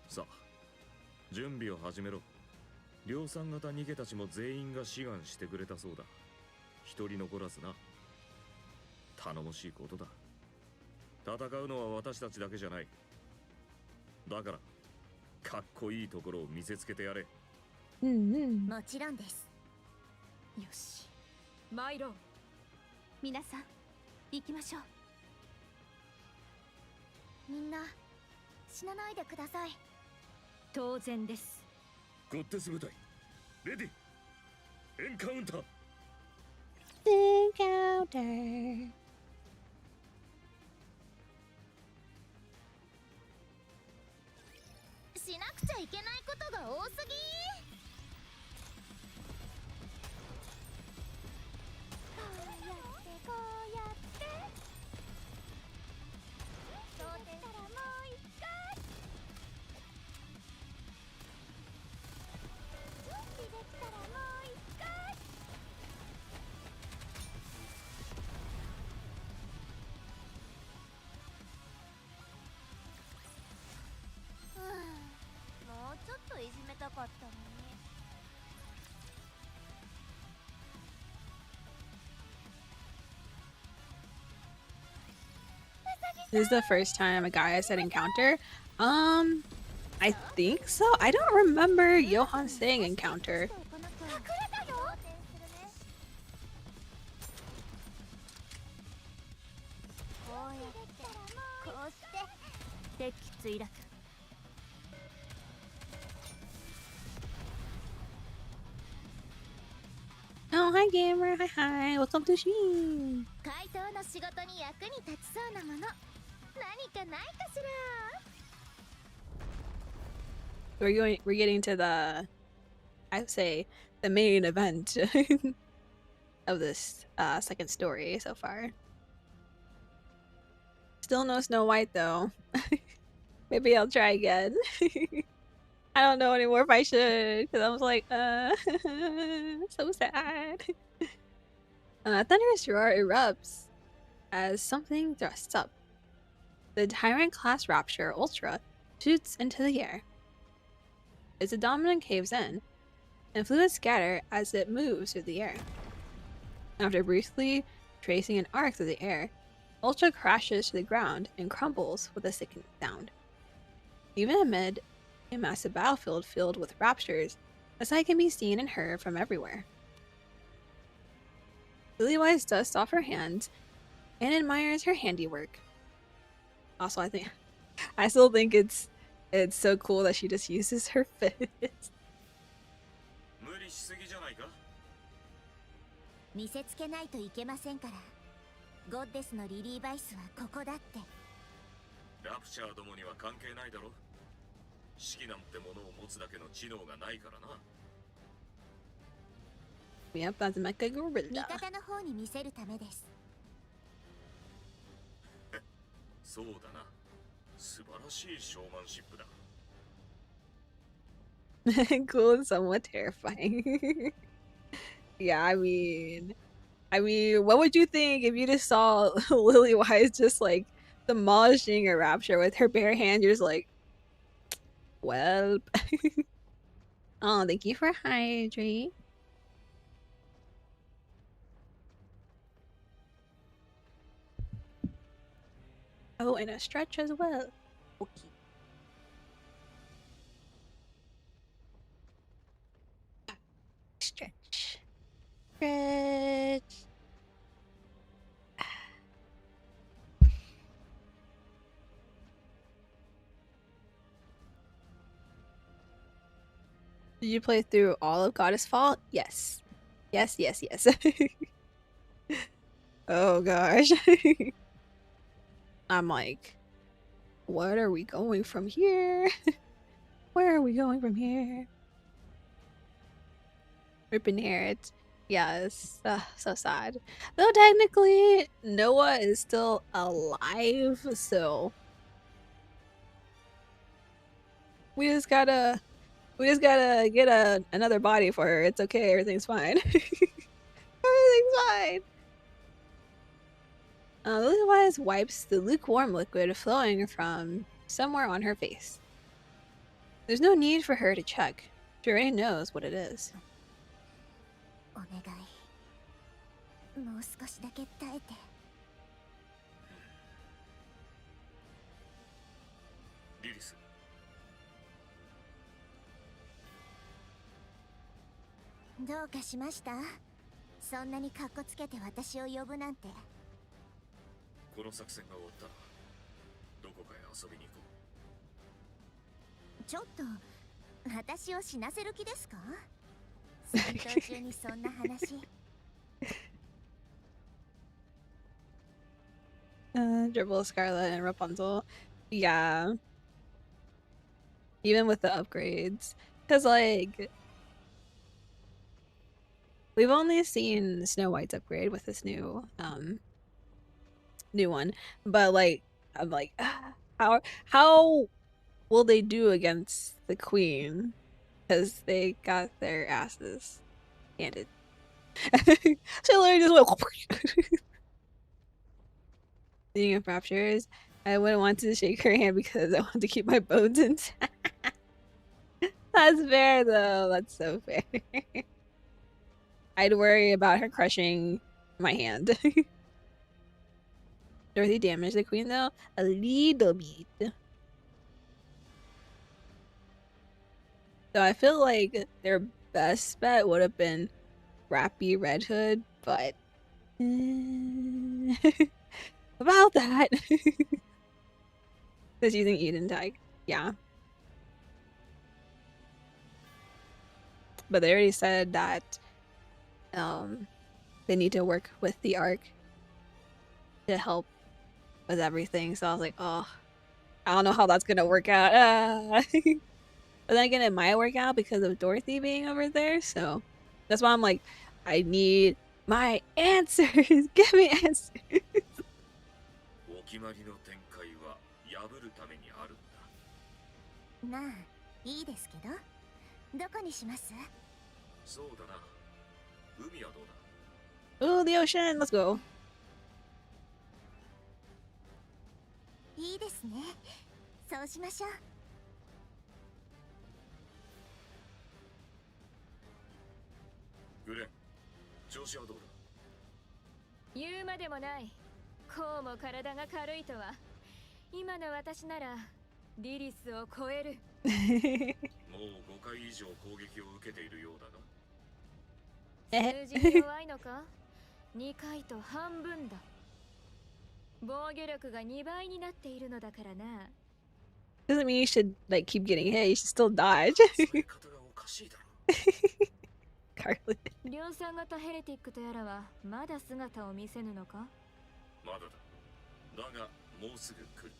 さあ、準備を始めろ。量産型ニケたちも全員が志願してくれたそうだ。一人残らずな。頼もしいことだ。戦うのは私たちだけじゃない。だからかっこいいところを見せつけてやれ。もちろんです。よし、参ろう。皆さん、行きましょう。みんな死なないでください。当然です。ゴッテス部隊、レディ、エンカウンター。Encounter. しなくちゃいけないことが多すぎ。こうやってこ This is the first time a guy has said encounter. I think so. I don't remember Johan saying encounter. Oh, hi gamer. Hi. Welcome to Sheen. We're getting to the, I would say, the main event of this second story so far. Still no Snow White though. Maybe I'll try again. I don't know anymore if I should, because I was like, so sad. Thunderous roar erupts as something thrusts up. The Tyrant class Rapture Ultra shoots into the air. Its dominant caves in, and fluids scatter as it moves through the air. After briefly tracing an arc through the air, Ultra crashes to the ground and crumbles with a sickening sound. Even amid a massive battlefield filled with raptures, a sight can be seen and heard from everywhere. Lilywise dusts off her hands and admires her handiwork. Also, I still think it's so cool that she just uses her fist. 見せつけないといけませんから。ゴッデスのリリーバイスはここだって。ラプチャーどもには関係ないだろ。式なんてものを持つだけの知能がないからな。Yep, that's Mecha Gorilla. 味方の方に見せるためです。そうだな。素晴らしいショーマンシップだ。Cool and somewhat terrifying. Yeah, I mean, what would you think if you just saw Lilywise just like demolishing a rapture with her bare hand? You're just like, well, oh, thank you for hydrate. Oh, and a stretch as well. Okay. Stretch. Stretch. Did you play through all of Goddess Fall? Yes. Yes, yes, yes. Oh gosh. I'm like, what are we going from here? Where are we going from here? Ripping hair. It's, yeah, it's so sad. Though technically, Noah is still alive, so we just gotta get another body for her. It's okay. Everything's fine. Everything's fine. Lilywise wipes the lukewarm liquid flowing from somewhere on her face. There's no need for her to check. She already knows what it is. お願い。もう少しだけ耐えて。リリス。どうかしました？そんなにカッコつけて私を呼ぶなんて。この作戦が終わったらどこかへ遊びに行こう。ちょっと私を死なせる気ですか？戦闘中にそんな話。Dribble, Scarlet, and Rapunzel. Yeah. Even with the upgrades. Because, like, we've only seen Snow White's upgrade with this new one. But, like, I'm like, how will they do against the Queen? Because they got their asses handed. She literally just went. Speaking of raptures, I wouldn't want to shake her hand because I want to keep my bones intact. That's fair, though. That's so fair. I'd worry about her crushing my hand. Dorothy damaged the queen though a little bit. So I feel like their best bet would have been Rappy Red Hood, but about that. Just using Eden tag. Yeah. But they already said that they need to work with the Ark to help with everything. So I was like, oh, I don't know how that's gonna work out. But then again, it might work out because of Dorothy being over there. So that's why I'm like, I need my answers. Give me answers. お決まりの展開は破るためにあるんだ。まあいいですけど、どこにします？そうだな。海はどうだ？ Oh, the ocean. Let's go. いいですね。そうしましょう。グレン、調子はどうだ？言うまでもない。こうも体が軽いとは。今の私ならリリスを超える。もう5回以上攻撃を受けているようだが。数字に弱いのか？2回と半分だ。防御力が2倍になっているのだからな。Doesn't mean you should like keep getting hit. You should still dodge. それ方がおかしいだろ。量産型ヘレティックとやらはまだ姿を見せぬのか？まだだ。だがもうすぐ来る。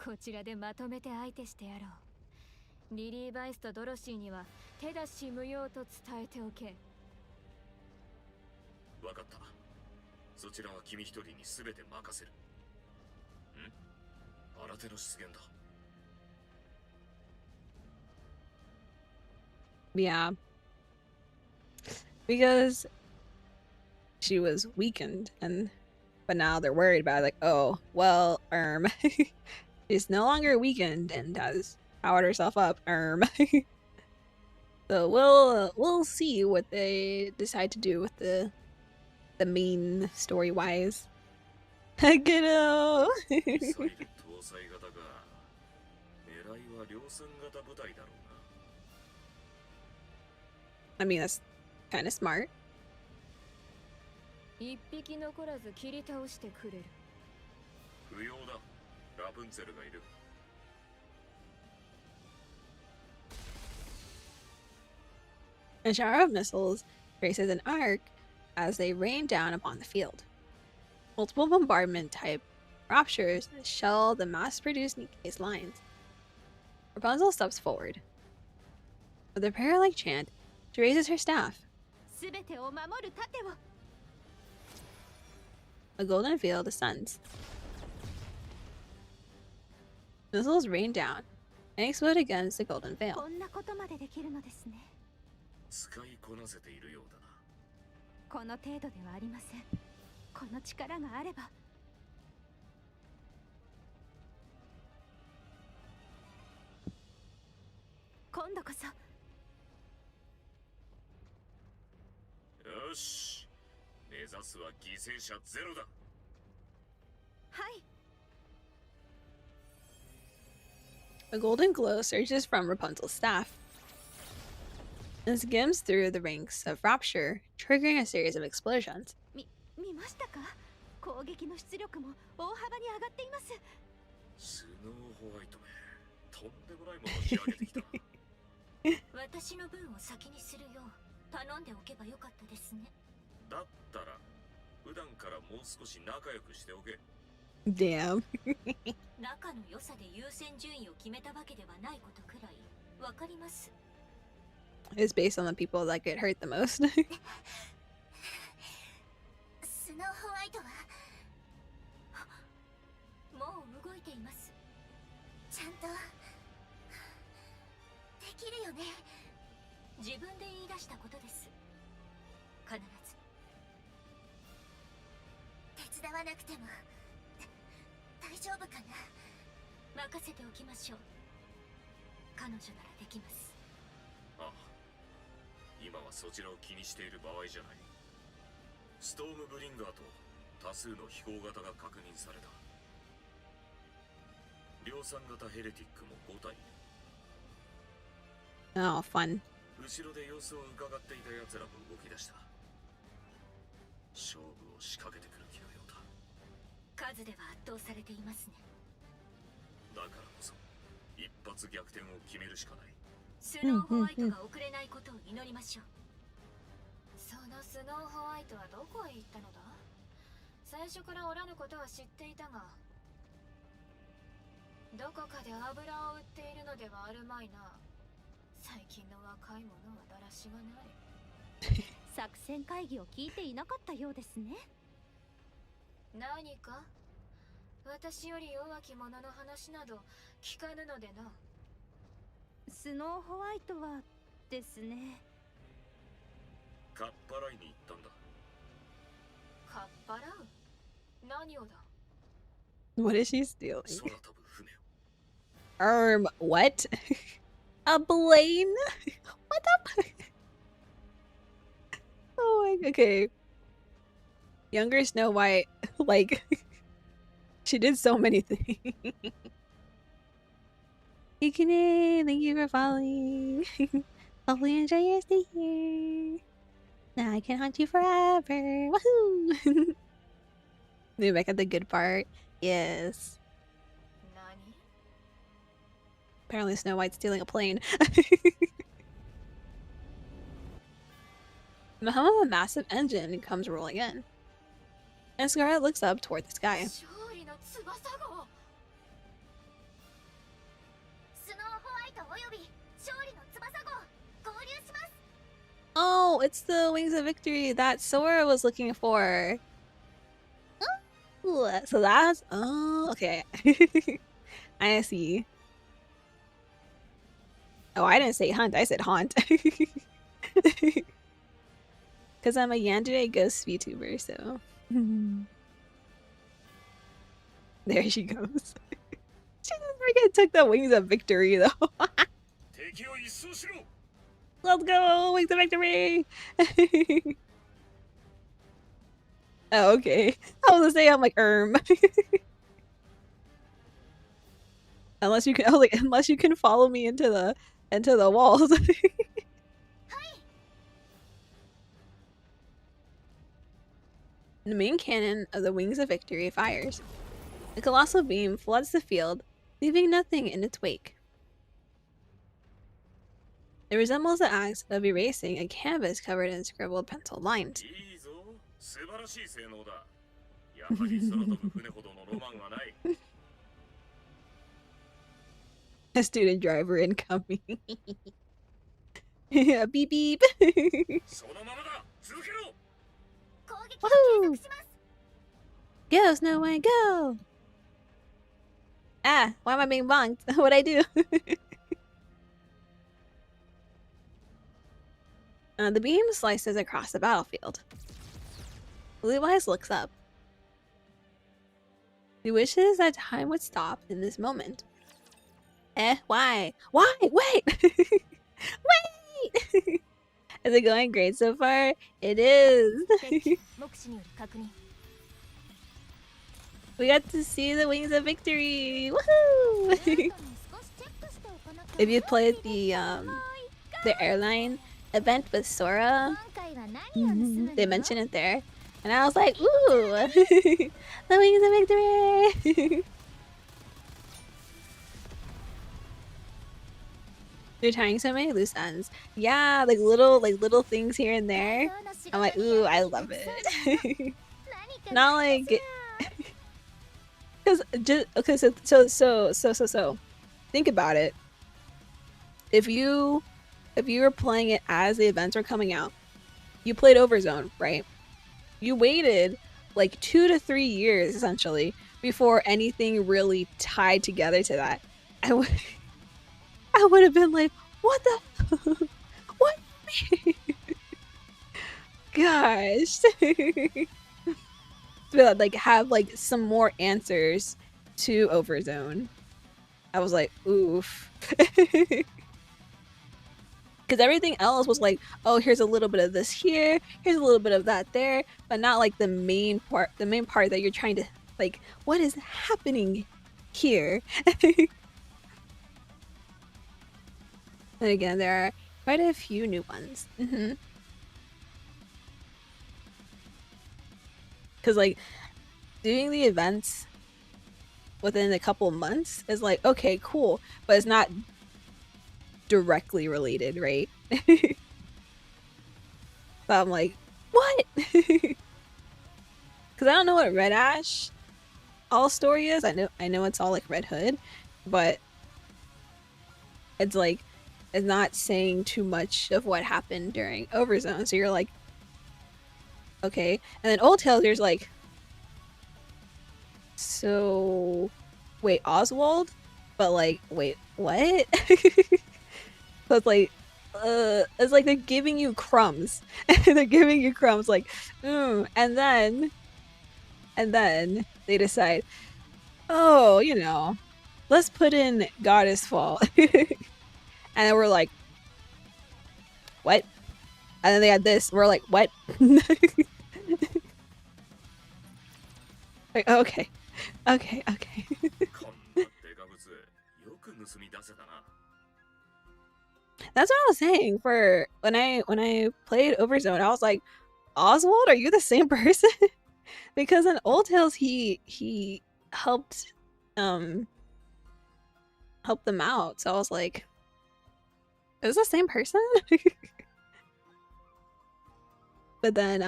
こちらでまとめて相手してやろう。リリー・バイスとドロシーには手出し無用と伝えておけ。わかった。そちらは君一人に全て任せる。ん？新手の出現だ。Yeah. Because she was weakened but now they're worried about it, like, oh, well, she's no longer weakened and has powered herself up, So we'll see what they decide to do with the main story wise. Ghetto. I mean, that's kind of smart. 一匹残らず切り倒してくれる。不要だ。ラプンツェルがいる。A shower of missiles races an arc as they rain down upon the field. Multiple bombardment type ruptures shell the mass-produced Nikke's lines. Rapunzel steps forward. With a prayer-like chant, she raises her staff. A golden veil descends. Missiles rain down and explode against the golden veil. 使いこなせているようだな。この程度ではありません。この力があれば。今度こそ。よし。目指すは犠牲者ゼロだ。はい。A golden glow surges from Rapunzel's staff and skims through the ranks of Rapture, triggering a series of explosions. 見ましたか？攻撃の出力も大幅に上がっています。スノーホワイトめ、とんでもないものを仕上げてきた。私の分を先にするよう頼んでおけばよかったですね。だったら普段からもう少し仲良くしておけ。Damn. 仲の良さで優先順位を決めたわけではないことくらいわかります。It's based on the people that get hurt the most. スノーホワイトはもう動いています。ちゃんとできるよね。自分で言い出したことです。必ず手伝わなくても大丈夫かな。任せておきましょう。彼女ならできます。ああ、今はそちらを気にしている場合じゃない。ストームブリンガーと多数の飛行型が確認された。量産型ヘレティックも5体。 Oh, fun. 後ろで様子を伺っていた奴らも動き出した。勝負を仕掛けてくる気のようだ。数では圧倒されていますね。だからこそ一発逆転を決めるしかない。スノーホワイトが遅れないことを祈りましょう。そのスノーホワイトはどこへ行ったのだ。最初からおらぬことは知っていたが、どこかで油を売っているのではあるまいな。最近の若い者はだらしがない。作戦会議を聞いていなかったようですね。何か私より弱き者の話など聞かぬのでな。スノーホワイトはですね。かっぱらいに行ったんだ。かっぱらう何をだ。 What is she stealing? 空飛ぶ船を。What? A plane? What the? Oh my, okay. Younger Snow White, like, she did so many things. Yukine, thank you for following. Hopefully you enjoy your stay here. Now I can haunt you forever. Woohoo! Maybe back at the good part. Yes. Apparently Snow White's stealing a plane. The hum of a massive engine comes rolling in. And Scarlet looks up toward the sky. Oh, it's the Wings of Victory that Sora was looking for. Oh, so that's... Oh, okay. I see. Oh, I didn't say hunt, I said haunt. Because I'm a Yandere Ghost VTuber, so... There she goes. She just freaking took the Wings of Victory, though. Let's go! Wings of Victory! Oh, okay. I was gonna say, I'm like, Unless you can, unless you can follow me into the walls. The main cannon of the Wings of Victory fires. The colossal beam floods the field, leaving nothing in its wake. It resembles the act of erasing a canvas covered in scribbled pencil lines. A student driver incoming. Beep beep. Woohoo! Go, Snow White, go! Ah, why am I being bonked? What'd I do? The beam slices across the battlefield. Levi's looks up. He wishes that time would stop in this moment. Why? Why? Wait! Wait! Is it going great so far? It is! We got to see the Wings of Victory! Woohoo! If you played the airline event with Sora, they mention it there. And I was like, ooh! The Wings of Victory! You're tying so many loose ends. Yeah, like little things here and there. I'm like, ooh, I love it. Not like, because just okay. So think about it. If you were playing it as the events were coming out, you played Overzone, right? You waited like 2 to 3 years essentially before anything really tied together to that. I would have been like, what the? What? Gosh. But like have like some more answers to Overzone. I was like, oof. Because everything else was like, oh, here's a little bit of this here, here's a little bit of that there, but not like the main part that you're trying to, like, what is happening here? And again, there are quite a few new ones. Because, like, doing the events within a couple months is like, okay, cool, but it's not directly related, right? So I'm like, what? Because I don't know what Red Ash all story is. I know it's all like Red Hood, but it's like it's not saying too much of what happened during Overzone. So you're like, okay. And then Old Tales, there's like, so wait, Oswald? But like, wait, what? So it's like they're giving you crumbs. They're giving you crumbs like, and then they decide, oh, you know, let's put in Goddess Fall. And then we're like, what? And then they had this, we're like, what? Like, okay. That's what I was saying for when I played Overzone. I was like, Oswald, are you the same person? Because in Old Tales he helped help them out. So I was like, is this the same person? But then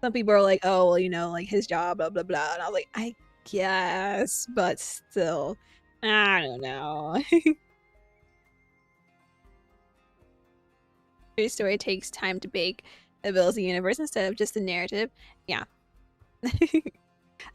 some people are like, oh, well, you know, like his job, blah blah blah. And I was like, I guess, but still, I don't know. Your story takes time to bake. It builds a universe instead of just a narrative. Yeah.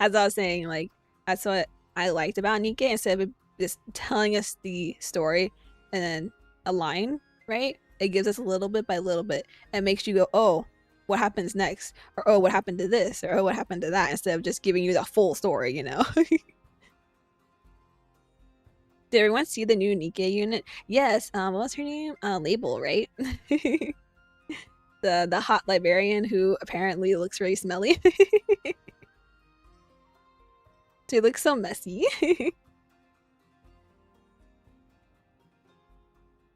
As I was saying, like, that's what I liked about Nikke. Instead of just telling us the story and then a line, right? It gives us a little bit by little bit and makes you go, oh, what happens next? Or, oh, what happened to this? Or, oh, what happened to that? Instead of just giving you the full story, you know? Did everyone see the new Nikke unit? Yes, what's her name? Label, right? The hot librarian who apparently looks really smelly. She looks so messy.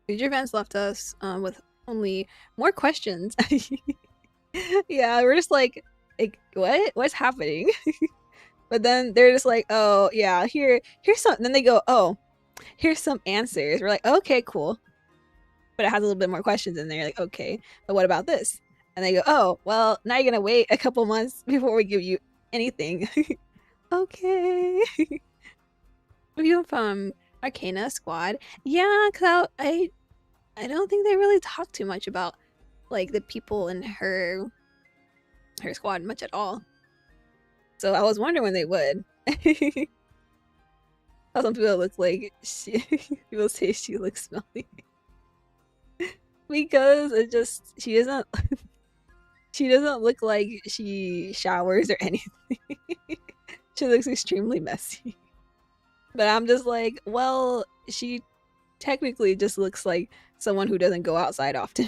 Future fans left us with only more questions. Yeah, we're just like what? What's happening? But then they're just like, oh yeah, here's some. Then they go, oh, here's some answers. We're like, okay, cool. But it has a little bit more questions in there. You're like, okay, but what about this? And they go, oh, well, now you're gonna wait a couple months before we give you anything. Okay. Review from Arcana Squad. Yeah, cause I don't think they really talk too much about like the people in her squad much at all. So I was wondering when they would. Some people look like people say she looks smelly. Because it just she doesn't look like she showers or anything. She looks extremely messy. But I'm just like, well, she technically just looks like someone who doesn't go outside often.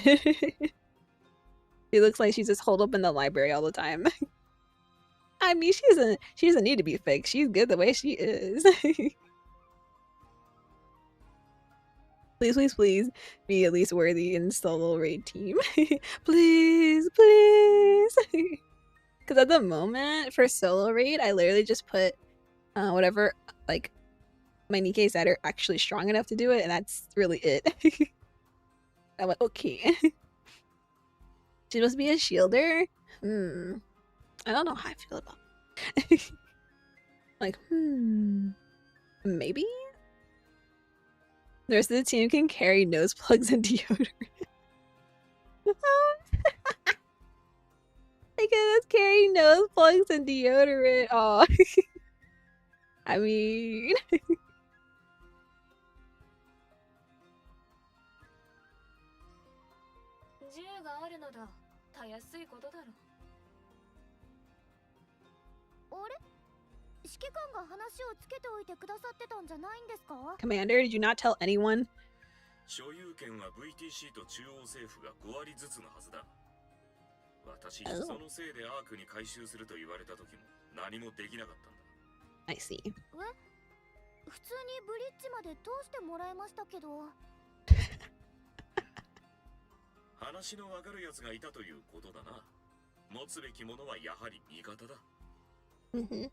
She looks like she's just holed up in the library all the time. I mean, she doesn't need to be fake. She's good the way she is. Please be at least worthy in solo raid team. Please. Because at the moment for solo raid, I literally just put whatever like my Nikkes that are actually strong enough to do it, and that's really it. I went, okay. She's supposed to be a shielder? I don't know how I feel about it. Like, maybe? The rest of the team can carry nose plugs and deodorant. They can just carry nose plugs and deodorant. Oh, I mean, Commander, did you not tell anyone 所有権は VTC と中央政府が5割ずつのはずだ。私、そのせいでアークに回収すると言われた時も何もできなかったんだ。I see. 普通にブリッジまで通してもらいましたけど。話のわかるやつがいたということだな。持つべきものはやはり味方だ。If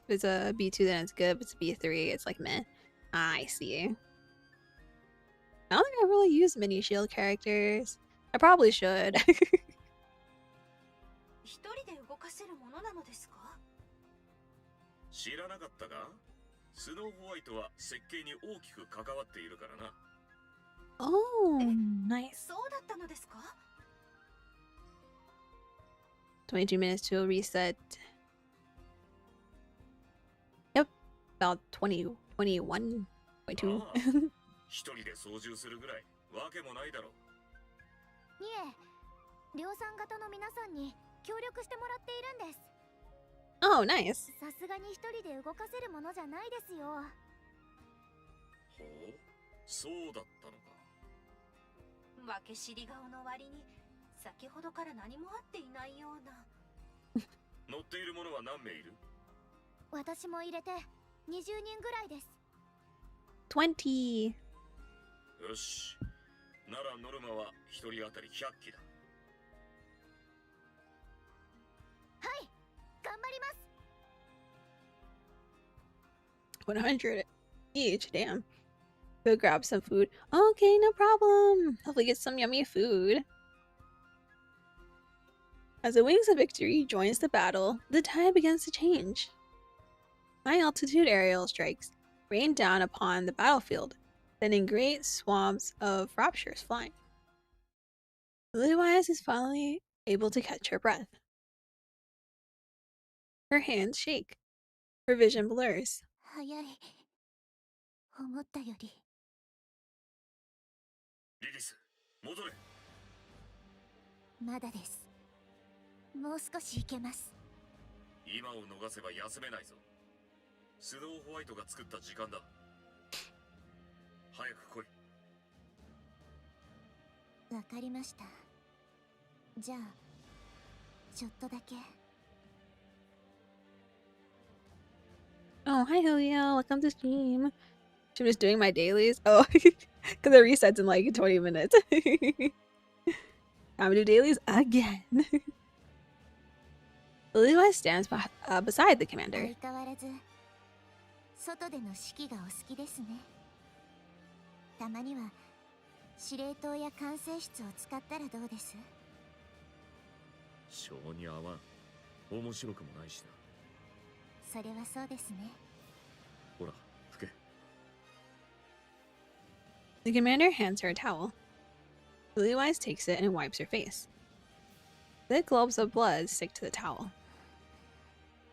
it's a B2, then it's good. If it's a B3, it's like meh. I see. I don't think I really use mini shield characters. I probably should. 一人で動かせるものなのですか？知らなかったか？スノーホワイトは設計に大きく関わっているからな。Oh, nice. そうだったのですか？22 minutes to a reset. Yep, about 20, 21.2. 一人で操縦するぐらいわけもないだろう。いえ、量産型の皆さんに協力してもらっているんです。Oh, nice. さすがに一人で動かせるものじゃないですよ。ほう、そうだったのか。分け知り顔の割に先ほどから何もあっていないような。乗っている者は何名いる？私も入れて20人ぐらいです。20. よし。ならノルマは一人当たり100機だ。はい、頑張ります。100 each. Damn. Go grab some food. Okay, no problem. Hopefully get some yummy food. As the wings of victory joins the battle, the tide begins to change. High-altitude aerial strikes rain down upon the battlefield, sending great swabs of raptures flying. Lilywise is finally able to catch her breath. Her hands shake. Her vision blurs. 早い。思ったより。リリス、戻れ。まだです。もう少し行けます。今を逃せば休めないぞ。スノーホワイトが作った時間だ。早く来い。わかりました。じゃあ、ちょっとだけ。Oh, hi Julio, welcome to stream. I'm just doing my dailies. Oh, because it resets in like 20 minutes. Time to do dailies again. Levi stands beside the commander. 相変わらず、外での指揮がお好きですね。たまには、司令塔や管制室を使ったらどうです？性に合わん。面白くもないしな。それはそうですね。ほら、吹け。The commander hands her a towel. Lilywise takes it and wipes her face. The globes of blood stick to the towel.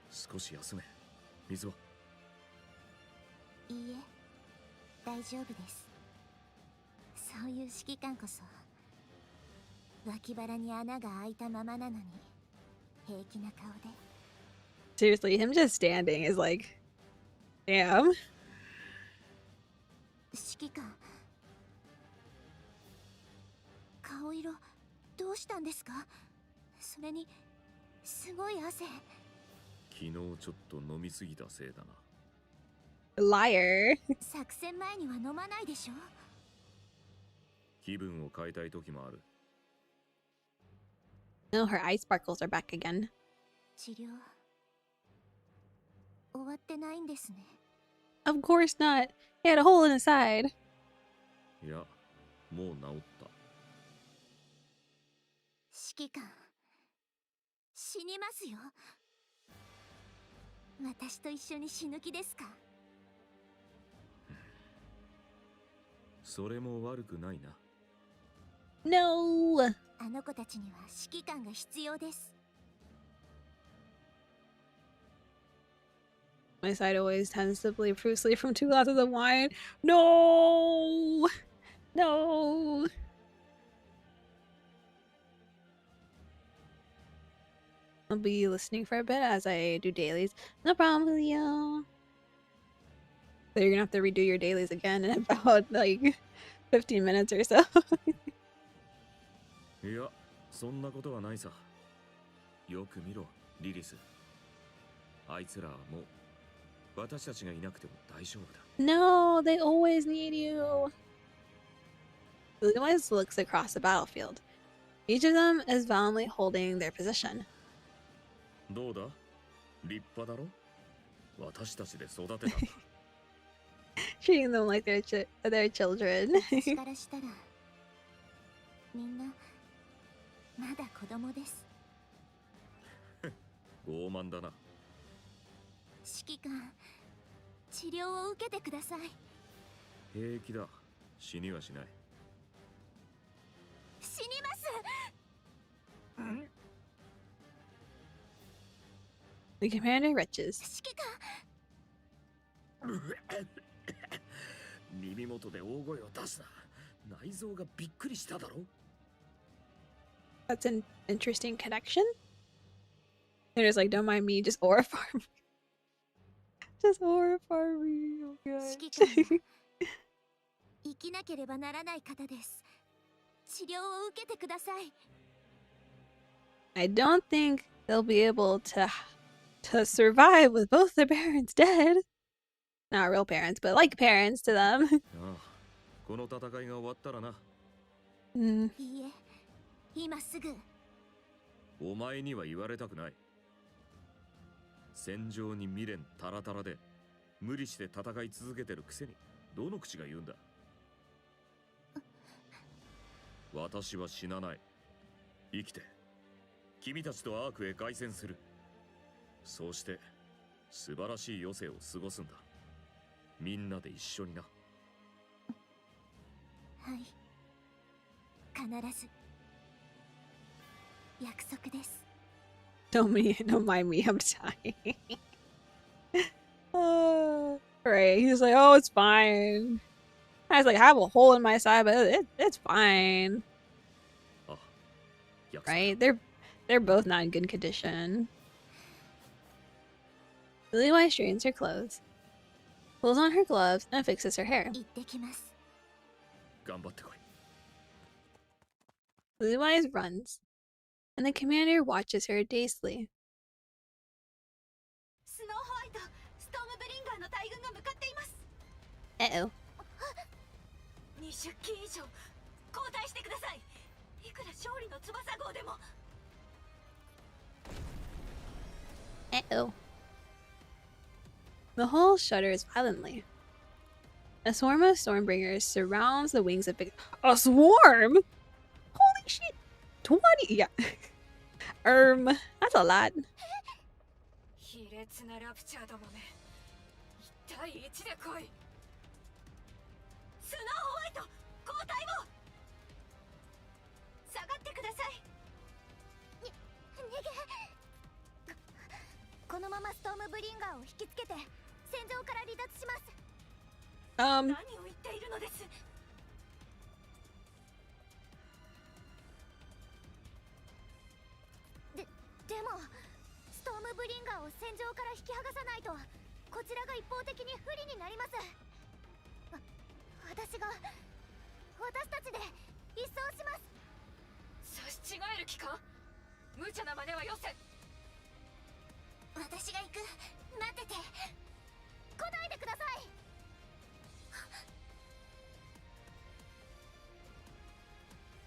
少し休め。水は？いいえ、大丈夫です。そういう指揮官こそ、脇腹に穴が開いたままなのに、平気な顔で。Seriously, him just standing is like, damn. 指揮官、顔色どうしたんですか？それにすごい汗。昨日ちょっと飲みすぎたせいだな。Liar. 作戦前には飲まないでしょ。気分を変えたい時もある。No, her eye sparkles are back again. 治療終わってないんですね。Of course not. He had a hole in his side. いや、もう治った。指揮官、死にますよ。私と一緒に死ぬ気ですか？それも悪くないな。No. あの子たちには指揮官が必要です。My side always tends to bleed profusely from 2 glasses of wine. No. No. I'll be listening for a bit as I do dailies. No problem, Leo. So you're gonna have to redo your dailies again in about like 15 minutes or so. いや、そんなことはないさ。よく見ろ、リリス。あいつらはもう私たちがいなくても大丈夫だ。No, they always need you. Lewis looks across the battlefield. Each of them is valiantly holding their position. どうだ？立派だろ？私たちで育てたんだ。Treating them like their children. 私からしたらみんなまだ子供です。傲慢だな。指揮官、治療を受けてください。平気だ。死にはしない。死にます。The commander retches. 指揮官。耳元で大声を出すな。内臓がびっくりしただろ。That's an interesting connection. They're just like, don't mind me, just aura farm. Just aura farm me. Oh god. 指揮官、生きなければならない方です。治療を受けてください。I don't think they'll be able to survive with both their parents dead. Not real parents, but like parents to them. ああ、この戦いが終わったらな。Mm. いいえ、今すぐ。お前には言われたくない。戦場に未練タラタラで無理して戦い続けてるくせにどの口が言うんだ。私は死なない。生きて君たちとアークへ凱旋する。そうして素晴らしい余生を過ごすんだ。みんなで一緒にな。はい、必ず。約束です。Don't mind me, I'm dying. Right, he's like, oh, it's fine. I was like, I have a hole in my side, but it's fine. Right? They're both not in good condition. Lily White straightens her clothes, pulls on her gloves, and fixes her hair. 行ってきます。頑張ってこい。 Lily White runs, and the commander watches her dazedly. スノーホワイト、ストームブリンガーの大軍が向かっています。Uh-oh. 20機以上交代してください。いくら勝利の翼号でも。Uh-oh. The hull shudders violently. A swarm of Stormbringers surrounds the wings of Big... A swarm?! Holy shit! 20? Yeah. That's a lot. 卑劣なラプチャーどもめ。1対1で来い。スノーホワイト、交代を。下がってください。逃げ。このままストームブリンガーを引きつけて戦場から離脱します。何を言っているのです。でもストームブリンガーを戦場から引き剥がさないとこちらが一方的に不利になります。私たちで一掃します。差し違える気か。無茶な真似はよせ。私が行く。待ってて。来ないでください。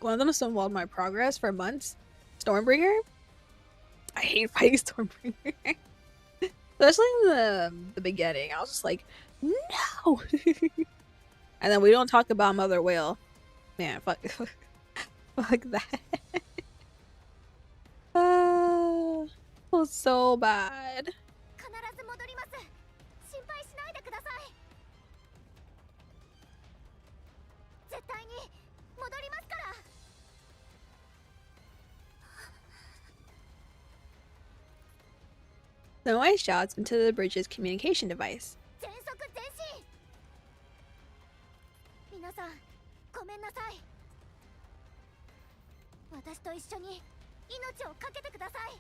One of them stonewalled my progress for months. Stormbringer? I hate fighting Stormbringer. Especially in the beginning. I was just like, no! And then we don't talk about Mother Whale. Man, fuck. Fuck that. It was so bad. 必ず戻ります。心配しないでください。絶対に戻りますから。The noise shouts into the bridge's communication device. 全速前進。皆さん、ごめんなさい。私と一緒に命を懸けてください。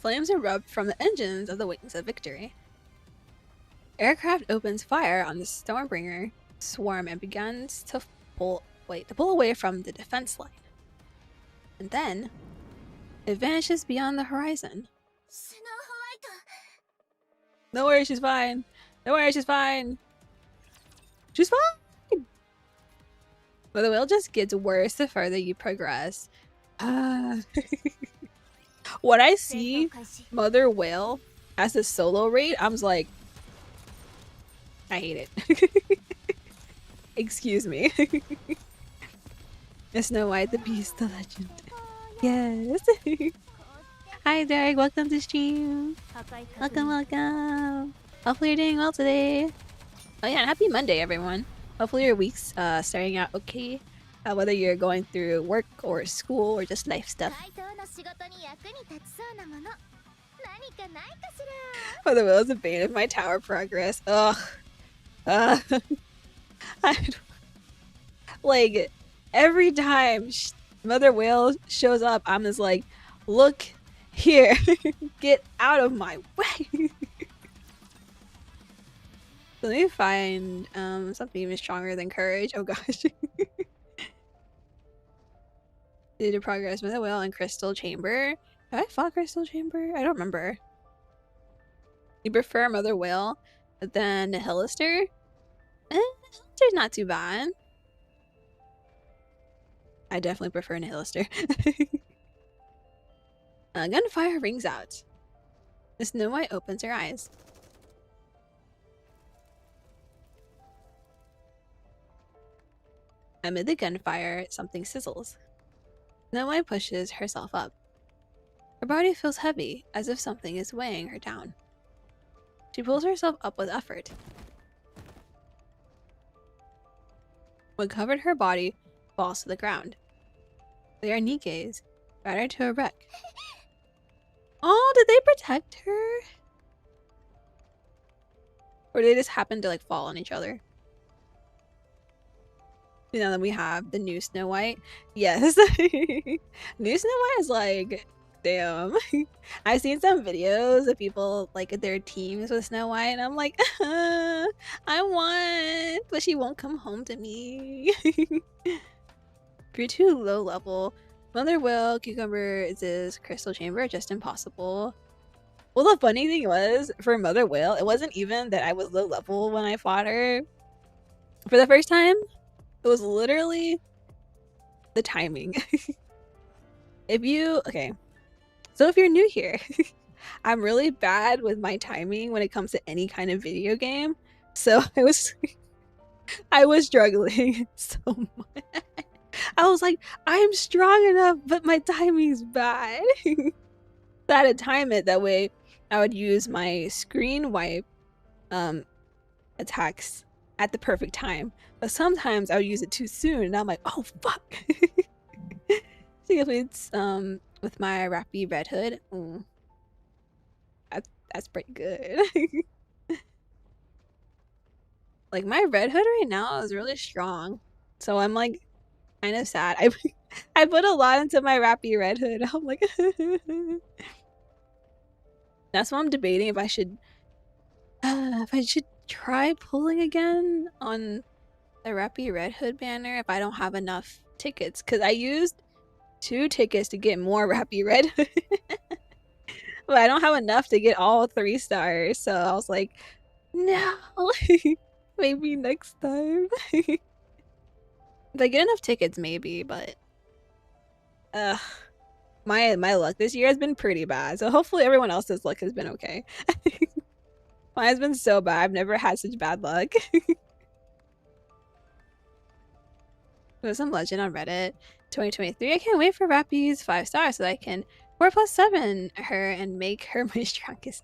Flames erupt from the engines of the Wings of Victory. Aircraft opens fire on the Stormbringer swarm and begins to pull away from the defense line. And then it vanishes beyond the horizon. Don't worry, she's fine. Don't worry, she's fine. She's fine! But the whale just gets worse the further you progress. When I see Mother Whale as a solo raid, I'm just like, I hate it. Excuse me. Snow White, the Beast, the Legend. Yes. Hi Derek, welcome to stream. Welcome, welcome. Hopefully you're doing well today. Oh yeah, and happy Monday, everyone. Hopefully your week's starting out okay. Whether you're going through work or school or just life stuff. Oh, the wheel is a bane of my tower progress. Ugh. Like, every time Mother Whale shows up, I'm just like, look here. Get out of my way. So let me find something even stronger than courage. Oh gosh. Due to progress with a whale in Crystal Chamber. Have I fought Crystal Chamber? I don't remember. You prefer Mother Whale than Hillister? Hillister's not too bad. I definitely prefer Hillister. Gunfire rings out. The Snow White opens her eyes. Amid the gunfire, something sizzles. Snow White pushes herself up. Her body feels heavy, as if something is weighing her down. She pulls herself up with effort. What covered her body falls to the ground. They are Nikke's, battered to a wreck. Oh, did they protect her? Or did they just happen to like fall on each other? Now that we have the new Snow White. Yes. New Snow White is like, damn. I've seen some videos of people like their teams with Snow White and I'm like, I want, but she won't come home to me. If you're too low level, Mother Whale, Cucumber is this Crystal Chamber, just impossible. Well, the funny thing was, for Mother Whale, it wasn't even that I was low level when I fought her. For the first time, it was literally the timing. Okay. So if you're new here, I'm really bad with my timing when it comes to any kind of video game. So I was struggling so much. I was like, I'm strong enough, but my timing's bad. So I had to time it that way. I would use my screen wipe attacks at the perfect time, but sometimes I would use it too soon and I'm like, oh fuck. So it's with my Rappy Red Hood. That's pretty good. Like my Red Hood right now is really strong, so I'm like kind of sad. I put a lot into my Rappy Red Hood. I'm like that's why I'm debating if I should try pulling again on the Rappy Red Hood banner if I don't have enough tickets, because I used 2 tickets to get more Rappy Red Hood. But I don't have enough to get all 3 stars, so I was like, no. Maybe next time. If I get enough tickets, maybe, but my luck this year has been pretty bad, so hopefully everyone else's luck has been okay. Mine has been so bad. I've never had such bad luck. There's some legend on Reddit 2023. I can't wait for Rappy's 5 stars so that I can 4+7 her and make her my strongest.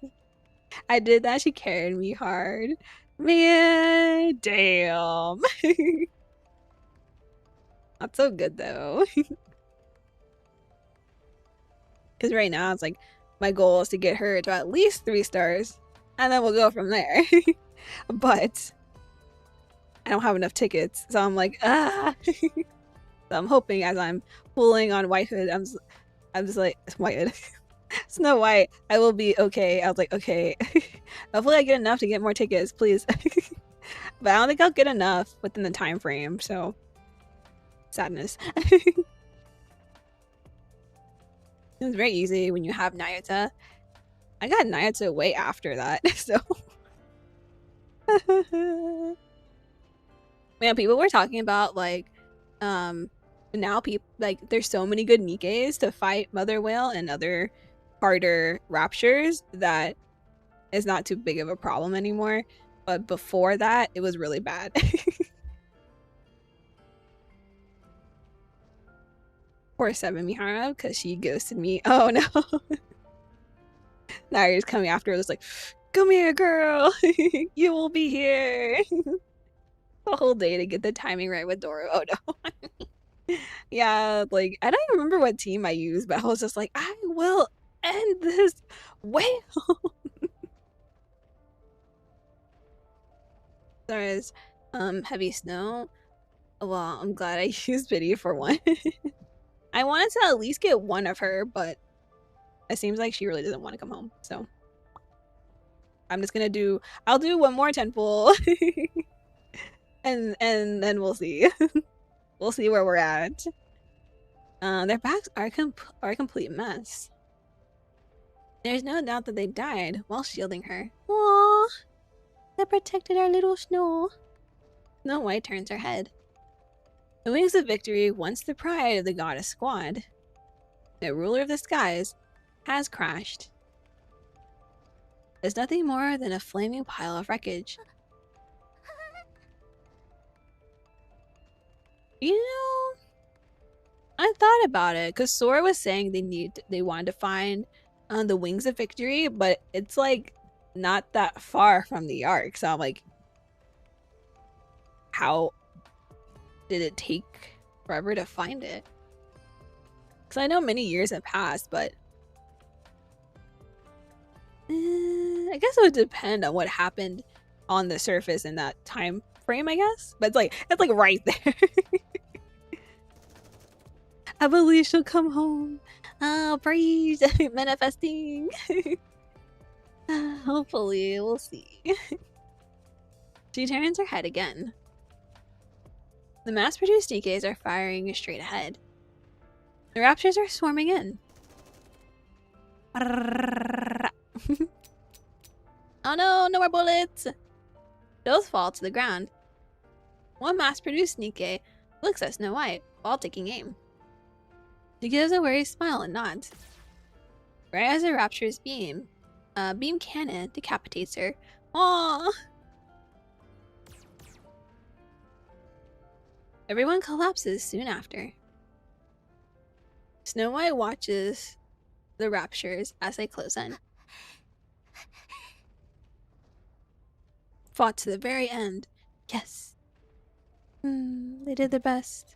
I did that. She carried me hard. Man, damn. Not so good though. Because right now it's like my goal is to get her to at least 3 stars. And then we'll go from there. But I don't have enough tickets. So I'm like, So I'm hoping as I'm pulling on White Hood, I'm just like, White Hood. Snow White, I will be okay. I was like, okay. Hopefully I get enough to get more tickets, please. But I don't think I'll get enough within the time frame, so sadness. It's very easy when you have Nayata. I got Nayata way after that, so. Man, people were talking about like, now people like there's so many good Nikkes to fight Mother Whale and other harder raptures that it's not too big of a problem anymore. But before that, it was really bad. Poor Seven Mihara, because she ghosted me. Oh no. Now you're just coming after her. It's like, come here, girl. You will be here. The whole day to get the timing right with Doro. Oh no. Yeah, like I don't even remember what team I used, but I was just like, I will end this whale. There's heavy snow. Well, I'm glad I used Biddy for one. I wanted to at least get one of her, but it seems like she really doesn't want to come home. So I'm just gonna I'll do one more temple. and then we'll see. We'll see where we're at. Their backs are a complete mess. There's no doubt that they died while shielding her. Aww, that protected our little Snow. Snow White turns her head. The Wings of Victory, once the pride of the goddess squad, the ruler of the skies, has crashed. There's nothing more than a flaming pile of wreckage. You know, I thought about it because Sora was saying they wanted to find the Wings of Victory, but it's like not that far from the Ark. So I'm like, how did it take forever to find it? Because I know many years have passed, but I guess it would depend on what happened on the surface in that time frame, I guess. But it's like right there. I believe she'll come home. Oh, breeze. Manifesting. Hopefully, we'll see. She turns her head again. The mass-produced Nikkes are firing straight ahead. The raptors are swarming in. Oh no, no more bullets! Those fall to the ground. One mass-produced Nikke looks at Snow White while taking aim. She gives a worried smile and nods. Right as the rapture's beam cannon decapitates her. Aww! Everyone collapses soon after. Snow White watches the raptures as they close in. Fought to the very end. Yes. They did their best.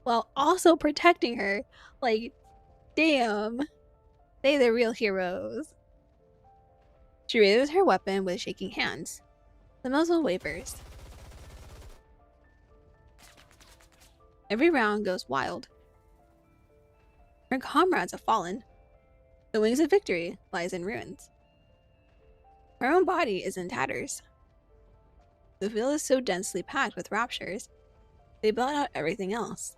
While also protecting her. Like, damn. They the real heroes. She raises her weapon with shaking hands. The muzzle wavers. Every round goes wild. Her comrades have fallen. The Wings of Victory lies in ruins. Her own body is in tatters. The field is so densely packed with raptures, they blot out everything else.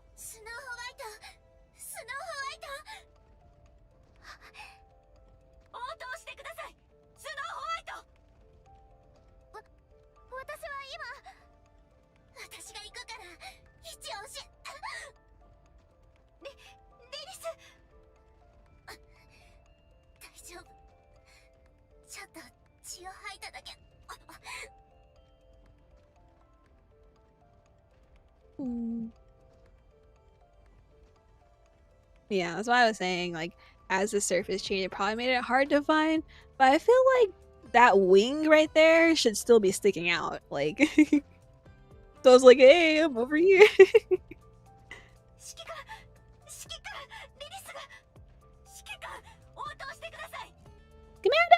Yeah, that's why I was saying, like, as the surface changed, it probably made it hard to find. But I feel like that wing right there should still be sticking out. Like, so I was like, hey, I'm over here. Commander!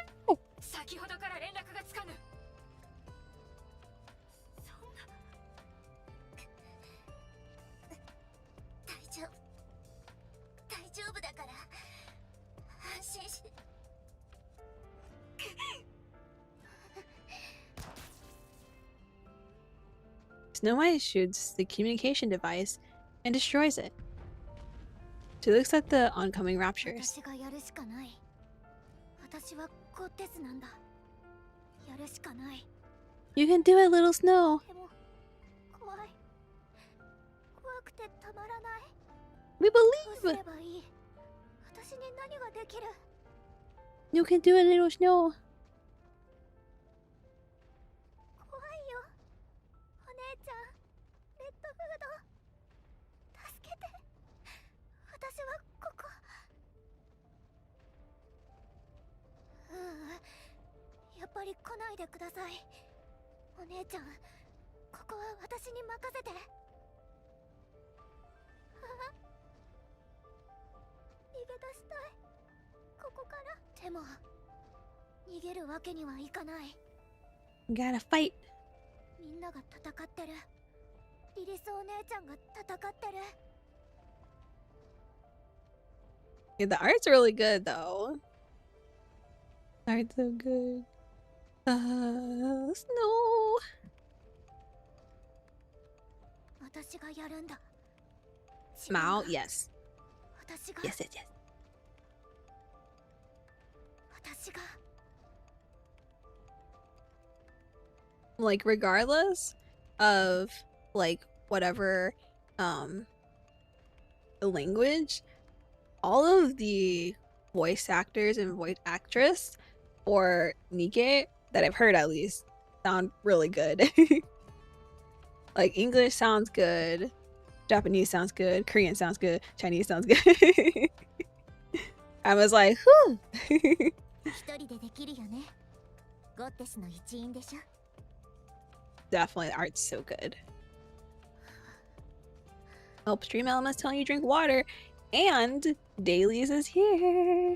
Snow White shoots the communication device and destroys it. She looks at the oncoming raptures. You can do it, little Snow. We believe. You can do it, little Snow. You gotta fight. Yeah, the art's really good though. The art's so good. Snow. Smile, yes. Yes, yes, yes. Like regardless of like whatever language, all of the voice actors and voice actress or Nikke that I've heard at least sound really good. Like English sounds good, Japanese sounds good, Korean sounds good, Chinese sounds good. I was like, whew. Definitely, the art's so good. Help stream elements telling you drink water, and dailies is here.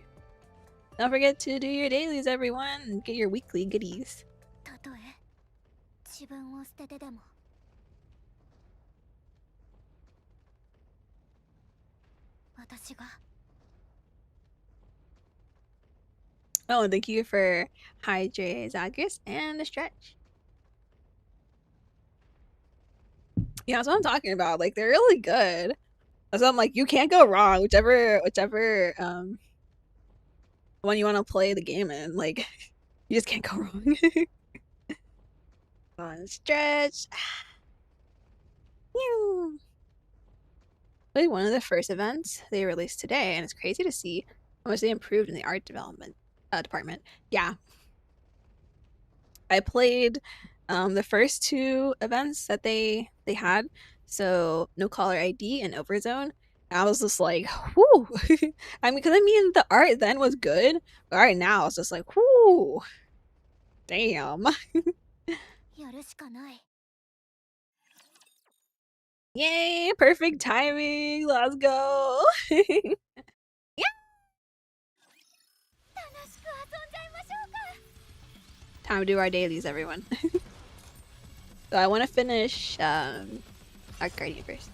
Don't forget to do your dailies, everyone, and get your weekly goodies. Oh, and thank you for Hydrate Zagreus and the stretch. Yeah, that's what I'm talking about. Like, they're really good. So I'm like, you can't go wrong. Whichever one you want to play the game in, like, you just can't go wrong. On stretch. Really, one of the first events they released today, and it's crazy to see how much they improved in the art development department. Yeah, I played the first two events that they had, so No Caller ID and Overzone. I was just like, whoo. I mean, because the art then was good, but art now it's just like, whoo, damn. Yay, perfect timing. Let's go. Yeah. Time to do our dailies, everyone. So I want to finish Ark Guardian first.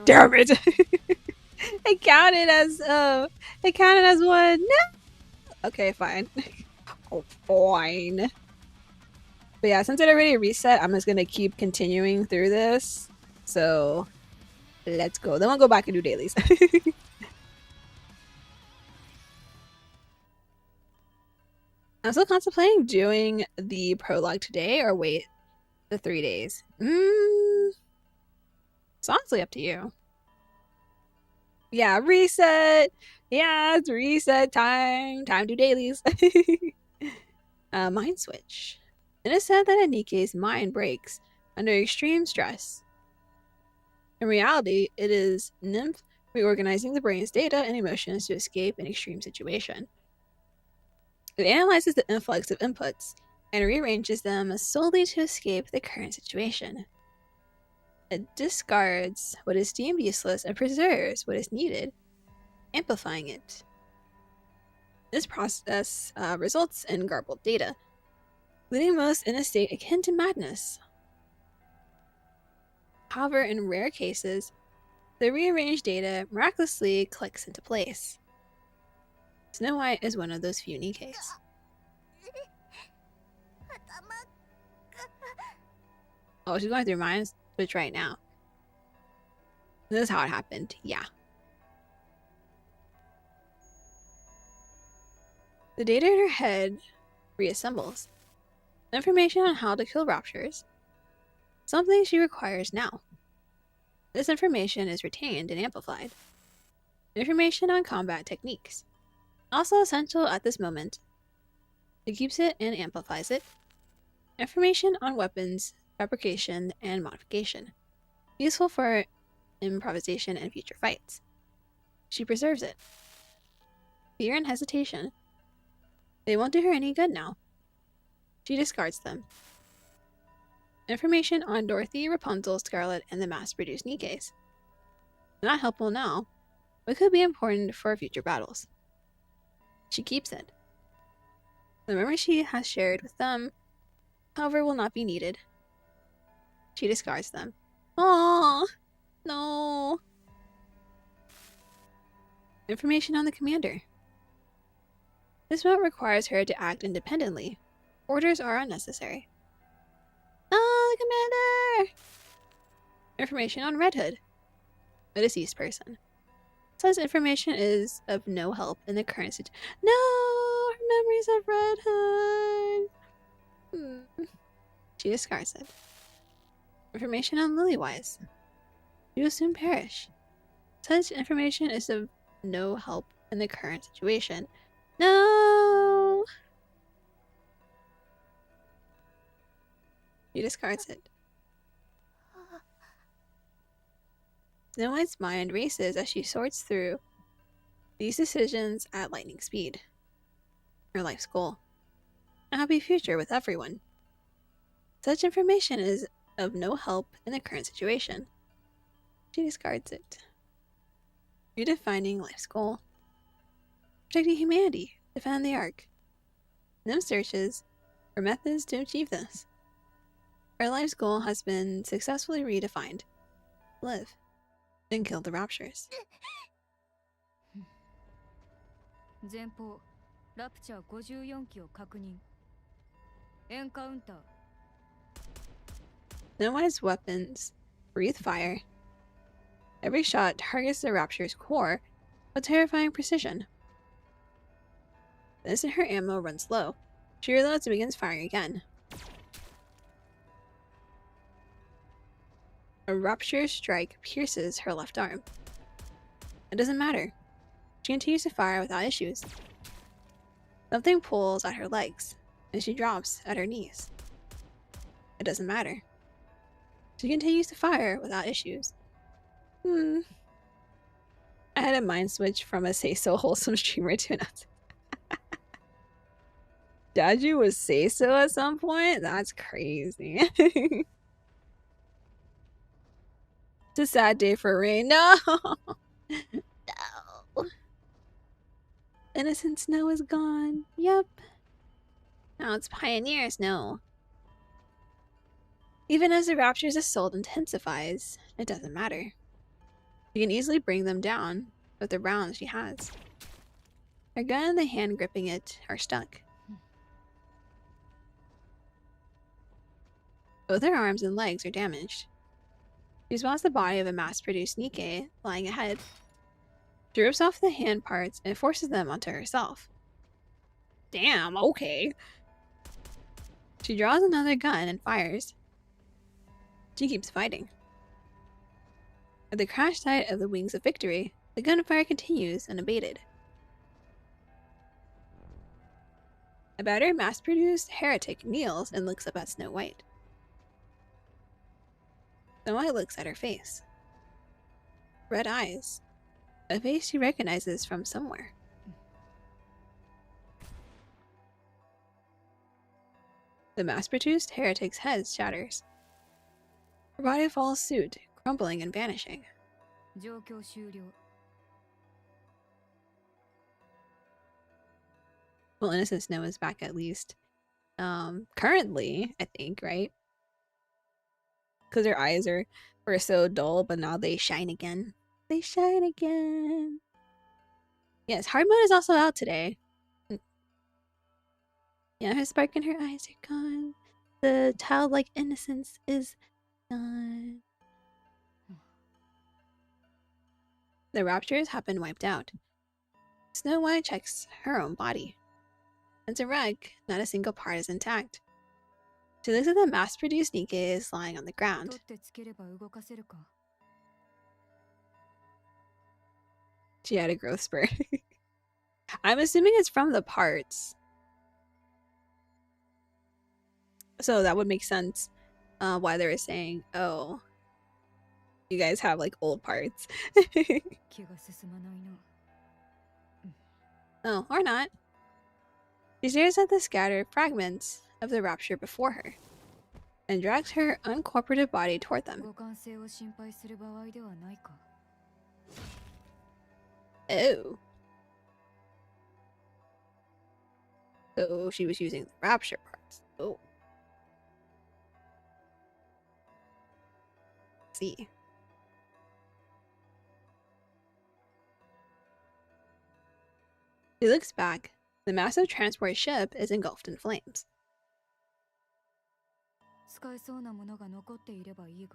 Damn it! It counted as one. No. Okay, fine. Oh, fine. But yeah, since it already reset, I'm just gonna keep continuing through this. So let's go. Then we'll go back and do dailies. I'm still contemplating doing the prologue today or wait the 3 days. It's honestly up to you. Yeah, reset. Yeah, it's reset time. Time to do dailies. Mind switch. It is said that Nikke's mind breaks under extreme stress. In reality, it is Nymph reorganizing the brain's data and emotions to escape an extreme situation. It analyzes the influx of inputs and rearranges them solely to escape the current situation. It discards what is deemed useless and preserves what is needed, amplifying it. This process results in garbled data, leaving most in a state akin to madness. However, in rare cases, the rearranged data miraculously clicks into place. Snow White is one of those few Nikkes. Oh, she's going through mind switch right now. This is how it happened. Yeah. The data in her head reassembles. Information on how to kill raptures. Something she requires now. This information is retained and amplified. Information on combat techniques. Also essential at this moment. It keeps it and amplifies it. Information on weapons, fabrication, and modification. Useful for improvisation and future fights. She preserves it. Fear and hesitation. They won't do her any good now. She discards them. Information on Dorothy, Rapunzel, Scarlet, and the mass-produced Nikkes. Not helpful now, but could be important for future battles. She keeps it. The memory she has shared with them, however, will not be needed. She discards them. Aww, no. Information on the commander. This note requires her to act independently. Orders are unnecessary. Oh, the commander! Information on Red Hood, a deceased person. Says information is of no help in the current situation. No! Memories of Red Hood! She discards it. Information on Lilywise. You will soon perish. Such information is of no help in the current situation. No! She discards it. Snow White's mind races as she sorts through these decisions at lightning speed. Her life's goal. A happy future with everyone. Such information is of no help in the current situation. She discards it. Redefining life's goal. Protecting humanity. Defend the Ark. Nim searches for methods to achieve this. Her life's goal has been successfully redefined. Live. And kill the raptures. 前方ラプチャー54機を確認エンカウンター Snow White's weapons breathe fire. Every shot targets the rapture's core with terrifying precision. The instant her ammo runs low, she reloads and begins firing again. A rapture strike pierces her left arm. It doesn't matter. She continues to fire without issues. Something pulls at her legs, and she drops at her knees. It doesn't matter. She continues to fire without issues. I had a mind switch from a say-so wholesome streamer to an Daju was say-so at some point? That's crazy. It's a sad day for Rain. No! No. Innocent Snow is gone. Yep. Now it's Pioneer Snow. Even as the Rapture's assault intensifies, it doesn't matter. She can easily bring them down with the rounds she has. Her gun and the hand gripping it are stuck. Both her arms and legs are damaged. She spots the body of a mass-produced Nikke lying ahead. She rips off the hand parts and forces them onto herself. Damn, okay. She draws another gun and fires. She keeps fighting. At the crash site of the Wings of Victory, the gunfire continues unabated. A battered mass-produced heretic kneels and looks up at Snow White. Snow White looks at her face. Red eyes. A face she recognizes from somewhere. The mass-produced heretic's head shatters. Her body follows suit, crumbling and vanishing. 状況終了。 Well, Innocent Snow is back at least. Currently, I think, right? Because her eyes were so dull, but now they shine again. They shine again. Yes, hard mode is also out today. Yeah, her spark in her eyes are gone. The childlike innocence is gone. The raptures have been wiped out. Snow White checks her own body. It's a rug, not a single part is intact. She looks at the mass-produced Nikke lying on the 取 ground. ってつければ動かせるか。 She had a growth spurt. I'm assuming it's from the parts. So that would make sense why they were saying, oh, you guys have like old parts. 気が進まないな。 Oh, or not. She stares at the scattered fragments of the rapture before her and drags her uncooperative body toward them. 互換性を心配する場合ではないか。 Oh. So she was using the rapture parts. Oh. Let's see. She looks back. The massive transport ship is engulfed in flames. 使えそうなものが残っていればいいが。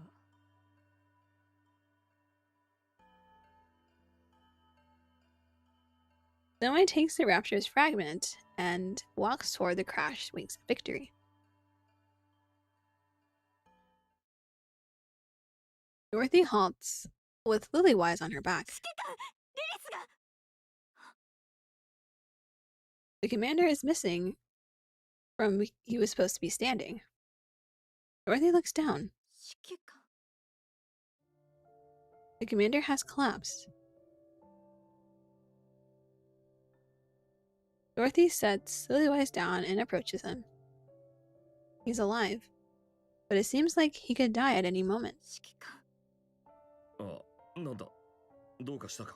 Someone takes the rapture's fragment and walks toward the crashed wings of victory. Dorothy halts with Lily-Wise on her back. The commander is missing from he was supposed to be standing. Dorothy looks down. 指揮官。 The commander has collapsed. Dorothy sets Lily-Wise down and approaches him. He's alive, but it seems like he could die at any moment. 指揮官。 あ、なんだ。どうかしたか。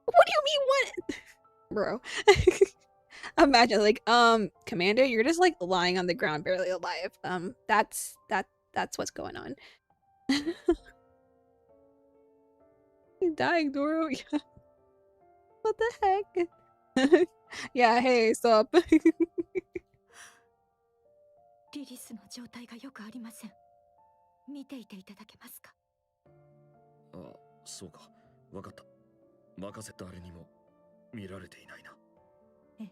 What do you mean what? Bro. Imagine like, Commander, you're just like lying on the ground barely alive. That's what's going on. He's dying, Doro. Yeah. What the heck? Yeah, hey, sup? リリスの状態がよくありません。見ていていただけますか。あ、そうか。わかった。任せ誰にも見られていないな。ええ。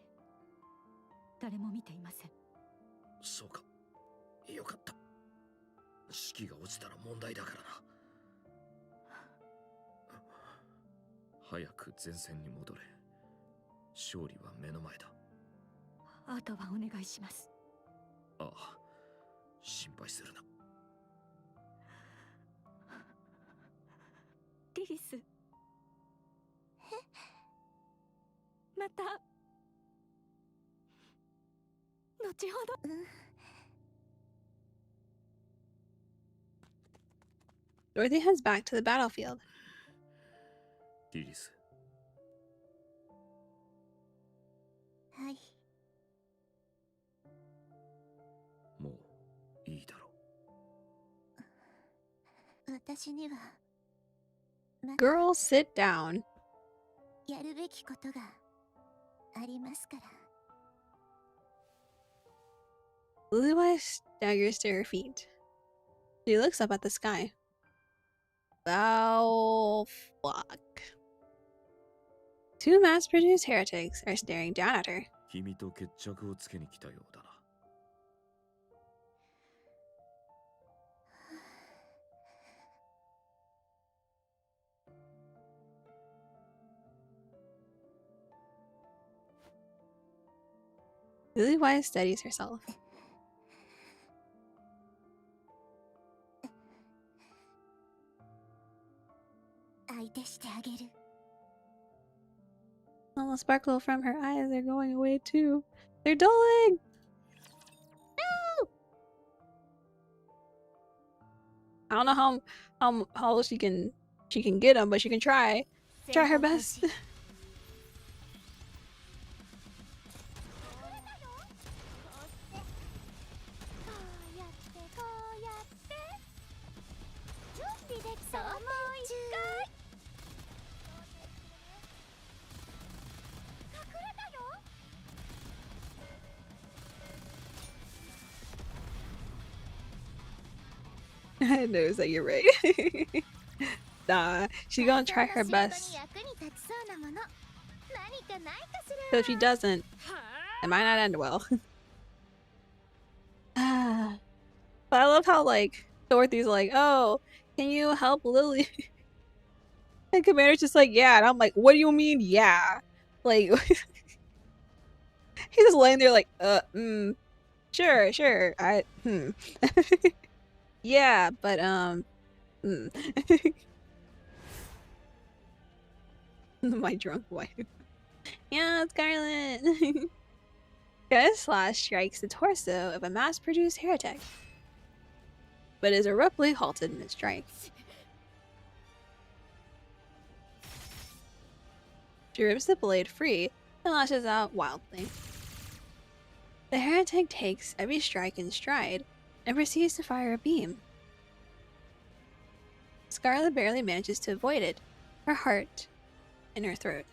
誰も見ていません。そうか。よかった。士気が落ちたら問題だからな。早く前線に戻れ。勝利は目の前だ。あとはお願いします。ああ、心配するな。リリス。また。後ほど。Dorothy heads back to the battlefield. リリス。はい。もういいだろう。私には Girl, sit down. やるべきことがありますから。 Lily-Wise staggers to her feet. She looks up at the sky. Oh, fuck. Two mass-produced heretics are staring down at her. 君と決着をつけに来たようだな。Lily-Wise steadies herself. 相手してあげる。 All the sparkle from her eyes are going away too. They're dulling! No! I don't know how she can get him, but she can try her best. I know that you're right. Nah, she gonna try her best. So if she doesn't, it might not end well. But I love how like Dorothy's like, "Oh, can you help Lily?" And Commander's just like, "Yeah," and I'm like, "What do you mean, yeah?" Like he's just laying there like, sure, yeah, but my drunk wife. Yeah, Scarlet. Ghost Slash strikes the torso of a mass-produced heretic, but is abruptly halted mid-strike. She rips the blade free and lashes out wildly. The heretic takes every strike in stride and proceeds to fire a beam. Scarlet barely manages to avoid it, her heart in her throat.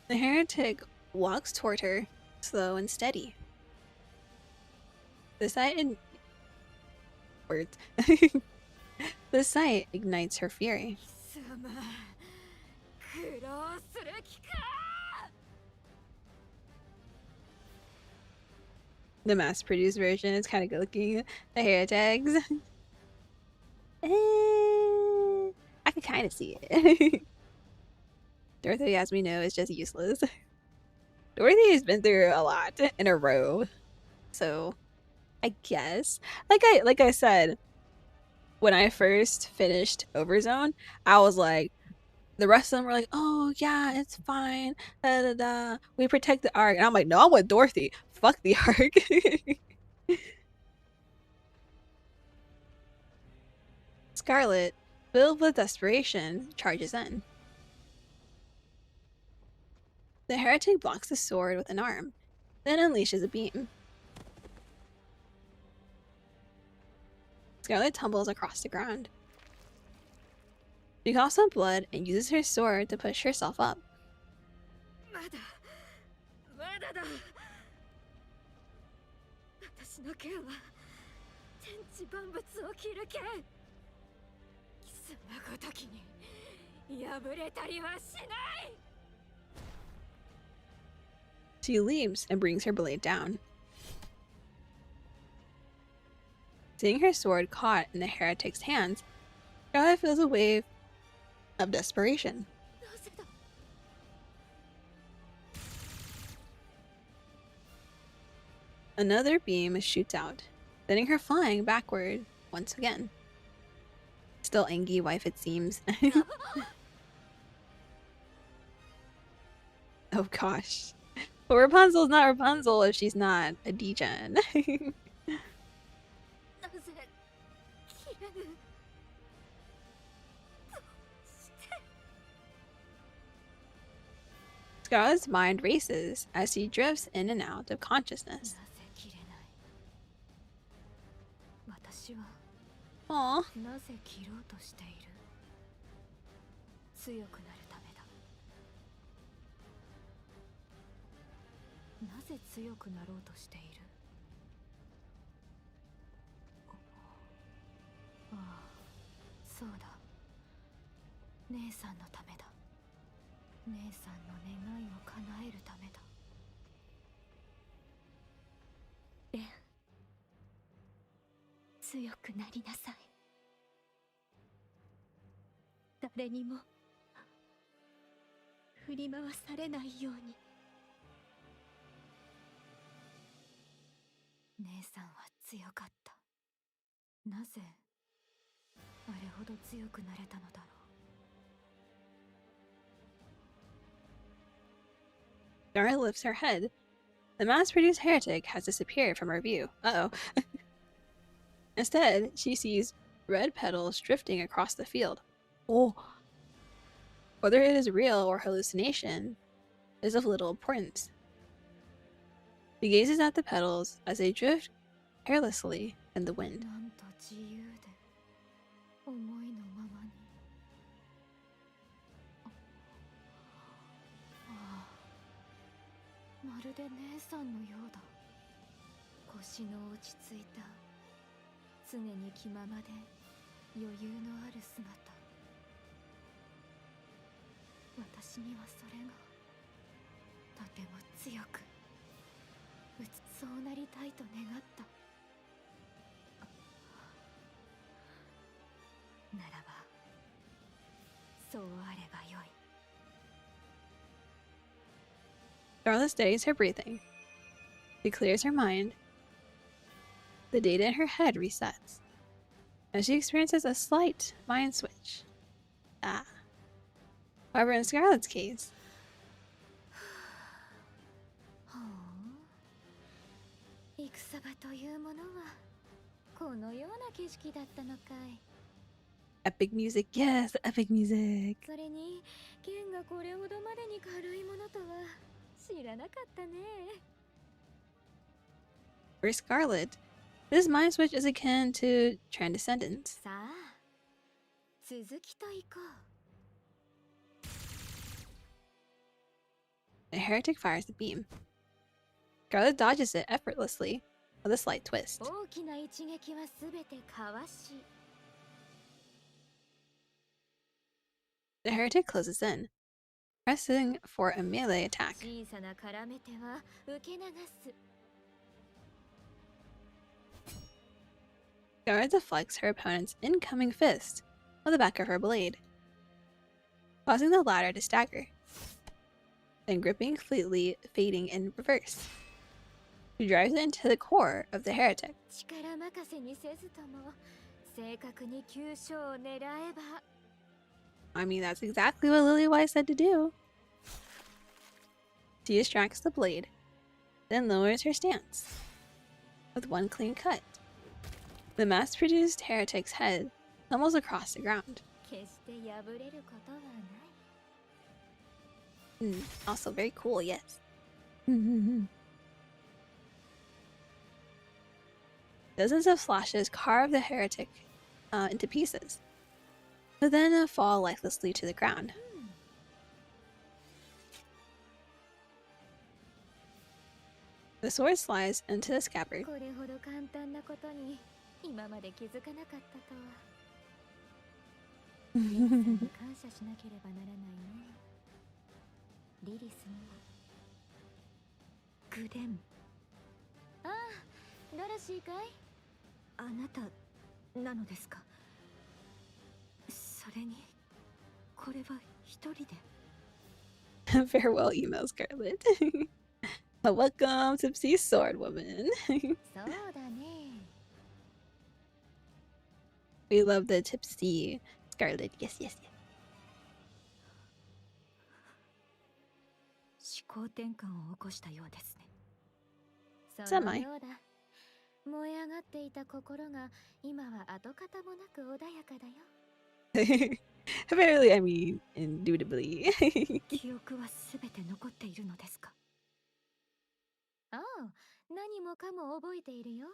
The heretic walks toward her, slow and steady. The sight the sight ignites her fury. The mass-produced version is kind of good looking. The hair tags. I can kind of see it. Dorothy, as we know, is just useless. Dorothy has been through a lot in a row, so I guess, like I said, when I first finished Overzone, I was like, the rest of them were like, "Oh yeah, it's fine. Da, da, da. We protect the Ark," and I'm like, "No, I'm with Dorothy. Fuck the Ark." Scarlet, filled with desperation, charges in. The heretic blocks the sword with an arm, then unleashes a beam. Scarlet tumbles across the ground. She coughs up blood and uses her sword to push herself up. She leaps and brings her blade down. Seeing her sword caught in the heretic's hands, Scarlet feels a wave of desperation. Another beam shoots out, sending her flying backward once again. Still angry wife, it seems. Oh gosh. But Rapunzel's not Rapunzel if she's not a degen. Scarlet's mind races as she drifts in and out of consciousness. Aww. Scarlet lifts her head, The mass-produced heretic has disappeared from her view. Uh-oh. Instead, she sees red petals drifting across the field. Oh. Whether it is real or hallucination is of little importance. She gazes at the petals as they drift carelessly in the wind. なんと自由で思いのままに。ああ、まるで姉さんのようだ。腰の落ち着いた、常に気ままで余裕のある姿。私にはそれがとても強く、そうなりたいと願った。ならば、そうあればよい。Darla steadies her breathing. She clears her mind. The data in her head resets, and she experiences a slight mind switch. Ah. However, in Scarlett's case, ほう、戦場というものはこのような景色だったのかい。epic music, yes, epic music. それに剣がこれほどまでに軽いものとは知らなかったね。For Scarlet, this mind switch is akin to transcendence. さあ、続きといこう。The heretic fires the beam. Scarlet dodges it effortlessly, with a slight twist. 大きな一撃はすべてかわし。The heretic closes in, pressing for a melee attack. 小さな絡め手は受け流す。Scarlet deflects her opponent's incoming fist with the back of her blade, causing the latter to stagger, then gripping fleetly, fading in reverse. She drives it into the core of the heretic. 力任せにせずとも正確に急所を狙えば。I mean, that's exactly what Lillywhite said to do. She distracts the blade, then lowers her stance. With one clean cut, the mass-produced heretic's head tumbles across the ground. 決して破れることはない。Also very cool, yes. Dozens of slashes carve the heretic into pieces, but then fall lifelessly to the ground. The sword slides into the scabbard. これほど簡単なことに今まで気づかなかったとは。リリスさんに感謝しなければならないね。リリスには。グレン、ああ、ドロシーかい？あなたなのですか？それにこれは一人で。Farewell, email Scarlet. Welcome, Tipsy Sword Woman. そうだね。We love the Tipsy Scarlet. Yes, yes, yes. 思考転換を起こしたようですね。そのようだ。燃え上がっていた心が今は跡形もなく穏やかだよ。Apparently, I mean, indubitably. 記憶はすべて残っているのですか？ああ、何もかも覚えているよ。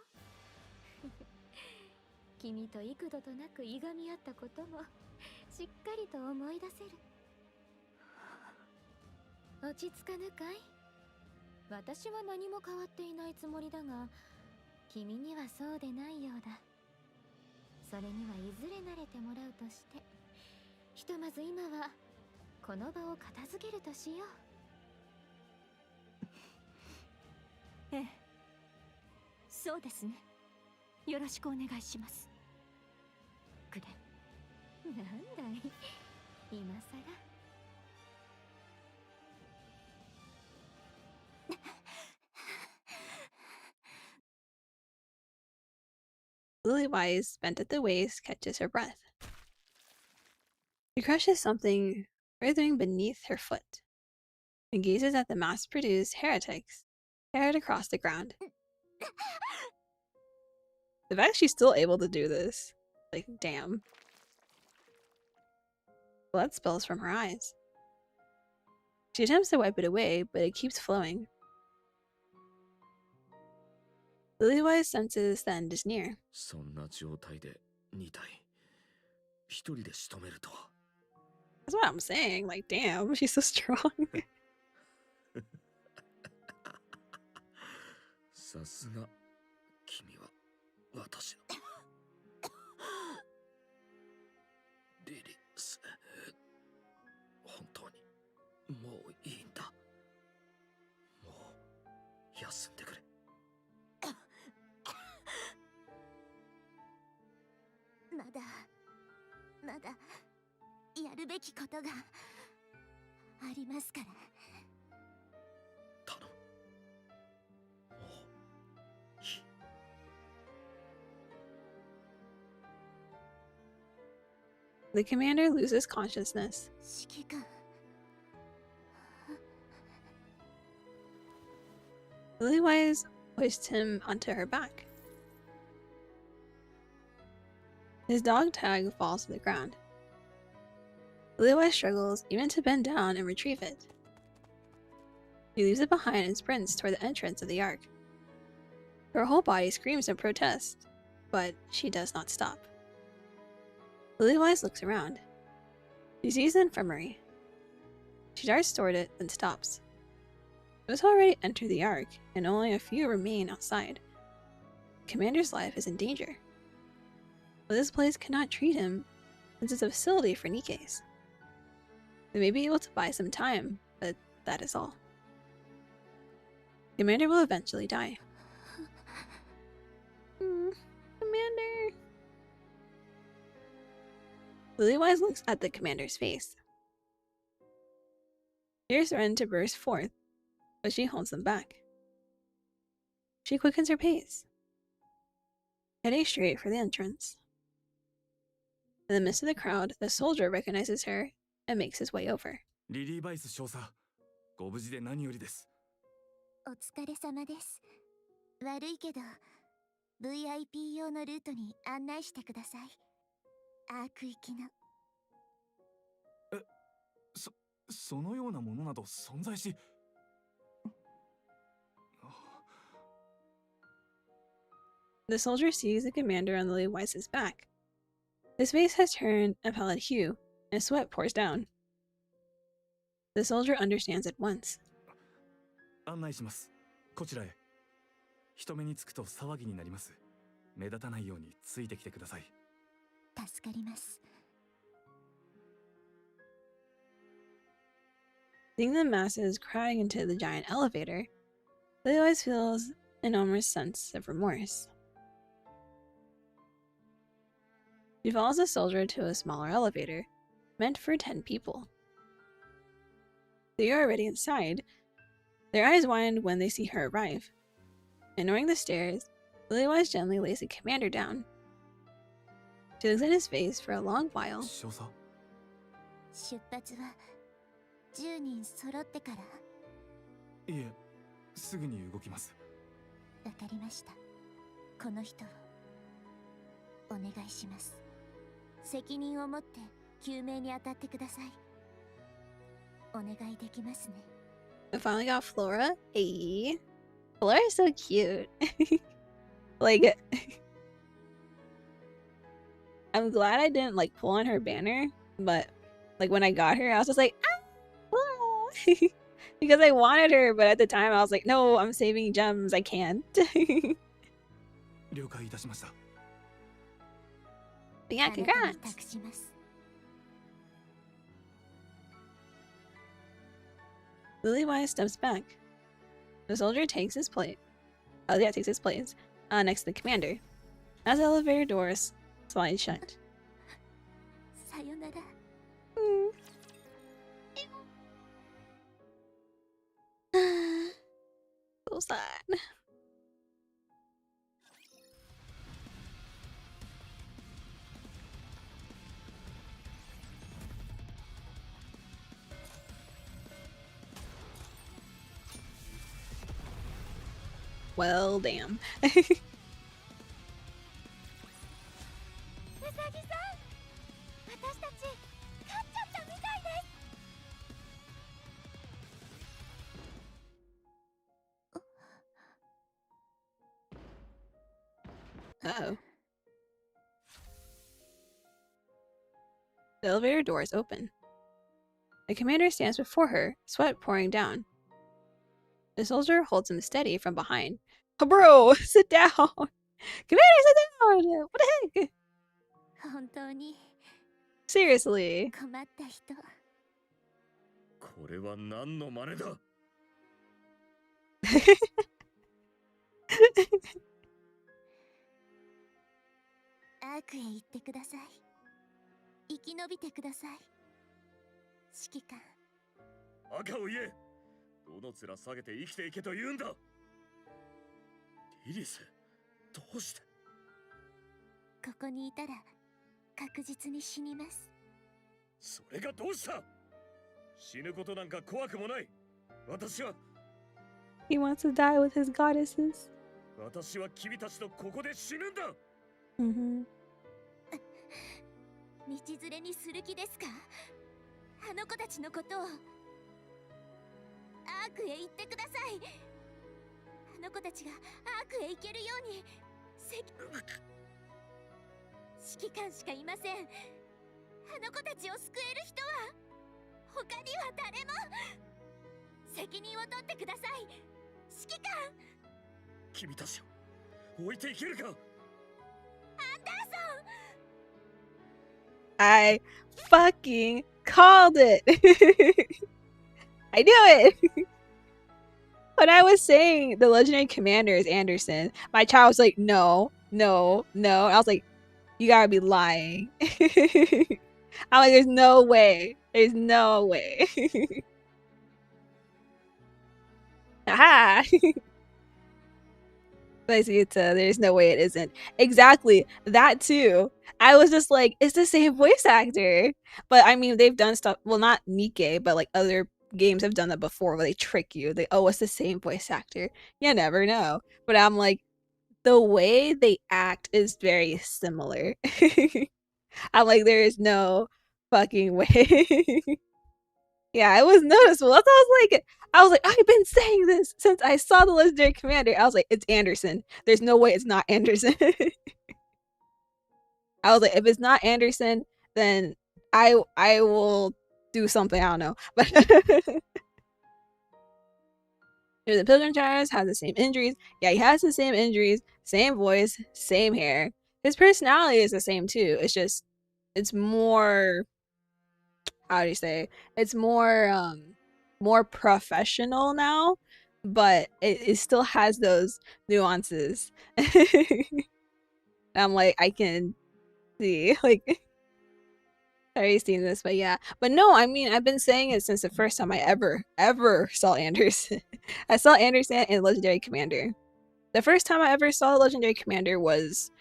君と幾度となくいがみ合ったこともしっかりと思い出せる。落ち着かぬかい？私は何も変わっていないつもりだが、君にはそうでないようだ。それにはいずれ慣れてもらうとして、ひとまず今はこの場を片付けるとしよう。ええ、そうですね。よろしくお願いします。グレン。なんだい、今さら。Lillywise, bent at the waist, catches her breath. She crushes something writhing beneath her foot and gazes at the mass-produced heretics carried across the ground. The fact she's still able to do this, like, damn. Blood spills from her eyes. She attempts to wipe it away, but it keeps flowing. Lilywise senses the end is near. そんな状態で2体一人で仕留めるとは。 That's what I'm saying. Like, damn, she's so strong. さすが君は私のリリス、本当にもういいんだ。もう休んでくれ。まだやるべきことがありますから。頼む。もういい。The commander loses consciousness. 指揮官。Lilywise hoists him onto her back. His dog tag falls to the ground. Lilywise struggles even to bend down and retrieve it. She leaves it behind and sprints toward the entrance of the Ark. Her whole body screams in protest, but she does not stop. Lilywise looks around. She sees the infirmary. She darts toward it, then stops. Those who already entered the Ark, and only a few remain outside. The commander's life is in danger. But this place cannot treat him, since it's a facility for Nikke's. They may be able to buy some time, but that is all. Commander will eventually die. Commander! Lilywise looks at the commander's face. Tears threaten to burst forth, but she holds them back. She quickens her pace, heading straight for the entrance. In the midst of the crowd, the soldier recognizes her and makes his way over. リリーバイス少佐、ご無事で何よりです。お疲れ様です。悪いけど VIP 用のルートに案内してください。アーク行きの。そのようなものなど存在し。The soldier sees the commander on Lilywise's back. His face has turned a pallid hue, and sweat pours down. The soldier understands at once. 案内します。こちらへ。人目につくと騒ぎになります。目立たないようについてきてください。助かります。Seeing the masses crowding into the giant elevator, Lilywise feels an enormous sense of remorse. She follows the soldier to a smaller elevator, meant for 10 people. They are already inside. Their eyes widen when they see her arrive. Ignoring the stairs, Lilywise gently lays the commander down. She looks at his face for a long while. 少佐。出発は10人揃ってから。いえ、すぐに動きます。わかりました。この人をお願いします。責任を持って救命に当たってください。お願いできますね。I finally got Flora. Hey. Flora is so cute. Like, I'm glad I didn't like pull on her banner, but like when I got her, I was just like, ah, Flora! Because I wanted her, but at the time I was like, no, I'm saving gems. I can't. 了解いたしました。But yeah, あなたに congrats. 託します。Lilywise steps back. The soldier takes his place. Oh yeah, takes his place next to the commander. As the elevator doors slide shut. さよなら。So sad. Well, damn. Uh-oh. The elevator door is open. The commander stands before her, sweat pouring down. The soldier holds him steady from behind. Oh, bro, sit down! Commander, sit down! What the heck? 本当に Seriously. 困った人。これは何の真似だ。アークへ行ってください。生き延びてください。指揮官。赤を言え。どの面下げて生きていけと言うんだ。リリス、どうして。ここにいたら確実に死にます。それがどうした。死ぬことなんか怖くもない。私は。He wants to die with his goddesses. 私は君たちとここで死ぬんだ。Mm-hmm. 道連れにする気ですか。あの子たちのことを。アークへ行ってください。あの子たちがアークへ行けるように。指揮官しかいません。あの子たちを救える人は他には誰も。責任を取ってください、指揮官。君たちを置いていけるか。アンダーソン。I fucking called it. I knew it. When I was saying the legendary commander is Anderson, my child was like, no, no, no. I was like, you gotta be lying. I'm like, there's no way. There's no way. Aha! I see it. There's no way it isn't. Exactly. That too. I was just like, it's the same voice actor. But I mean, they've done stuff. Well, not Nikke, but like other games have done that before where they trick you. They, oh, it's the same voice actor. You never know. But I'm like, the way they act is very similar. I'm like, there is no fucking way. Yeah, it was noticeable. That's why I was like, I've been saying this since I saw the legendary commander. I was like, it's Anderson. There's no way it's not Anderson. I was like, if it's not Anderson, then I will do something. I don't know. But the Pilgrim Charles has the same injuries. Yeah, he has the same injuries, same voice, same hair. His personality is the same too. It's just, it's more, how do you say? It's more professional now, but it still has those nuances. I'm like, I can see, like, I've already seen this, but yeah. But no, I mean, I've been saying it since the first time I ever saw Anderson. I saw Anderson in Legendary Commander. The first time I ever saw Legendary Commander was,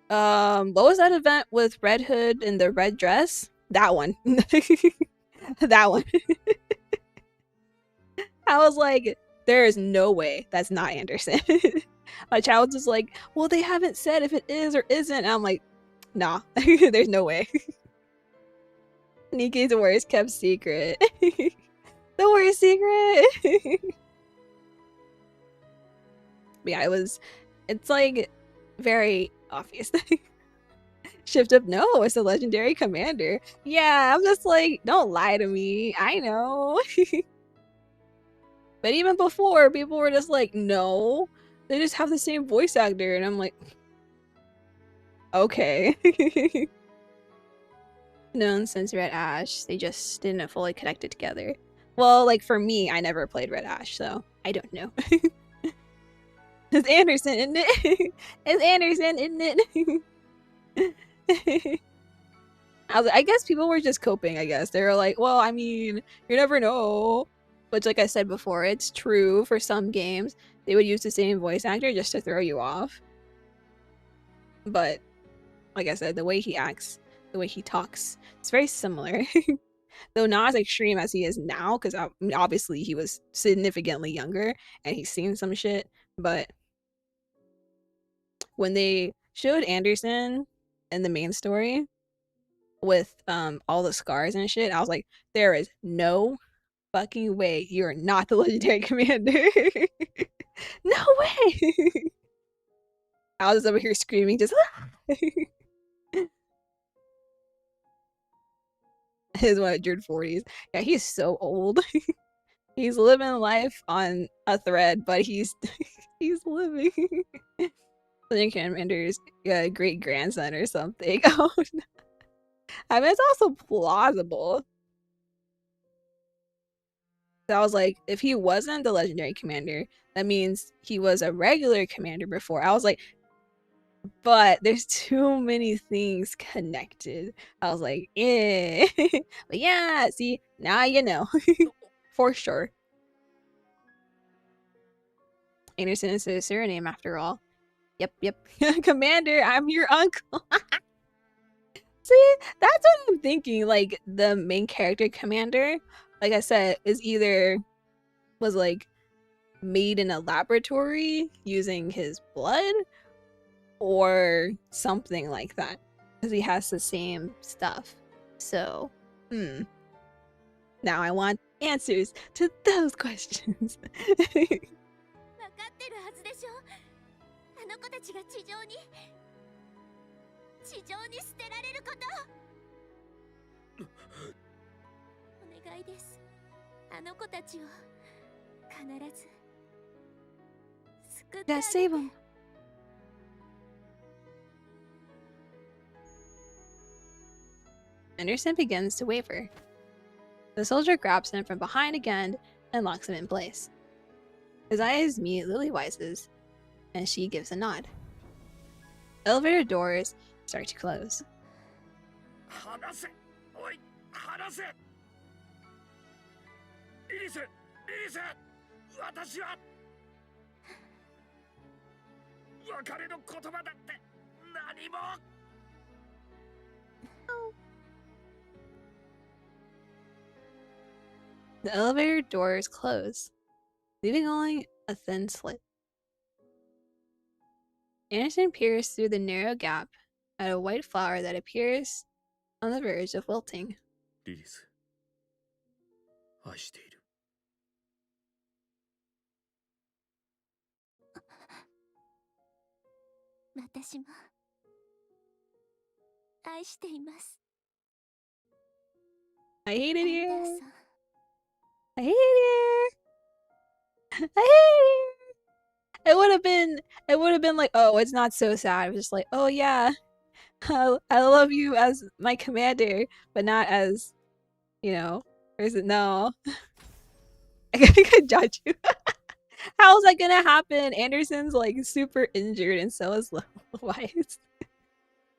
what was that event with Red Hood and the red dress? That one. That one. I was like, there is no way that's not Anderson. My child was just like, well, they haven't said if it is or isn't. And I'm like, nah, there's no way. Nikke's worst kept secret. The worst secret. But yeah, it's like very obvious. Shift up, no, it's the legendary commander. Yeah, I'm just like, don't lie to me. I know. But even before, people were just like, no, they just have the same voice actor. And I'm like, okay. Known since Red Ash, they just didn't fully connect it together. Well, like for me, I never played Red Ash, so I don't know. It's Anderson, isn't it? It's Anderson, isn't it? I was like, I guess people were just coping, I guess. They were like, well, I mean, you never know. Which, like I said before, it's true for some games. They would use the same voice actor just to throw you off. But, like I said, the way he acts, the way he talks, it's very similar. Though not as extreme as he is now, because obviously he was significantly younger and he's seen some shit. But when they showed Anderson in the main story with all the scars and shit, I was like, there is no fucking way you're not the legendary commander. No way. I was over here screaming, just his 140s. Yeah, he's so old. He's living life on a thread, but he's he's living. Legendary Commander's great grandson or something. Oh no. I mean, it's also plausible. So I was like, if he wasn't the legendary commander, that means he was a regular commander before. I was like, but there's too many things connected. I was like, eh. But yeah, see, now you know. For sure. Anderson is his surname after all. Yep. Commander, I'm your uncle. See, that's what I'm thinking. Like, the main character commander, like I said, was like made in a laboratory using his blood or something like that, because he has the same stuff. So now I want answers to those questions. わかってるはずでしょ。あの子たちが地上に捨てられること。お願いです。あの子たちを必ず救ってあげて。 Gotta save him. Anderson begins to waver. The soldier grabs him from behind again and locks him in place. His eyes meet Lilywise's, and she gives a nod. Elevator doors start to close. 離せ、おい、離せ。リリス、私は別れの言葉だって何も。The elevator doors close, leaving only a thin slit. Anderson peers through the narrow gap at a white flower that appears on the verge of wilting. リリス、愛している。私も愛しています。 I hate it here. アンダーソン。 I hate it here. I hate it here. It would have been like, oh, it's not so sad. It was just like, oh yeah, I love you as my commander, but not as, you know, or is it no? I could judge you. How is that gonna happen? Anderson's like super injured, and so is Wise.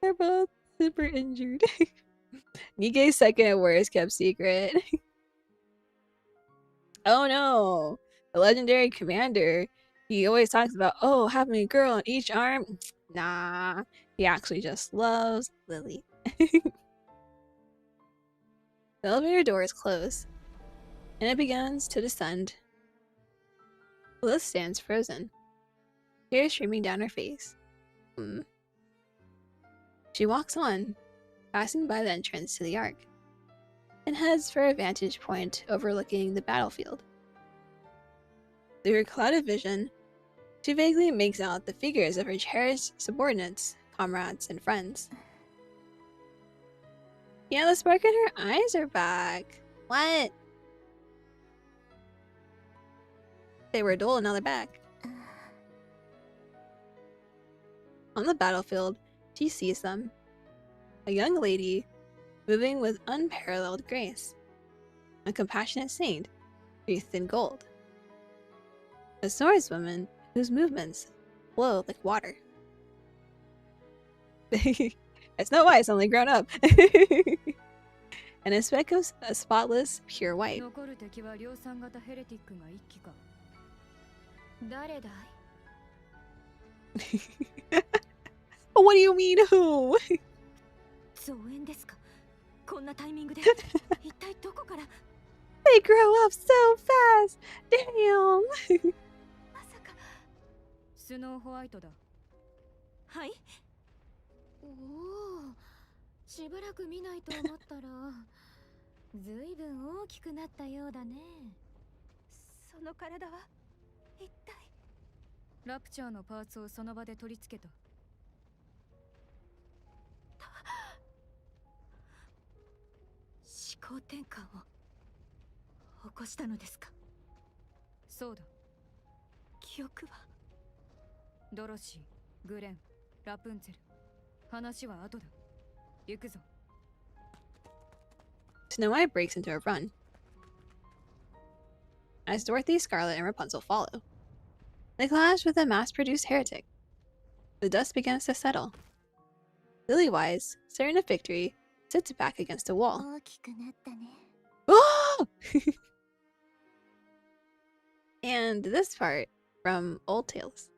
They're both super injured. Nikke's second worst kept secret. Oh no, the legendary commander. He always talks about, oh, having a girl on each arm. Nah, he actually just loves Lily. The elevator doors close, and it begins to descend. Lilith stands frozen, tears streaming down her face. She walks on, passing by the entrance to the Ark, and heads for a vantage point overlooking the battlefield. Through her clouded vision, she vaguely makes out the figures of her cherished subordinates, comrades, and friends. Yeah, the spark in her eyes are back. What? They were dull and now they're back. On the battlefield, she sees them. A young lady moving with unparalleled grace. A compassionate saint, wreathed in gold. A swordswoman whose movements flow like water. It's no White's only grown up. And a speck of a spotless, pure white. What do you mean, who? They grow up so fast! Damn! スノーホワイトだ。はい。おお、しばらく見ないと思ったらずいぶん大きくなったようだね。その体は一体。ラプチャーのパーツをその場で取り付けた。思考転換を起こしたのですか？そうだ。記憶は。ドロシー、グレン、ラプンツェル。話は後だ。行くぞ。Snow White breaks into a run, as Dorothy, Scarlet, and Rapunzel follow. They clash with a mass-produced heretic. The dust begins to settle. Lily-Wise, certain of victory, sits back against a wall. 大きくなったね。Oh! And this part from Old Tales.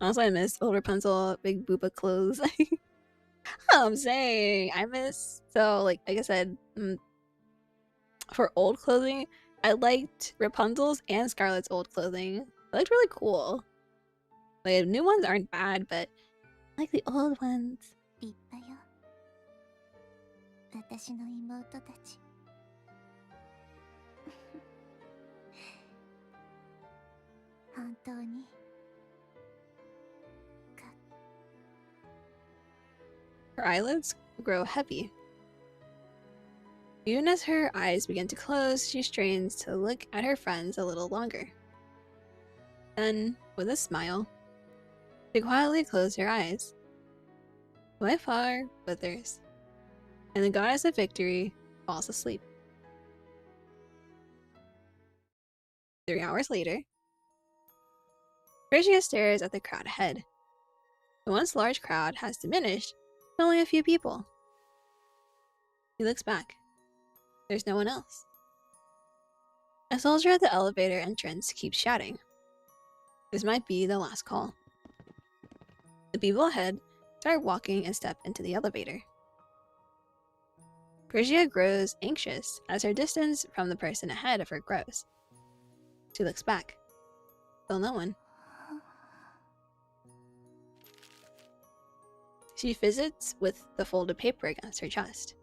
Also, I miss old Rapunzel, big booba clothes. I'm saying I miss. So, like I said, for old clothing, I liked Rapunzel's and Scarlet's old clothing. They looked really cool. Like, new ones aren't bad, but I like the old ones. 立派よ。私の妹たち。本当に。Her eyelids grow heavy. Even as her eyes begin to close, she strains to look at her friends a little longer. Then, with a smile, she quietly closes her eyes. My fire withers, and the goddess of victory falls asleep. 3 hours later, Phrygia stares at the crowd ahead. The once large crowd has diminished to only a few people. He looks back. There's no one else. A soldier at the elevator entrance keeps shouting. This might be the last call. The people ahead start walking and step into the elevator. Phrygia grows anxious as her distance from the person ahead of her grows. She looks back. Still no one. She visits with the folded paper against her chest.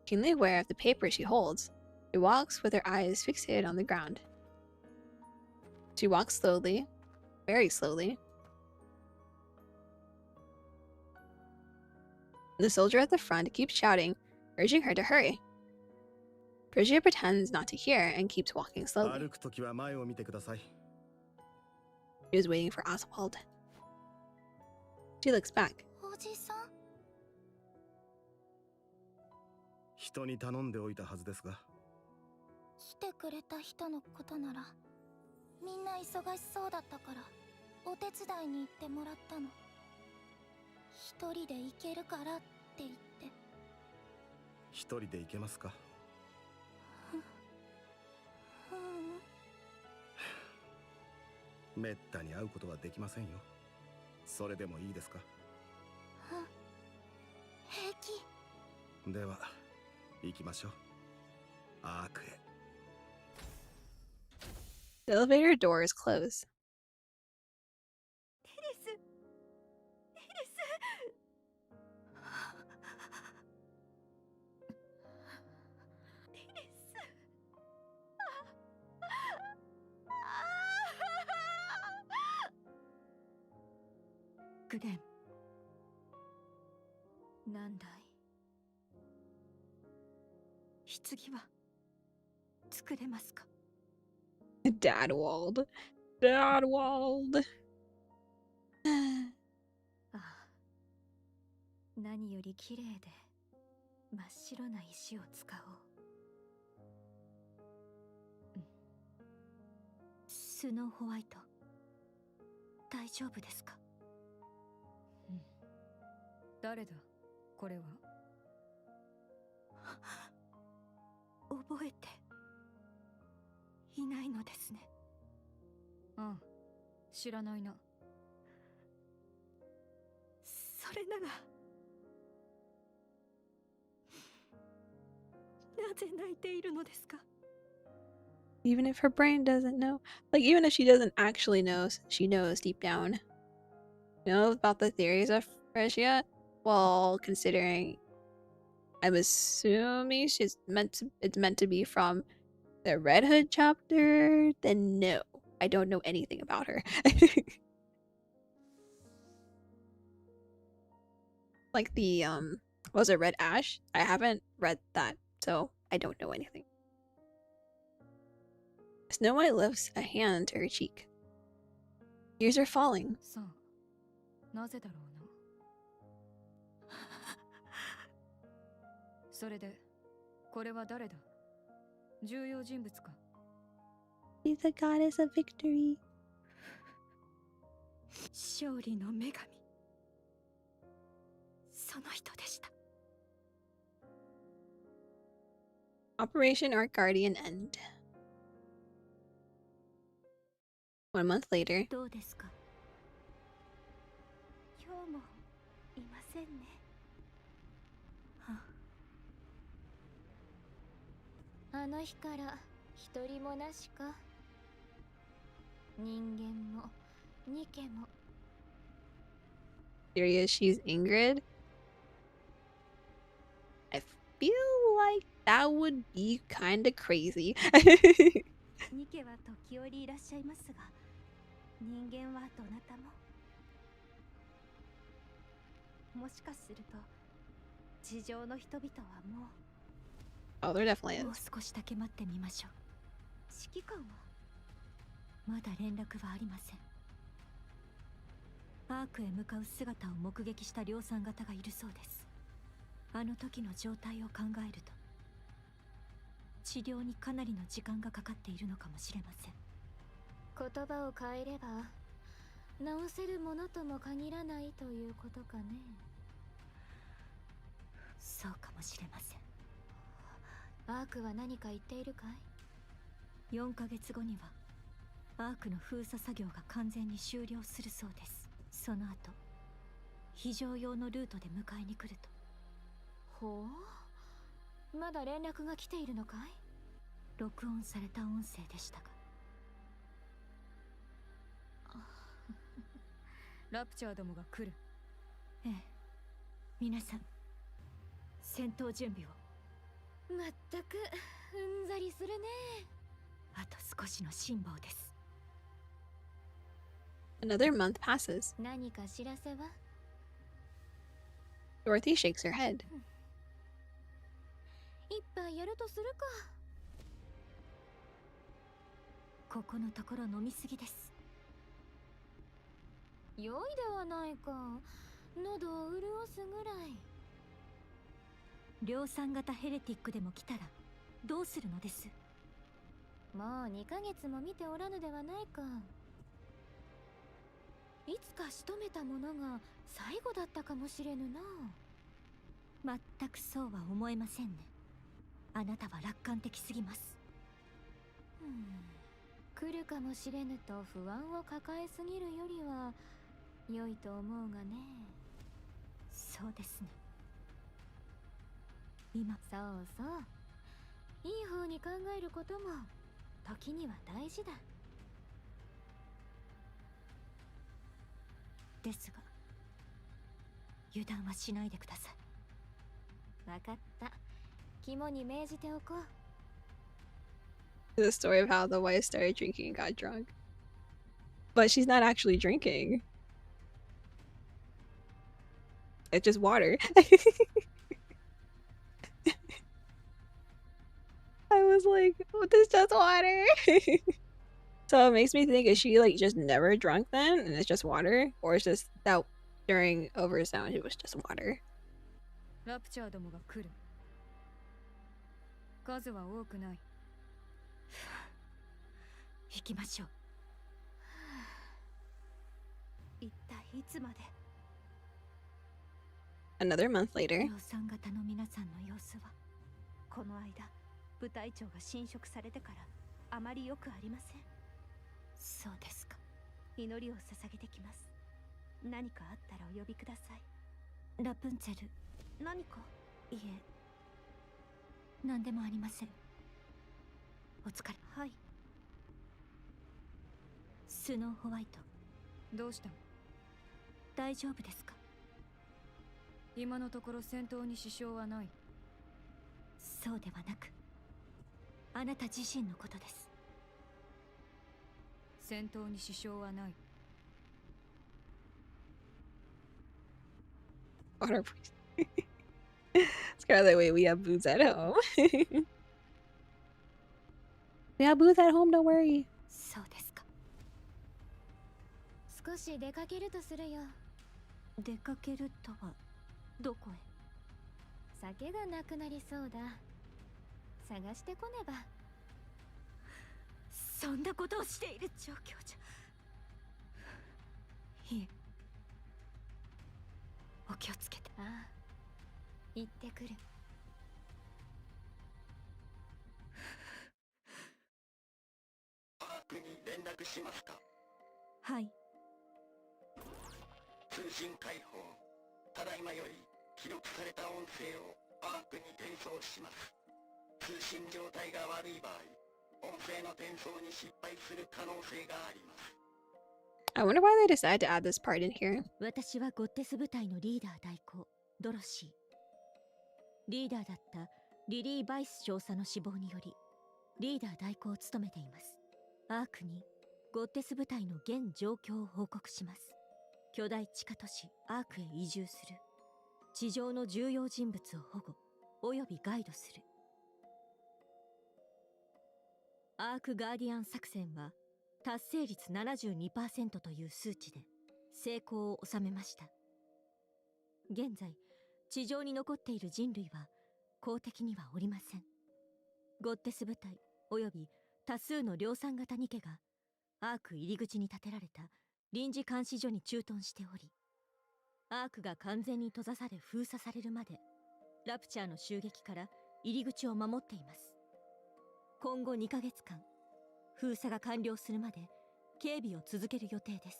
Keenly aware of the paper she holds, she walks with her eyes fixated on the ground. She walks slowly, very slowly. The soldier at the front keeps shouting, urging her to hurry. Phrygia pretends not to hear and keeps walking slowly. She was waiting for Oswald. She looks back. おじさん。人に頼んでおいたはずですが。来てくれた人のことなら、みんな忙しそうだったから、お手伝いに行ってもらったの。一人で行けるからって言って。一人で行けますか？めったに会うことはできませんよ。それでもいいですか？平気。では行きましょう。アークへ。The elevator doors close. エリス。エリス。エリス。グレン。なんだい。棺は作れますか？ Dadwald. Dadwald. ああ、何より綺麗で真っ白な石を使おう。スノーホワイト、大丈夫ですか？誰だこれは？覚えていないのですね。うん、知らないな。それならなぜ泣いているのですか？ Even if her brain doesn't know. Like, even if she doesn't actually know, she knows deep down. You know about the theories of Freshia? Well, considering I'm assuming it's meant to be from the Red Hood chapter, then no. I don't know anything about her. Like the what was it, Red Ash? I haven't read that, so I don't know anything. Snow White lifts a hand to her cheek. Tears are falling. さあ、なぜだろうな。それで、これは誰だ？重要人物か。She's the goddess of victory. 勝利の女神。その人でした。Operation Ark Guardian end. 1 month later. どうですか？今日もいませんね。あの日から一人もなしか。人間もニケも。Serious, she's Ingrid? I feel like that would be kinda crazy. ニケは時折いらっしゃいますが、人間はどなたも。もしかすると、地上の人々はもう。Oh, there definitely もう is. 少しだけ待ってみましょう。指揮官はまだ連絡はありません。アークへ向かう姿を目撃した量産型がいるそうです。あの時の状態を考えると、治療にかなりの時間がかかっているのかもしれません。言葉を変えれば治せるものとも限らないということかね。そうかもしれません。アークは何か言っているかい？4ヶ月後にはアークの封鎖作業が完全に終了するそうです。その後非常用のルートで迎えに来ると。ほう、まだ連絡が来ているのかい？録音された音声でしたが。ラプチャーどもが来る。ええ、皆さん戦闘準備を。まったくうんざりするね。あと少しの辛抱です。Another month passes. 何か知らせは？ Dorothy shakes her head. 一杯やるとするか。ここのところ飲みすぎです。良いではないか。喉を潤すぐらい。量産型ヘレティックでも来たらどうするのです？もう2ヶ月も見ておらぬではないか。いつか仕留めたものが最後だったかもしれぬな。全くそうは思えませんね。あなたは楽観的すぎます。来るかもしれぬと不安を抱えすぎるよりは良いと思うがね。そうですね。今。そうそう。いい方に考えることも時には大事だ。ですが油断はしないでください。わかった。肝に銘じておこう。The story of how the wife started drinking and got drunk. But she's not actually drinking. It's just water. I was like, what is just water? So it makes me think, is she like just never drunk then and it's just water? Or it's just that during oversound it was just water? ラプチャーどもが来る。数は多くない。行きましょう。一体いつまで？ Another month later. 量産型の皆さんの様子はこの間部隊長が侵食されてからあまり良くありません。そうですか。祈りを捧げてきます。何かあったらお呼びください。ラプンツェル。何か？いえ、何でもありません。お疲れ。はい。スノーホワイト。どうした？大丈夫ですか？今のところ戦闘に支障はない。そうではなく、あなた自身のことです。戦闘に支障はない。Water poisoning. Scarlet, wait, we have booze at home. We have booze at home, don't worry. そうですか。少し出かけるとするよ。出かけるとはどこへ？酒がなくなりそうだ。探してこねば。そんなことをしている状況じゃ。いえ、お気をつけて。ああ、行ってくる。アークに連絡しますか？はい。通信開放。ただいまより記録された音声をアークに転送します。通信状態が悪い場合、音声の転送に失敗する可能性があります。I wonder why they decided to add this part in here. 私はゴッテス部隊のリーダー代行、ドロシー。リーダーだったリリー・バイス少佐の死亡により、リーダー代行を務めています。アークにゴッテス部隊の現状況を報告します。巨大地下都市アークへ移住する。地上の重要人物を保護およびガイドする。アークガーディアン作戦は達成率 72% という数値で成功を収めました。現在地上に残っている人類は公的にはおりません。ゴッテス部隊および多数の量産型ニケがアーク入り口に建てられた臨時監視所に駐屯しており、アークが完全に閉ざされ封鎖されるまでラプチャーの襲撃から入り口を守っています。今後2ヶ月間封鎖が完了するまで警備を続ける予定です。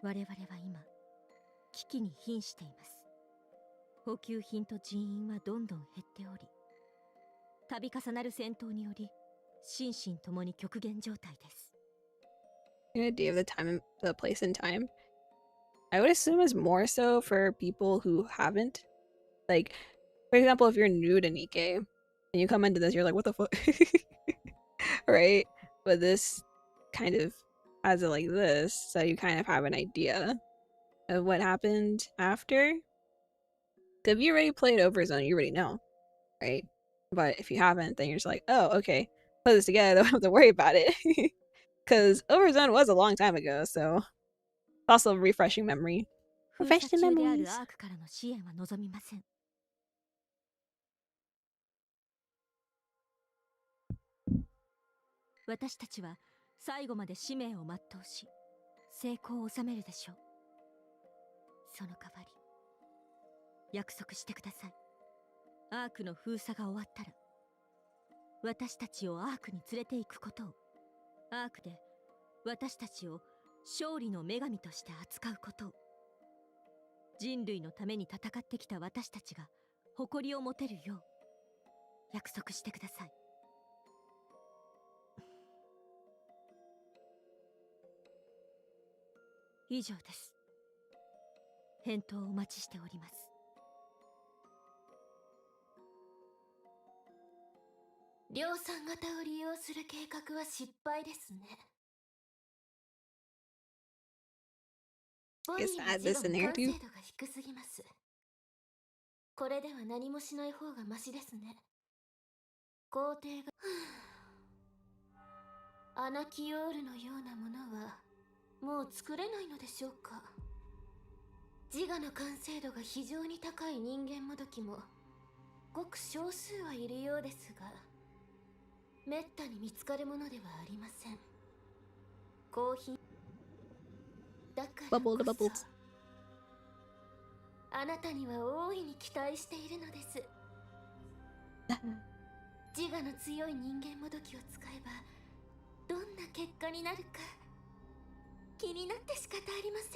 我々は今危機に瀕しています。補給品と人員はどんどん減っており、度重なる戦闘により心身ともに極限状態です。An idea of the time, the place and time. I would assume is more so for people who haven't. Like, for example, if you're new to Nikke and you come into this, you're like, what the fuck? Right? But this kind of has it like this, so you kind of have an idea of what happened after. If you already played Overzone, you already know, right? But if you haven't, then you're just like, oh, okay, put this together, don't have to worry about it. Because Overzone was a long time ago, so also refreshing memory. 封鎖 Refresh the 中である memories. アークからの支援は望みません。私たちは最後まで使命を全うし成功を収めるでしょう。その代わり約束してください。アークの封鎖が終わったら私たちをアークに連れて行くことを、アークで私たちを勝利の女神として扱うことを、人類のために戦ってきた私たちが誇りを持てるよう約束してください。以上です。返答をお待ちしております。量産型を利用する計画は失敗ですね。ボディの自我の完成度が低すぎます。これでは何もしない方がマシですね。皇帝がアナキオールのようなものはもう作れないのでしょうか。自我の完成度が非常に高い人間もどきもごく少数はいるようですが、めったに見つかるものではありません。高品だからこそあなたには大いに期待しているのです。自我の強い人間もどきを使えばどんな結果になるか気になって仕方ありません。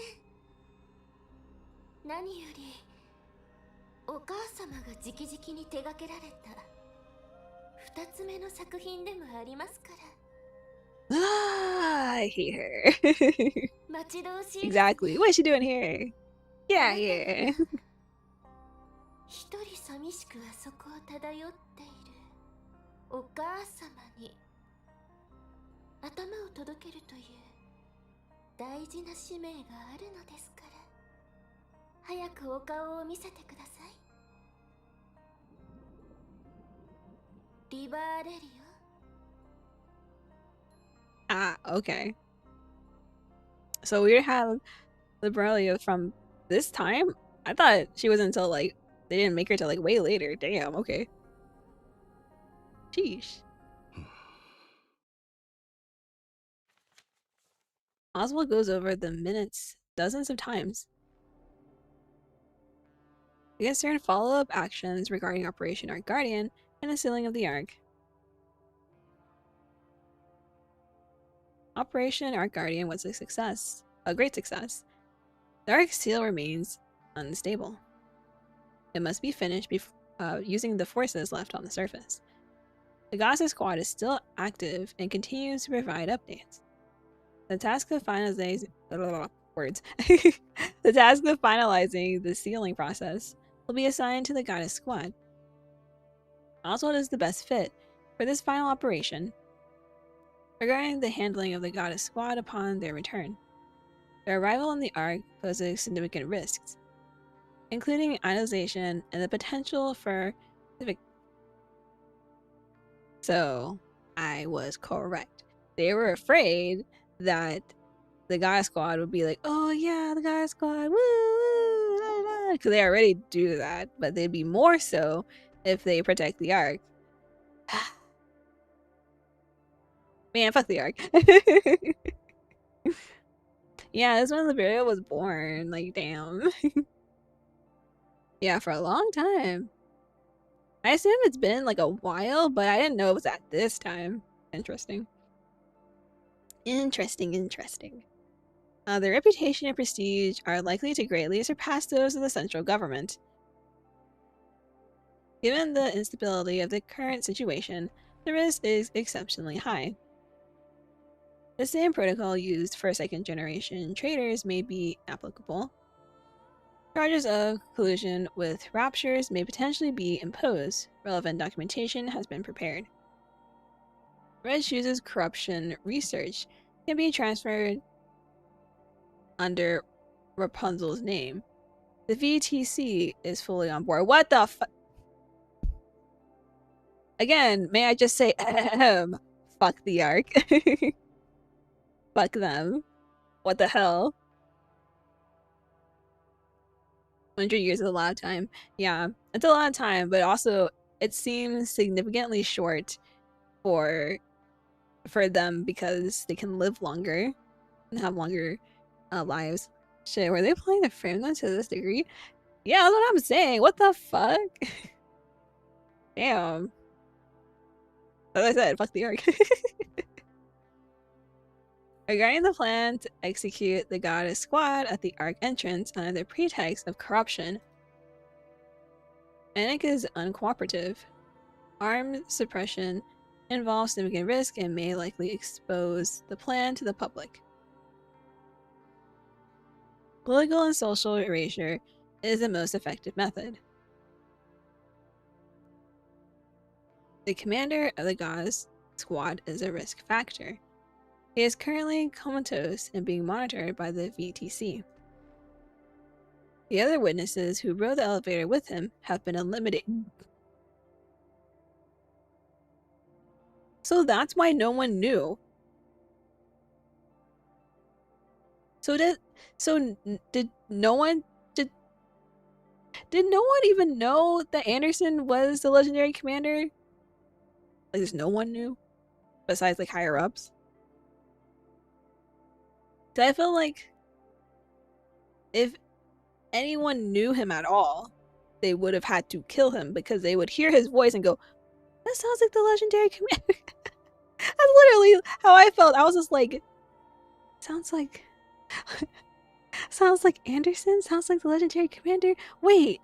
何よりお母様が直々に手掛けられた2つ目の作品でもありますから。I hate her. Exactly. What is she doing here? Get out here. 一人寂しくあそこを漂っているお母様に頭を届けるという大事な使命があるのですから早くお顔を見せてくださいリバーレリオ Ah, okay. So we have Liberalia from this time? I thought she was until like they didn't make her till like way later. Damn, okay. Sheesh. Oswald goes over the minutes dozens of times. He gets certain follow-up actions regarding Operation Ark Guardian and the sealing of the Ark. Operation Ark Guardian was a success, a great success. The Ark's seal remains unstable. It must be finished using the forces left on the surface. The Gaza squad is still active and continues to provide updates. The task of finalizing the task of finalizing the sealing process will be assigned to the Goddess squad. Oswald is the best fit for this final operation. Regarding the handling of the Goddess squad upon their return, their arrival on the Ark poses significant risks, including ionization and the potential for... So, I was correct. They were afraid that the Goddess squad would be like, oh yeah, the Goddess squad, woo, because they already do that, but they'd be more so if they protect the Ark. Man, fuck the Ark. Yeah, this when Liberia was born. Like, damn. Yeah, for a long time. I assume it's been like a while, but I didn't know it was at this time. Interesting. Interesting. Their reputation and prestige are likely to greatly surpass those of the central government. Given the instability of the current situation, the risk is exceptionally high. The same protocol used for second-generation traders may be applicable. Charges of collusion with raptures may potentially be imposed. Relevant documentation has been prepared. Red Shoes' corruption research can be transferred under Rapunzel's name. The VTC is fully on board. What the fu- Again, may I just say, fuck the Ark. Fuck them. What the hell? 100 years is a lot of time. Yeah, it's a lot of time, but also it seems significantly short for them because they can live longer and have longer lives. Shit, were they playing the Framland to this degree? Yeah, that's what I'm saying. What the fuck? Damn. As I said, fuck the Ark. Regarding the plan to execute the Goddess squad at the Ark entrance under the pretext of corruption, Nikke is uncooperative. Armed suppression involves significant risk and may likely expose the plan to the public. Political and social erasure is the most effective method. The commander of the Goddess squad is a risk factor. He is currently comatose and being monitored by the VTC. The other witnesses who rode the elevator with him have been eliminated. So that's why no one knew. Did no one even know that Anderson was the legendary commander? Like, there's no one knew besides like higher ups. So I feel like if anyone knew him at all, they would have had to kill him because they would hear his voice and go, that sounds like the legendary commander. That's literally how I felt. I was just like, sounds like Anderson? Sounds like the legendary commander? Wait.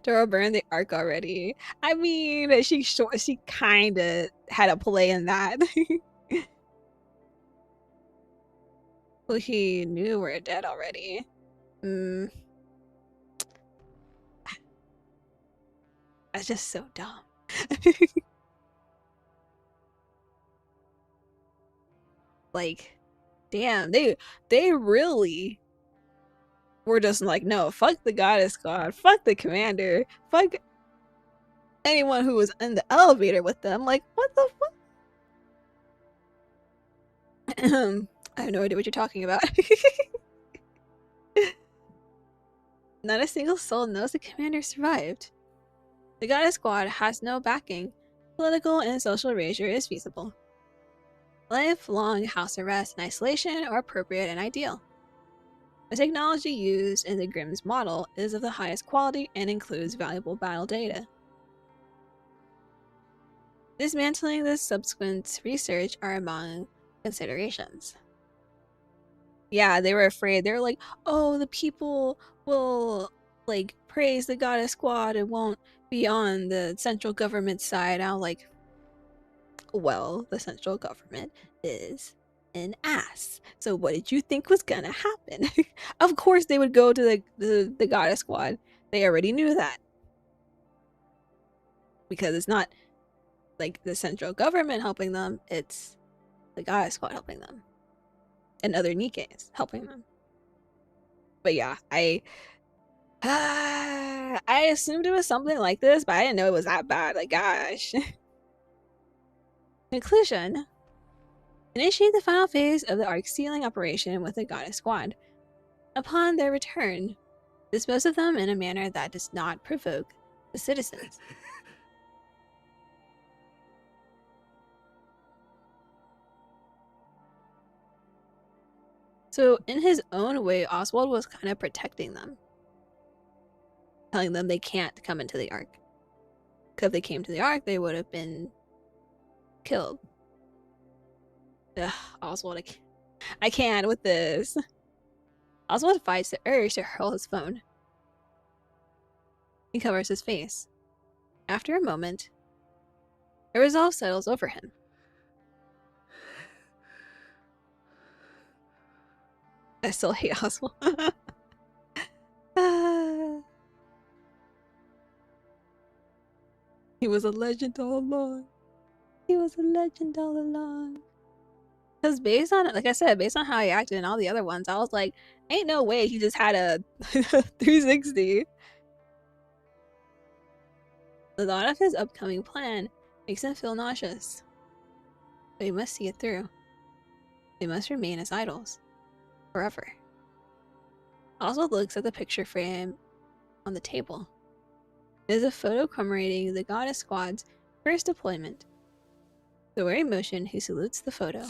Dora burned the Ark already. I mean, she kinda had a play in that. Well, he knew we're dead already. That's just so dumb. Like, damn, they really were just like, no, fuck the goddess squad, fuck the commander, fuck anyone who was in the elevator with them. Like, what the fuck? I have no idea what you're talking about. Not a single soul knows the commander survived. The goddess squad has no backing. Political and social erasure is feasible. Lifelong house arrest and isolation are appropriate and ideal. The technology used in the Grimm's model is of the highest quality and includes valuable battle data. Dismantling the subsequent research are among considerations. Yeah, they were afraid. They were like, oh, the people will, like, praise the goddess squad and won't be on the central government side. I was like, well, the central government is an ass. So what did you think was gonna happen? Of course they would go to the goddess squad. They already knew that. Because it's not like the central government helping them, it's the goddess squad helping them. And other Nikkes helping them. But yeah, I assumed it was something like this, but I didn't know it was that bad. Like, gosh. Conclusion. Initiate the final phase of the Ark sealing operation with the goddess squad. Upon their return, dispose of them in a manner that does not provoke the citizens. So, in his own way, Oswald was kind of protecting them. Telling them they can't come into the Ark. Because if they came to the Ark, they would have been killed. Ugh, Oswald, I can't with this. Oswald fights the urge to hurl his phone. He covers his face. After a moment, a resolve settles over him. I still hate Oswald. He was a legend all along. He was a legend all along. Because based on, like I said, based on how he acted in all the other ones, I was like, ain't no way he just had a 360. The thought of his upcoming plan makes him feel nauseous. But he must see it through. They must remain as idols. Forever. Oswald looks at the picture frame on the table. It is a photo commemorating the goddess squad's first deployment. The wary motion, he salutes the photo.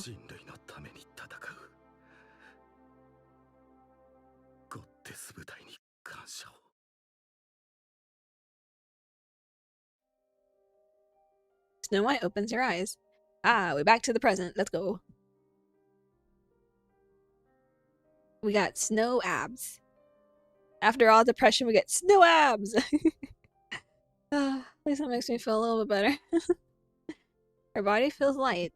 Snow White opens her eyes. Ah, we're back to the present. Let's go. We got snow abs. After all depression, we get snow abs. At least that makes me feel a little bit better. Her body feels light.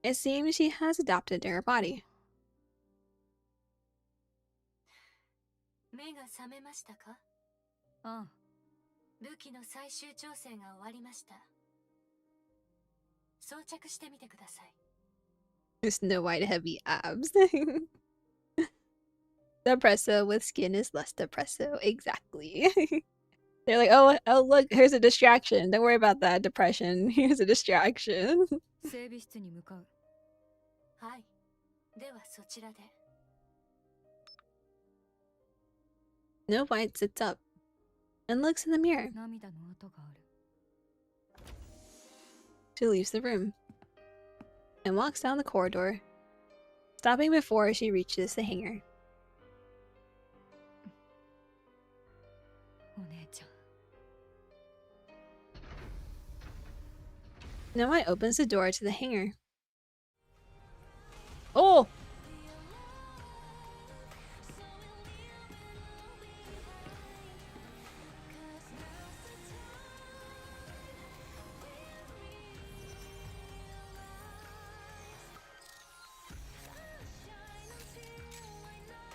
It seems she has adapted to her body. 目が覚めましたか？ああ。武器の最終調整が終わりました。装着してみてください。Snow White heavy abs. Depresso with skin is less depresso. Exactly. They're like, oh, look, here's a distraction. Don't worry about that depression. Here's a distraction. 整備室に向かう。はい。ではそちらで。Snow White sits up and looks in the mirror. 涙の跡がある。She leaves the room and walks down the corridor, stopping before she reaches the hangar. お姉ちゃん。Snow White opens the door to the hangar. Oh!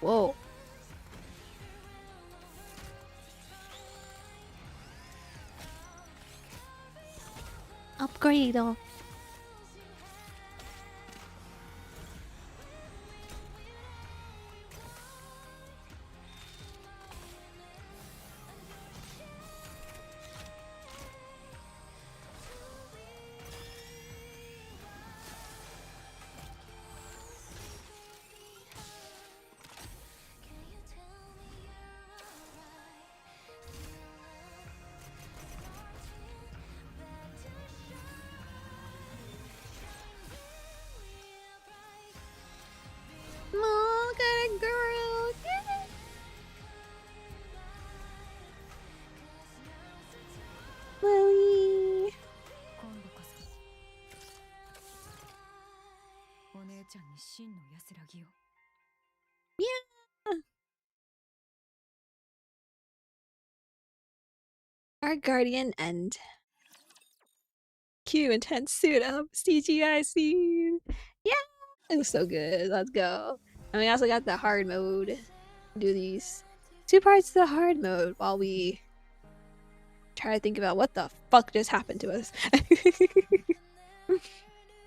Whoa. Upgrade. Oh, look at a girl. Lily. 今度こそお姉ちゃんに真の安らぎを。 Yeah. Ark Guardian end. Cue intense suit up. CGI scene. Yeah. It was so good. Let's go. And we also got the hard mode. Do these 2 parts of the hard mode while we try to think about what the fuck just happened to us.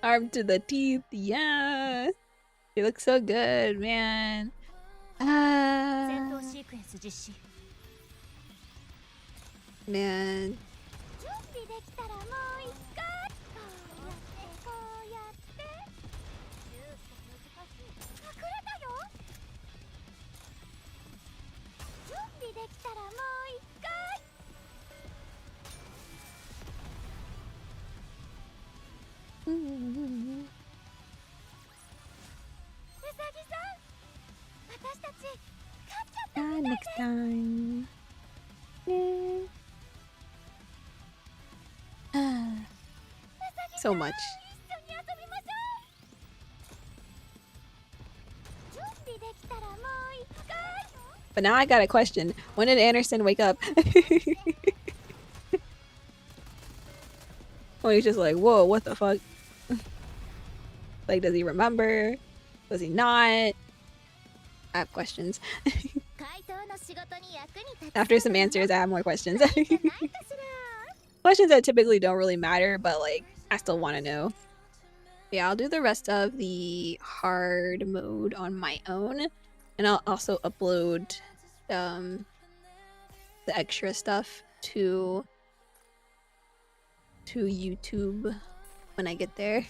Arm to the teeth. Yeah. It looks so good, man. 戦闘シークエンス実施。 Man. 準備できたらもう一回こうやって隠れたよ。準備できたらもう一回。うさぎさん、私たち勝っちゃったみたい Next time. Yeah. So much. 一緒に遊びましょう。準備できたらもう一回。 But now I got a question. When did Anderson wake up? When he's just like, whoa, what the fuck? Like, does he remember? Does he not? I have questions. After some answers, I have more questions. Questions that typically don't really matter, but like, I still want to know. Yeah, I'll do the rest of the hard mode on my own. And I'll also upload the extra stuff to YouTube when I get there.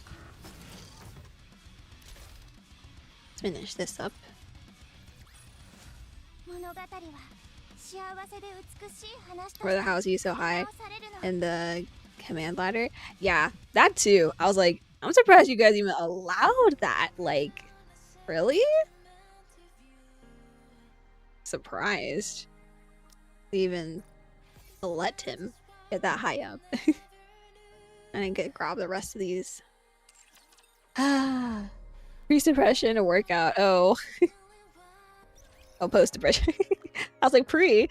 Let's finish this up. For the house you so high and the command ladder. Yeah, that too. I was like, I'm surprised you guys even allowed that. Like, really? Surprised. They even let him get that high up. And then grab the rest of these. Pre-suppression, a workout. Oh. Oh, post-depression. I was like, pre.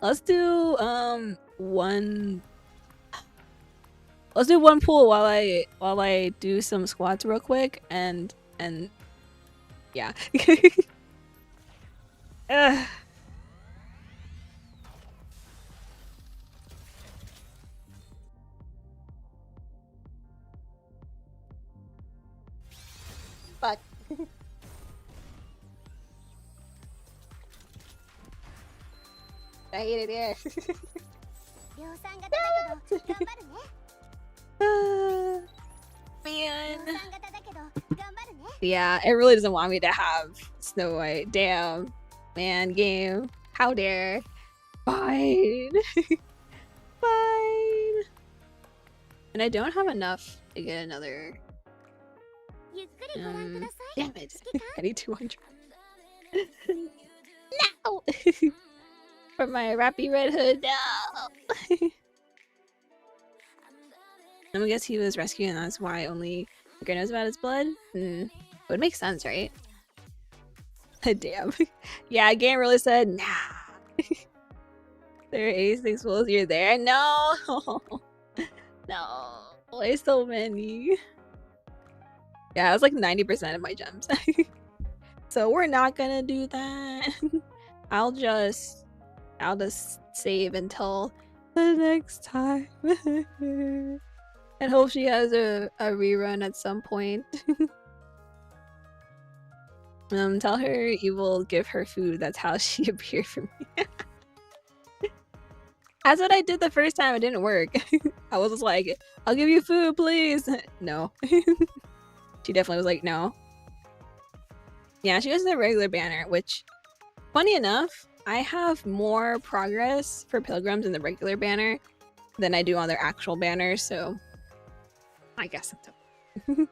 Let's do one. Let's do one pull while I do some squats real quick and yeah. Fuck. I hate it here. Man. Yeah, it really doesn't want me to have Snow White. Damn. Man, game. How dare. Fine. Fine. And I don't have enough to get another. Damn it. I need 200. No! For my Rappy Red Hood, no! I'm gonna guess he was rescued and that's why only Nikke knows about his blood? Would make sense, right? Damn. Yeah, game really said, nah. There are 86 wolves, you're there? No! No. Why so many? Yeah, it was like 90% of my gems. So we're not gonna do that. I'll just save until the next time. And hope she has a rerun at some point. Tell her you will give her food. That's how she appeared for me. That's what I did the first time. It didn't work. I was just like, I'll give you food, please. No. She definitely was like, no. Yeah, she goes to the regular banner, which, funny enough, I have more progress for pilgrims in the regular banner than I do on their actual banners, so I guess that's okay.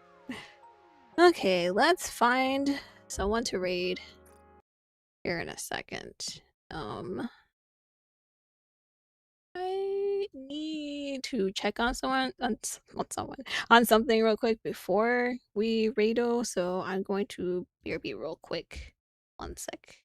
Okay, let's find someone to raid here in a second. I need to check on on something real quick before we raido, so I'm going to BRB real quick. One sec.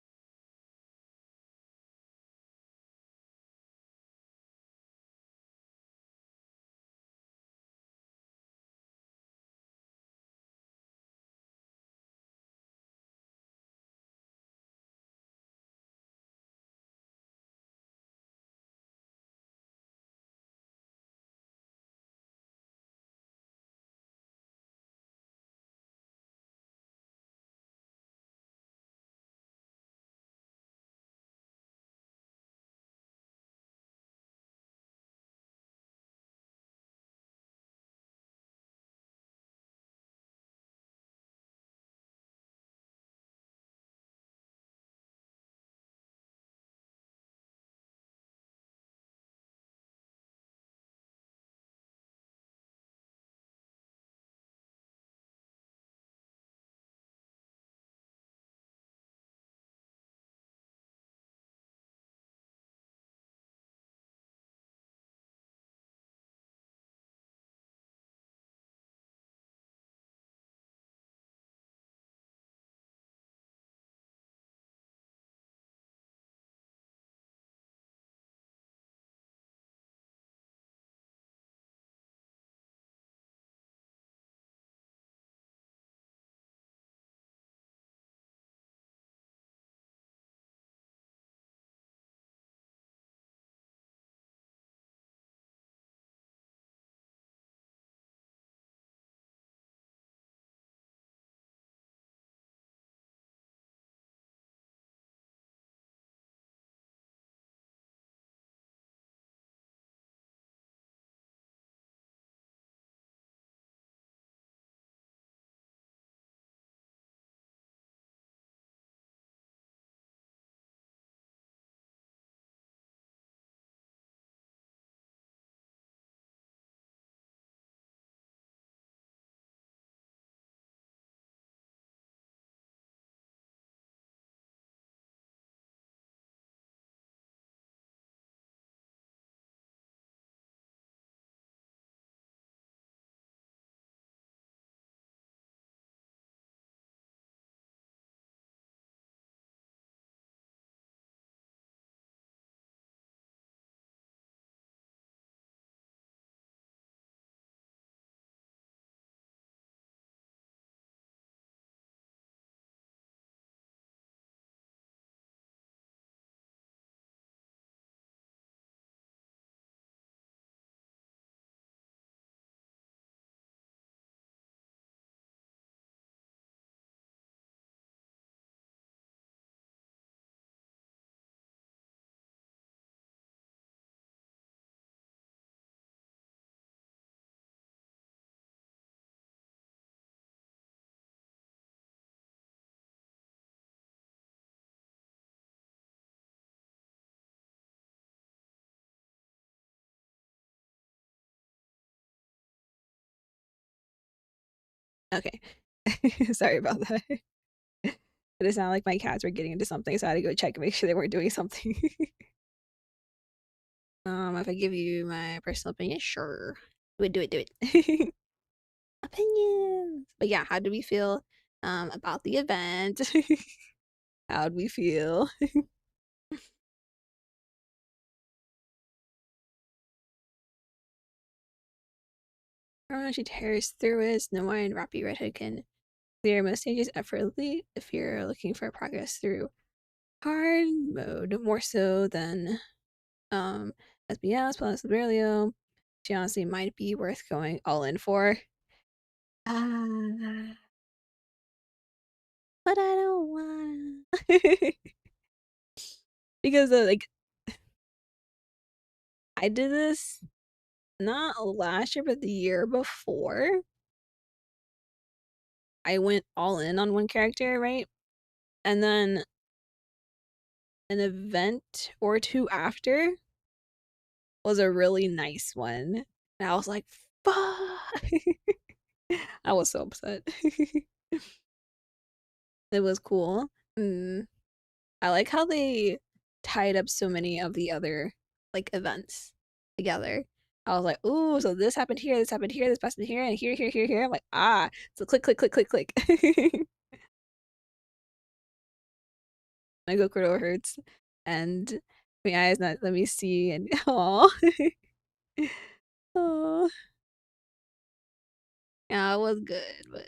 Okay. Sorry about that. It sounded like my cats were getting into something, so I had to go check and make sure they weren't doing something. If I give you my personal opinion, sure. Do it. Opinions. But yeah, how do we feel about the event? How'd we feel? She tears through it. Snow White and Rappy Redhead can Clear most stages effortlessly if you're looking for progress through hard mode, more so than SBS plus Berlio. She honestly might be worth going all in for. Ah, but I don't wanna. Because like I did this not last year, but the year before. I went all in on one character, right? And then an event or two after was a really nice one. And I was like, fuck. I was so upset. It was cool. I like how they tied up so many of the other like events together. I was like, ooh, so this happened here, this happened here, this happened here, and here, here, here, here. I'm like, ah, so click, click, click, click, click. My Gokuro hurts, and my eyes not let me see, and oh, oh, yeah, it was good, but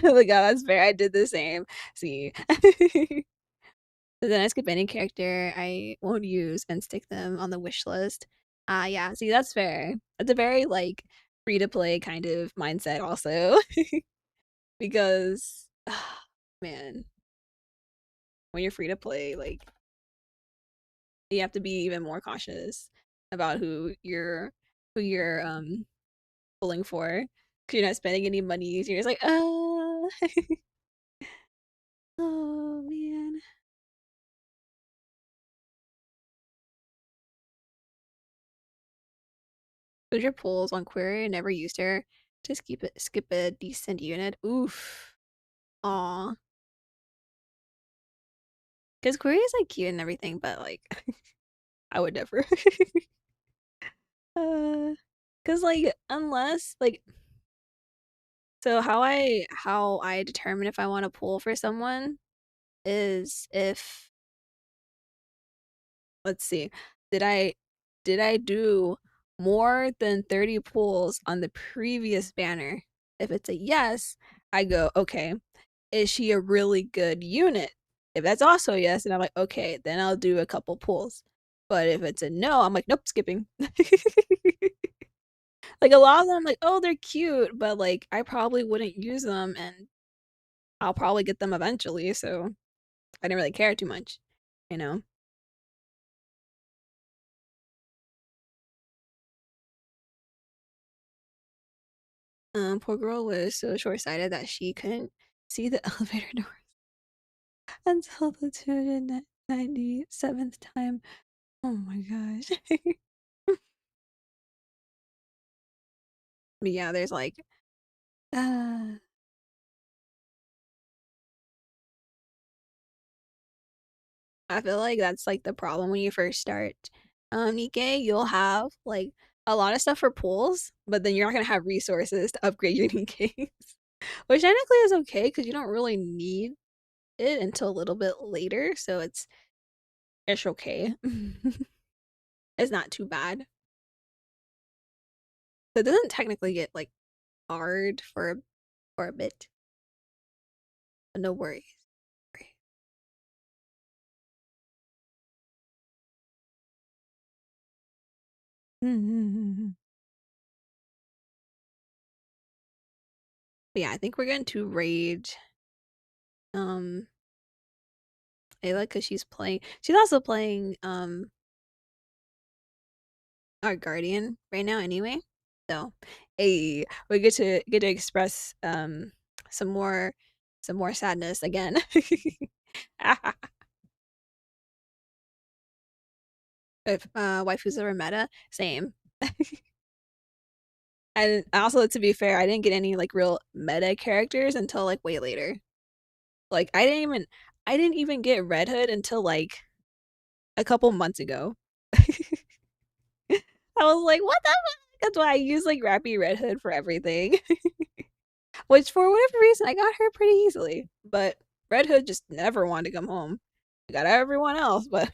oh my god, that's fair. I did the same. See. So then I skip any character I won't use and stick them on the wish list. Yeah, see, that's fair. It's a very, like, free-to-play kind of mindset also. Because, man, when you're free to play, like, you have to be even more cautious about who you're pulling for. 'Cause you're not spending any money, so you're just like, "Oh." Oh, man. Put your pulls on query and never used her. Just skip a decent unit. Oof. Aw. Because query is like cute and everything, but like I would never. Cause like unless like so how I determine if I want to pull for someone is if let's see, did I do more than 30 pulls on the previous banner? If it's a yes, I go, okay, is she a really good unit? If that's also a yes, and I'm like, okay, then I'll do a couple pulls. But if it's a no, I'm like, nope, skipping. Like a lot of them, like, oh, they're cute, but like I probably wouldn't use them, and I'll probably get them eventually. So I didn't really care too much, you know. Poor girl was so short-sighted that she couldn't see the elevator doors until the 297th time. Oh my gosh. But yeah, there's like, uh, I feel like that's like the problem when you first start. Nikke, you'll have like a lot of stuff for pulls, but then you're not gonna have resources to upgrade your Nikkes. Which technically is okay because you don't really need it until a little bit later, so it's okay. It's not too bad. So it doesn't technically get like hard for a bit. But no worries. But yeah, I think we're going to raid Ayla because she's also playing Ark Guardian right now anyway. So we get to express some more sadness again. If waifus ever meta, same. And also, to be fair, I didn't get any like real meta characters until like way later. Like I didn't even get Red Hood until like a couple months ago. I was like, what the fuck? That's why I use like Rappy Red Hood for everything. Which for whatever reason I got her pretty easily. But Red Hood just never wanted to come home. I got everyone else, but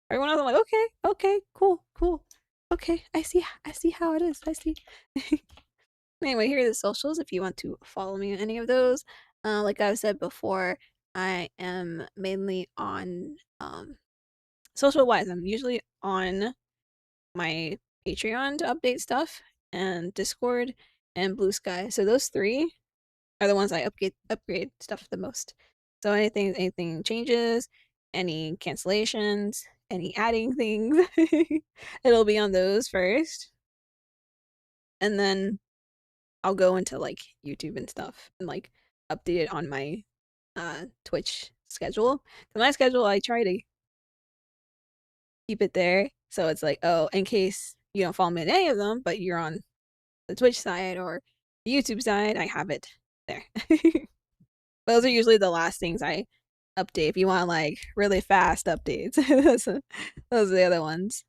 everyone else I'm like, okay, okay, cool, cool. Okay, I see how it is. I see. Anyway, here are the socials if you want to follow me on any of those. Like I've said before, I am mainly on social wise. I'm usually on my Patreon to update stuff, and Discord and Blue Sky. So those three are the ones I upgrade stuff the most. So anything changes, any cancellations, any adding things, it'll be on those first. And then I'll go into like YouTube and stuff and like update it on my Twitch schedule. Cause my schedule I try to keep it there. So it's like, oh, in case you don't follow me on any of them, but you're on the Twitch side or the YouTube side, I have it there. Those are usually the last things I update. If you want like really fast updates, those are the other ones.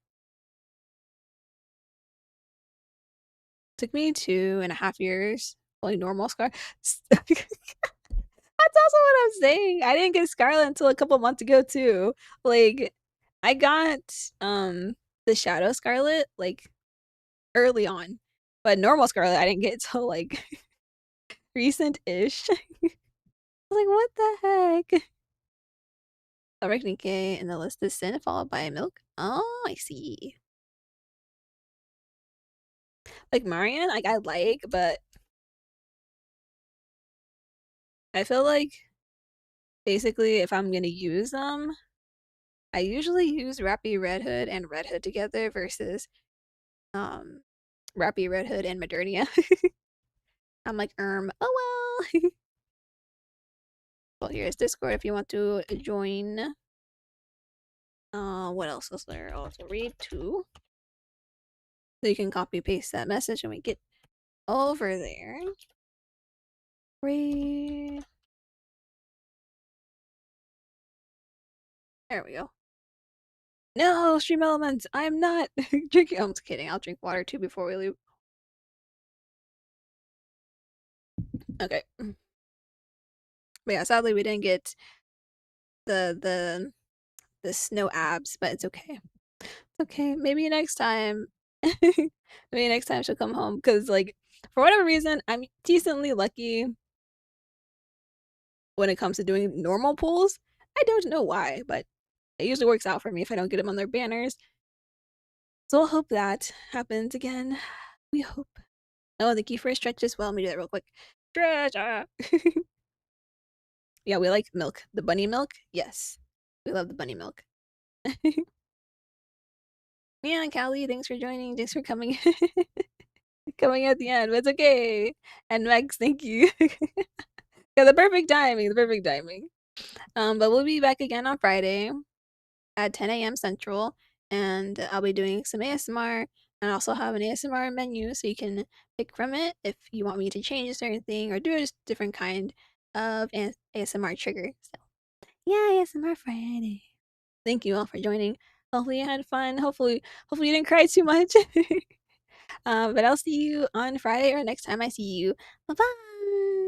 Took me 2.5 years. Only normal scar. That's also what I'm saying. I didn't get Scarlet until a couple months ago too. Like I got the Shadow Scarlet like early on. But normal Scarlet I didn't get till like recent-ish. Like what the heck? Direct Nikke and the list is Sin followed by Milk. Oh, I see. Like Marian, like I like, but I feel like basically if I'm gonna use them, I usually use Rappy Red Hood and Red Hood together versus Rappy Red Hood and Modernia. I'm like, oh well. Well, here's Discord if you want to join. What else is there? I'll also read too. So you can copy paste that message when we get over there. Read. There we go. No, stream elements. I'm not drinking. I'm just kidding. I'll drink water too before we leave. Okay. But yeah, sadly we didn't get the snow abs, but it's okay. It's okay. Maybe next time. Maybe next time she'll come home because like for whatever reason I'm decently lucky when it comes to doing normal pulls. I don't know why, but it usually works out for me if I don't get them on their banners. So I'll hope that happens again. We hope. Oh, thank you for a stretch as well. Let me do that real quick. Stretch! Yeah, we like milk. The bunny milk? Yes. We love the bunny milk. Yeah, Callie, thanks for joining. Thanks for coming. Coming at the end, but it's okay. And Megs, thank you. Yeah, the perfect timing. The perfect timing. But we'll be back again on Friday at 10 a.m. Central, and I'll be doing some ASMR, and I also have an ASMR menu so you can pick from it if you want me to change a certain thing or do a different kind of ASMR trigger. So yeah, ASMR Friday. Thank you all for joining. Hopefully you had fun. Hopefully you didn't cry too much. But I'll see you on Friday or next time I see you. Bye bye.